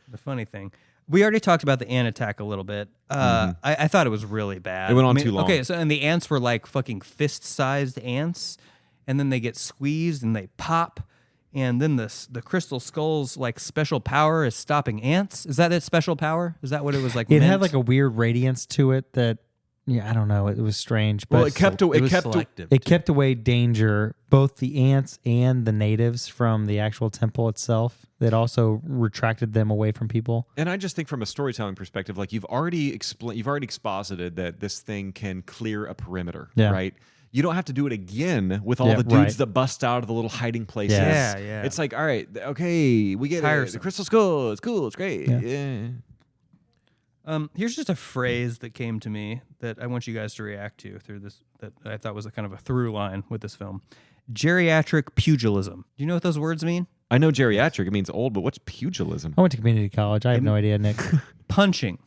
the funny thing. We already talked about the ant attack a little bit. I thought it was really bad. It went on too long. Okay, so and the ants were like fucking fist-sized ants, and then they get squeezed and they pop, and then the crystal skull's like special power is stopping ants. Is that its special power? Is that what it was like? It had meant? like a weird radiance to it that I don't know. It was strange, but Well, it kept was kept selective. it kept away danger, both the ants and the natives from the actual temple itself. That also retracted them away from people. And I just think from a storytelling perspective, like you've already exposited that this thing can clear a perimeter, Yeah. right? You don't have to do it again with all Yeah, the dudes right. that bust out of the little hiding places. Yes. Yeah. It's like, all right, okay, we get it. Tiresome. The crystal skull, it's cool, it's great. Yeah. Here's just a phrase that came to me that I want you guys to react to through this, that I thought was a kind of a through line with this film. Geriatric pugilism. Do you know what those words mean? I know geriatric, it means old, but what's pugilism? I went to community college. I have no idea, Nick. Punching.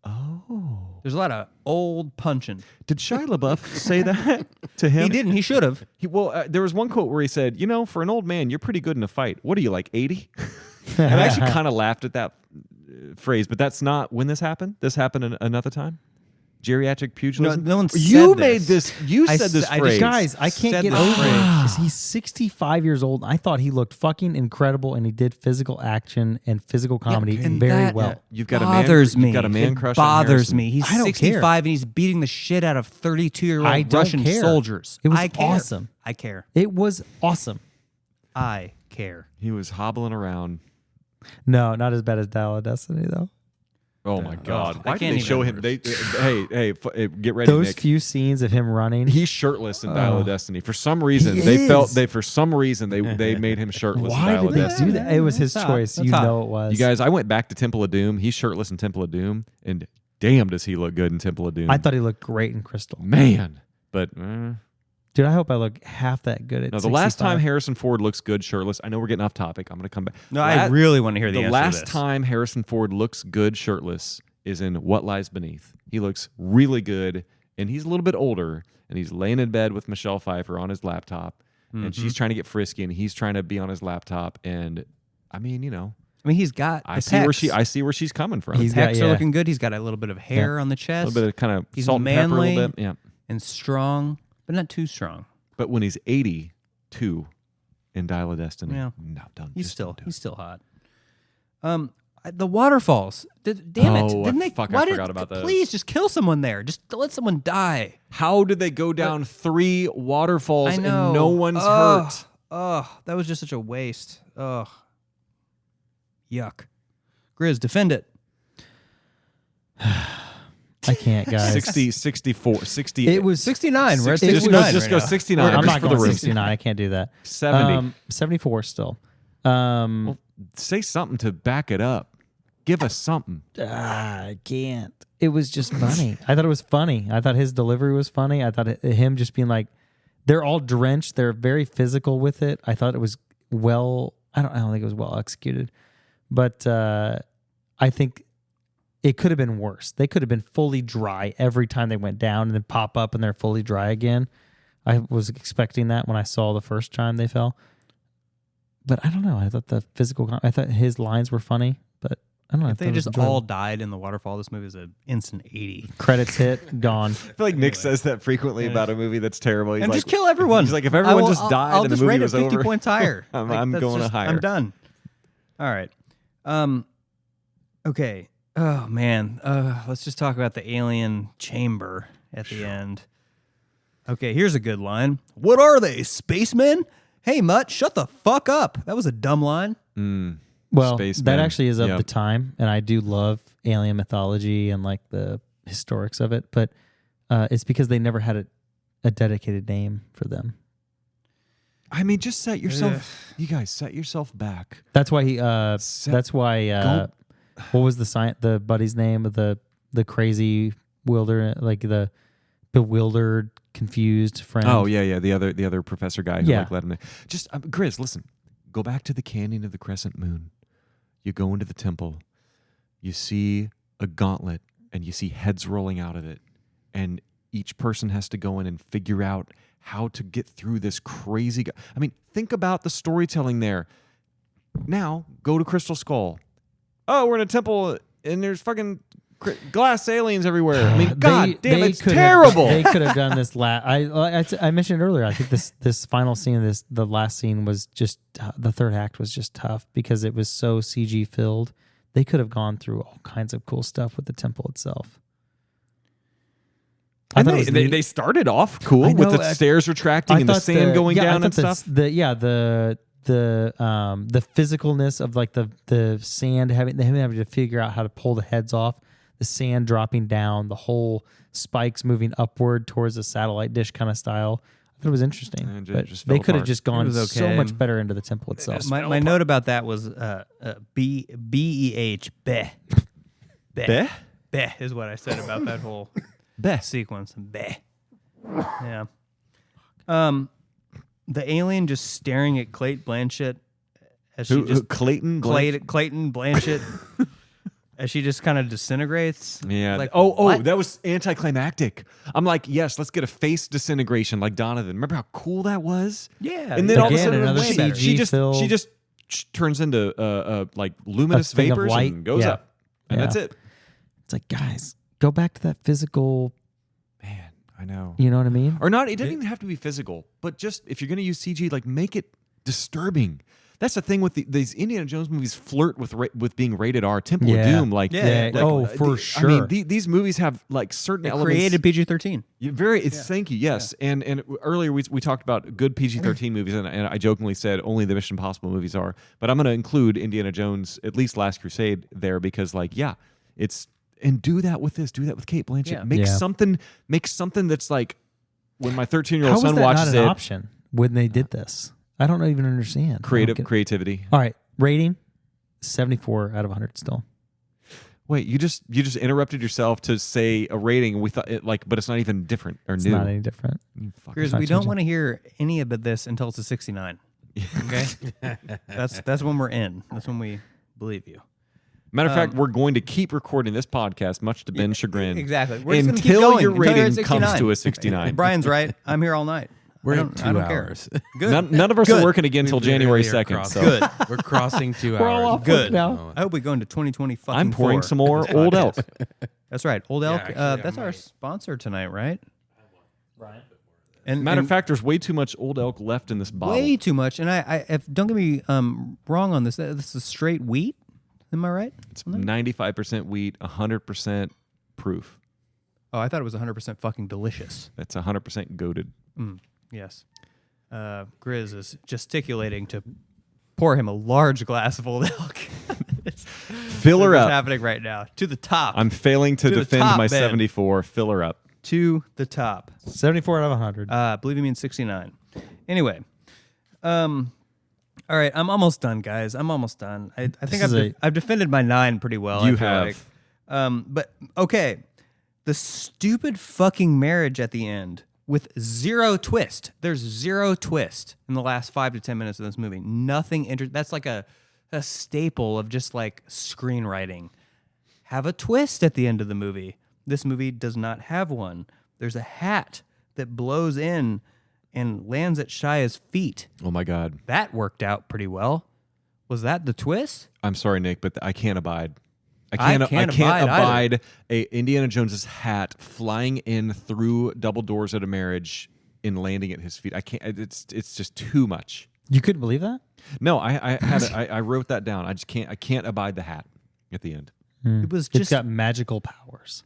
Oh. There's a lot of old punching. Did Shia LaBeouf say that to him? He didn't. He should have. There was one quote where he said, for an old man, you're pretty good in a fight. What are you, like 80? And I actually kind of laughed at that phrase, but that's not when this happened. This happened another time. Geriatric pugilism. No one You said made this. this. You I said this s- I just- phrase. Guys, I can't Said get the over phrase. it. He's 65 years old. I thought he looked fucking incredible, and he did physical action and physical comedy and very that- well. You've got bothers a man. me. You've got a man It crush. on bothers Harrison. me. He's I don't 65 care. and he's beating the shit out of 32-year-old I don't Russian care. soldiers. It was I care. awesome. I care. It was awesome. I care. He was hobbling around. No, not as bad as Dial of Destiny, though. Oh my God! I Why did can't they show even- him? Get ready, Those Nick. few scenes of him running. He's shirtless in Dial of Destiny. For some reason, He they felt is. they made him shirtless in Why Dial did of they Destiny. do that? It was his That's hot. choice. That's You hot. know it was. You guys, I went back to Temple of Doom. He's shirtless in Temple of Doom, and damn, does he look good in Temple of Doom. I thought he looked great in Crystal. man, but Dude, I hope I look half that good at no. The last 65. time Harrison Ford looks good shirtless. I know we're getting off topic. I'm going to come back. No, I really want to hear the answer to last this. time Harrison Ford looks good shirtless is in What Lies Beneath. He looks really good, and he's a little bit older, and he's laying in bed with Michelle Pfeiffer on his laptop, and she's trying to get frisky, and he's trying to be on his laptop, and I mean, he's got. I the see where pecs. I see where she's coming from. He's Pecs got- are yeah. looking good. He's got a little bit of hair on the a chest. little bit of kind of He's salt and pepper a manly. little bit. Yeah. and strong, but not too strong. But when he's 82 in Dial of Destiny, Yeah. no, don't. He's just still don't do it. he's still hot. The waterfalls. Damn it! Oh, Didn't they? fuck, I why forgot about those. Please just kill someone there. Just let someone die. How did they go down 3 waterfalls I know. and no one's hurt? Oh, that was just such a waste. Oh, yuck. Grizz, defend it. I can't, guys. 60, 64, 60. It was 69. We're at 60 69 just right go now. 69. I'm just not for the going room. 69. I can't do that. 70. 74 still. Well, say something to back it up. Give us something. I can't. It was just funny. I thought it was funny. I thought his delivery was funny. I thought him just being like, they're all drenched. They're very physical with it. I thought it was I don't think it was well executed, but I think it could have been worse. They could have been fully dry every time they went down and then pop up and they're fully dry again. I was expecting that when I saw the first time they fell. But I don't know. I thought I thought his lines were funny, but I don't know. If they just all died in the waterfall, this movie is an instant 80. credits hit, gone. I feel like Nick says that frequently about a movie that's terrible. He's And like, just kill everyone. He's like, if everyone I will- just died I'll and the just movie rate was it 50 over, points higher. I'm that's going just- higher. I'm done. All right. Okay. Oh man. Let's just talk about the alien chamber at the end. Okay, here's a good line. What are they, spacemen? Hey, Mutt, shut the fuck up. That was a dumb line. Well, Spaceman. that actually is of Yep. the time, and I do love alien mythology and like the historics of it, but it's because they never had a dedicated name for them. I mean, just set yourself. You guys set yourself back. That's why he. Set- That's why. What was the buddy's name of the crazy the bewildered, confused friend? Oh yeah. The other professor guy who Yeah. let him. Just Grizz, listen. Go back to the canyon of the crescent moon. You go into the temple. You see a gauntlet, and you see heads rolling out of it, and each person has to go in and figure out how to get through this crazy. I mean, think about the storytelling there. Now go to Crystal Skull. Oh, we're in a temple, and there's fucking glass aliens everywhere. I mean, God damn, it's terrible. They could have done this. I mentioned earlier. I think this final scene, the last scene was just the third act was just tough because it was so CG filled. They could have gone through all kinds of cool stuff with the temple itself. I And thought it was they neat. started off cool I with know, the stairs retracting and the thought sand going down and stuff. The physicalness of like the sand having to figure out how to pull the heads off, the sand dropping down, the whole spikes moving upward towards a satellite dish kind of style. I thought it was interesting. And it But just they fell could have apart. just gone It was so okay. much better into the temple itself. My note about that was BEH, beh. Beh? Beh is what I said about that whole Beh. sequence. Beh. Yeah. The alien just staring at Clayton Blanchett as she just Clayton? Clayton Blanchett as she just kind of disintegrates. Yeah. Like, oh, what? that was anticlimactic. I'm like, yes, let's get a face disintegration like Donovan. Remember how cool that was? Yeah. And then all of a Again, sudden, another she CG filled- just turns into like luminous thing of vapors light. and goes Yeah. up, and Yeah. that's it. It's like, guys, go back to that physical. Man, I know. You know what I mean? Or not. It doesn't even have to be physical, but just if you're going to use CG, like make it disturbing. That's the thing with these Indiana Jones movies flirt with being rated R. Temple of Yeah. Doom, like Yeah. like, Oh, for I sure. mean, these movies have like certain It elements. created PG-13. Thank you. Yes, and earlier we talked about good PG-13 movies, and I jokingly said only the Mission Impossible movies are, but I'm going to include Indiana Jones, at least Last Crusade, there because it's and do that with this, do that with Kate Blanchett, Yeah. make Yeah. something that's like when my 13-year-old How was son that watches not an it. option when they did this? I don't even understand. I don't Creative get- creativity. All right, rating 74 out of 100 still. Wait, you just interrupted yourself to say a rating, and we thought it but it's not even different or It's new. not any different. You fucking- Because not we don't changing. want to hear any of this until it's a 69. Okay? That's when we're in. That's when we believe you. Matter of fact, we're going to keep recording this podcast, much to Ben's chagrin. Exactly. We're just gonna keep until going your until you're rating at comes 69. to a 69. Brian's right. I'm here all night. We're I at don't, I 2 don't care. hours. Good. None of us Good. are working again until We January literally are 2nd. crossing- So Good. We're crossing 2 We're all hours. off Good. now. I hope we go into 2020 fucking I'm pouring 4 some more with this Old podcast. Elk. That's right. Old Elk. actually, I That's our might. sponsor tonight, right? And Matter of and fact, there's way too much Old Elk left in this bottle. way too much. And don't get me wrong on this. This is straight wheat. Am I right? It's 95% wheat, 100% proof. Oh, I thought it was 100% fucking delicious. That's 100% goated. Yes. Grizz is gesticulating to pour him a large glass of Old Elk. Fill her What's up. happening right now? To the top. I'm failing to To the defend top, my Ben. 74. Fill her up. to the top. 74 out of 100. I believe you mean 69. Anyway, all right, I'm almost done, guys. I'm almost done. I think I've defended my 9 pretty well. You I feel have. like. But okay, the stupid fucking marriage at the end with zero twist. There's zero twist in the last 5 to 10 minutes of this movie. Nothing. That's like a staple of just like screenwriting. Have a twist at the end of the movie. This movie does not have one. There's a hat that blows in and lands at Shia's feet. Oh my God. That worked out pretty well. Was that the twist? I'm sorry, Nick, but I can't abide. I can't abide abide a Indiana Jones's hat flying in through double doors at a marriage and landing at his feet. I can't. It's just too much. You couldn't believe that? No, I wrote that down. I just can't. I can't abide the hat at the end. It was It's just got magical powers.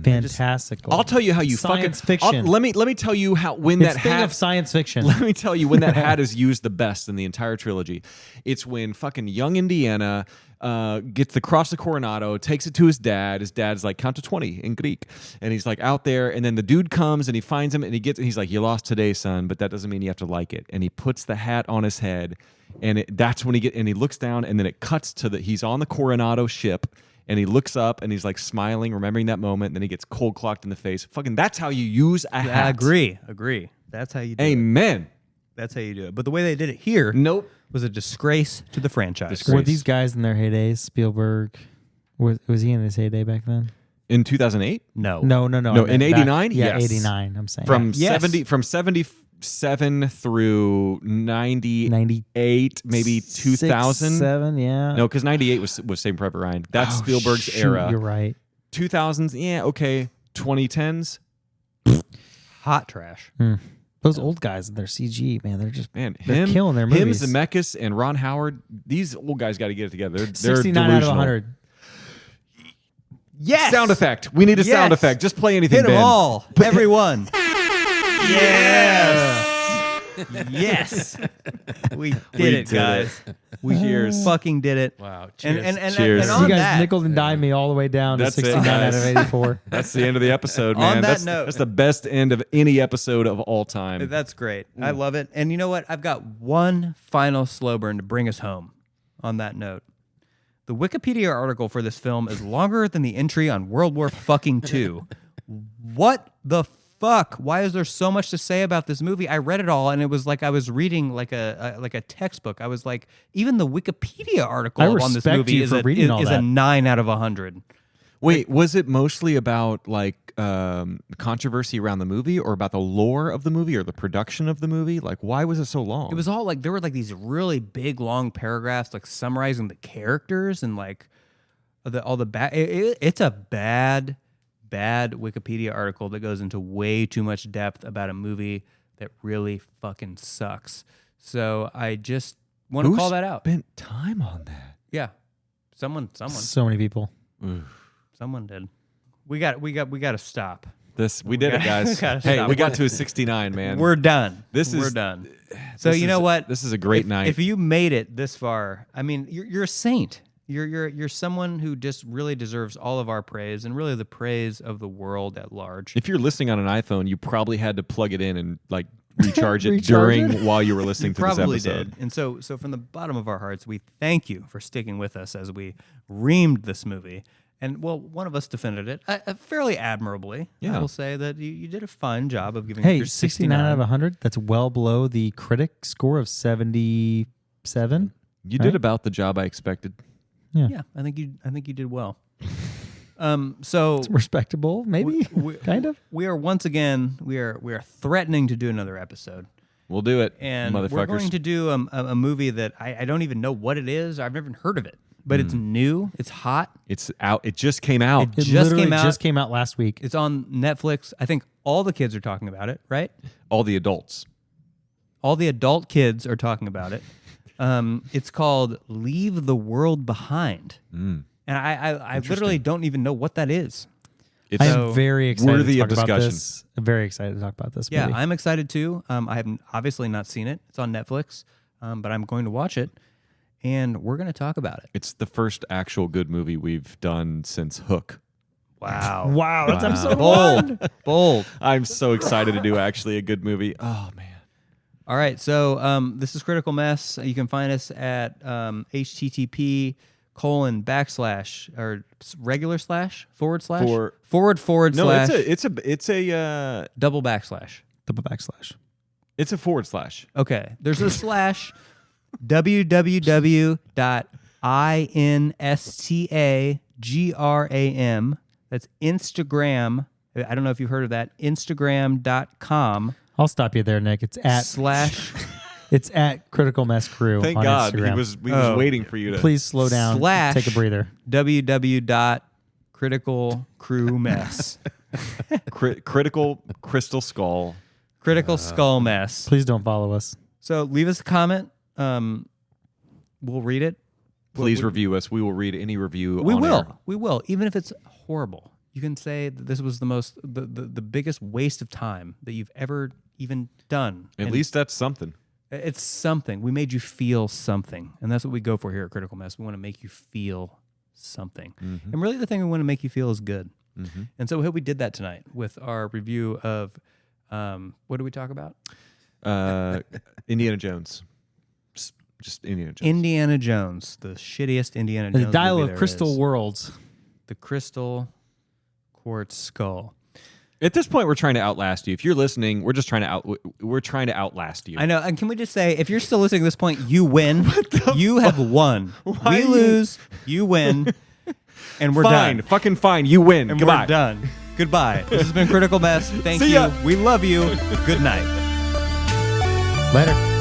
Fantastical. I'll tell you how you Science fucking. fiction. Let me tell you how when It's that thing hat of science fiction. Let me tell you when that hat is used the best in the entire trilogy. It's when fucking young Indiana gets across the Coronado, takes it to his dad. His dad's like, count to 20 in Greek. And he's like out there. And then the dude comes and he finds him and he's like, you lost today, son, but that doesn't mean you have to like it. And he puts the hat on his head. And that's when he looks down and then it cuts to he's on the Coronado ship. And he looks up and he's like smiling, remembering that moment. And then he gets cold clocked in the face. Fucking, that's how you use a hat. I agree. That's how you do it. Amen. That's how you do it. But the way they did it here Nope. was a disgrace to the franchise. Disgrace. Were these guys in their heydays? Spielberg, was he in his heyday back then? In 2008? No. No. No, I meant in 89? Yeah, Yes. 89. I'm saying From Yes. 77 through 98, maybe 2000. 7, yeah. No, because 98 was Saving Private Ryan. That's Oh, Spielberg's shoot, era. You're right. 2000s, yeah, okay. 2010s, Hot trash. Those old guys in their CG, man, they're him, killing their him, movies. Zemeckis, and Ron Howard. These old guys got to get it together. They're 69 out of delusional. 100. Yes. Sound effect. We need a sound Yes. effect. Just play anything, Hit them Ben. all. Everyone. Yes. Yes. We did it, did guys. We Cheers. fucking did it. Wow. And Cheers. And You on guys that, nickel and dime me all the way down to That's it, 69 out of guys. 84. That's the end of the episode, On man. that that's, note- that's the best end of any episode of all time. That's great. I love it. And you know what? I've got one final slow burn to bring us home on that note. The Wikipedia article for this film is longer than the entry on World War fucking II. What the fuck? Why is there so much to say about this movie? I read it all, and it was like I was reading like a textbook. I was like, even the Wikipedia article I on this respect movie you is for reading all a that. 9 out of 100. Wait, was it mostly about like controversy around the movie, or about the lore of the movie, or the production of the movie? Like, why was it so long? It was all like there were like these really big long paragraphs like summarizing the characters and like all the bad. It's a bad Wikipedia article that goes into way too much depth about a movie that really fucking sucks. So I just want to call that out. Spent time on that. Yeah, someone So many people. did. We got to stop. We did it, guys. We gotta Hey, stop. we got to a 69, man. We're done. We're We're done. So this you know is- what? this is a great night. If you made it this far, I mean, you're a saint. You're someone who just really deserves all of our praise and really the praise of the world at large. If you're listening on an iPhone, you probably had to plug it in and like recharge it Recharge during while you were listening You to this probably episode. did. And so from the bottom of our hearts, we thank you for sticking with us as we reamed this movie. And well, one of us defended it fairly admirably. Yeah. I will say that you did a fine job of giving it Hey, your 69 out of 100. That's well below the critic score of 77. You Right? did about the job I expected. Yeah, I think you did well. So Respectable, maybe? Kind of. we are once again we are threatening to do another episode. We'll do it, And motherfuckers. we're going to do a movie that I don't even know what it is. I've never even heard of it, but it's new. It's hot. It's out. It just came out. It just literally came out. just came out last week. It's on Netflix. I think all the kids are talking about it, right? All the adults. All the adult kids are talking about it. It's called Leave the World Behind. And I literally don't even know what that is. It's I So, am very excited worthy to of talk about discussion. this. I'm very excited to talk about this Yeah, movie. I'm excited too. I have obviously not seen it. It's on Netflix, but I'm going to watch it, and we're going to talk about it. It's the first actual good movie we've done since Hook. Wow. Wow, that's episode Bold. Bold. I'm so excited to do actually a good movie. Oh man. All right, so this is Critical Mess. You can find us at http:// or regular slash forward slash forward No, slash it's a double backslash. Double backslash. it's a forward slash. Okay, there's a slash www.instagram. That's Instagram. I don't know if you've heard of that. Instagram.com I'll stop you there, Nick. It's at slash it's at Critical Mess Crew Thank on God Instagram. he was waiting for you to. Please slow down. Slash Take a breather. www.criticalcrewmess. Critical Crystal Skull. Critical Skull Mess. Please don't follow us. So leave us a comment. We'll read it. Please review us. We will read any review. We on will. air. We will. Even if it's horrible. You can say that this was the biggest waste of time that you've ever even done. At And least that's something. it's something. We made you feel something. And that's what we go for here at Critical Mess. We want to make you feel something. And really the thing we want to make you feel is good. And so we hope we did that tonight with our review of what did we talk about? Indiana Jones. Just Indiana Jones. Indiana Jones, the shittiest Indiana Jones. The Dial movie of there Crystal is. Worlds. The Crystal Quartz Skull. At this point, we're trying to outlast you. If you're listening, we're just trying to outlast you. I know. And can we just say, if you're still listening at this point, you win. You have won. We lose. You win. And we're Fine. done. Fucking fine. You win. And Goodbye. we're done. Goodbye. This has been Critical Mess. Thank See you. ya. We love you. Good night. Later.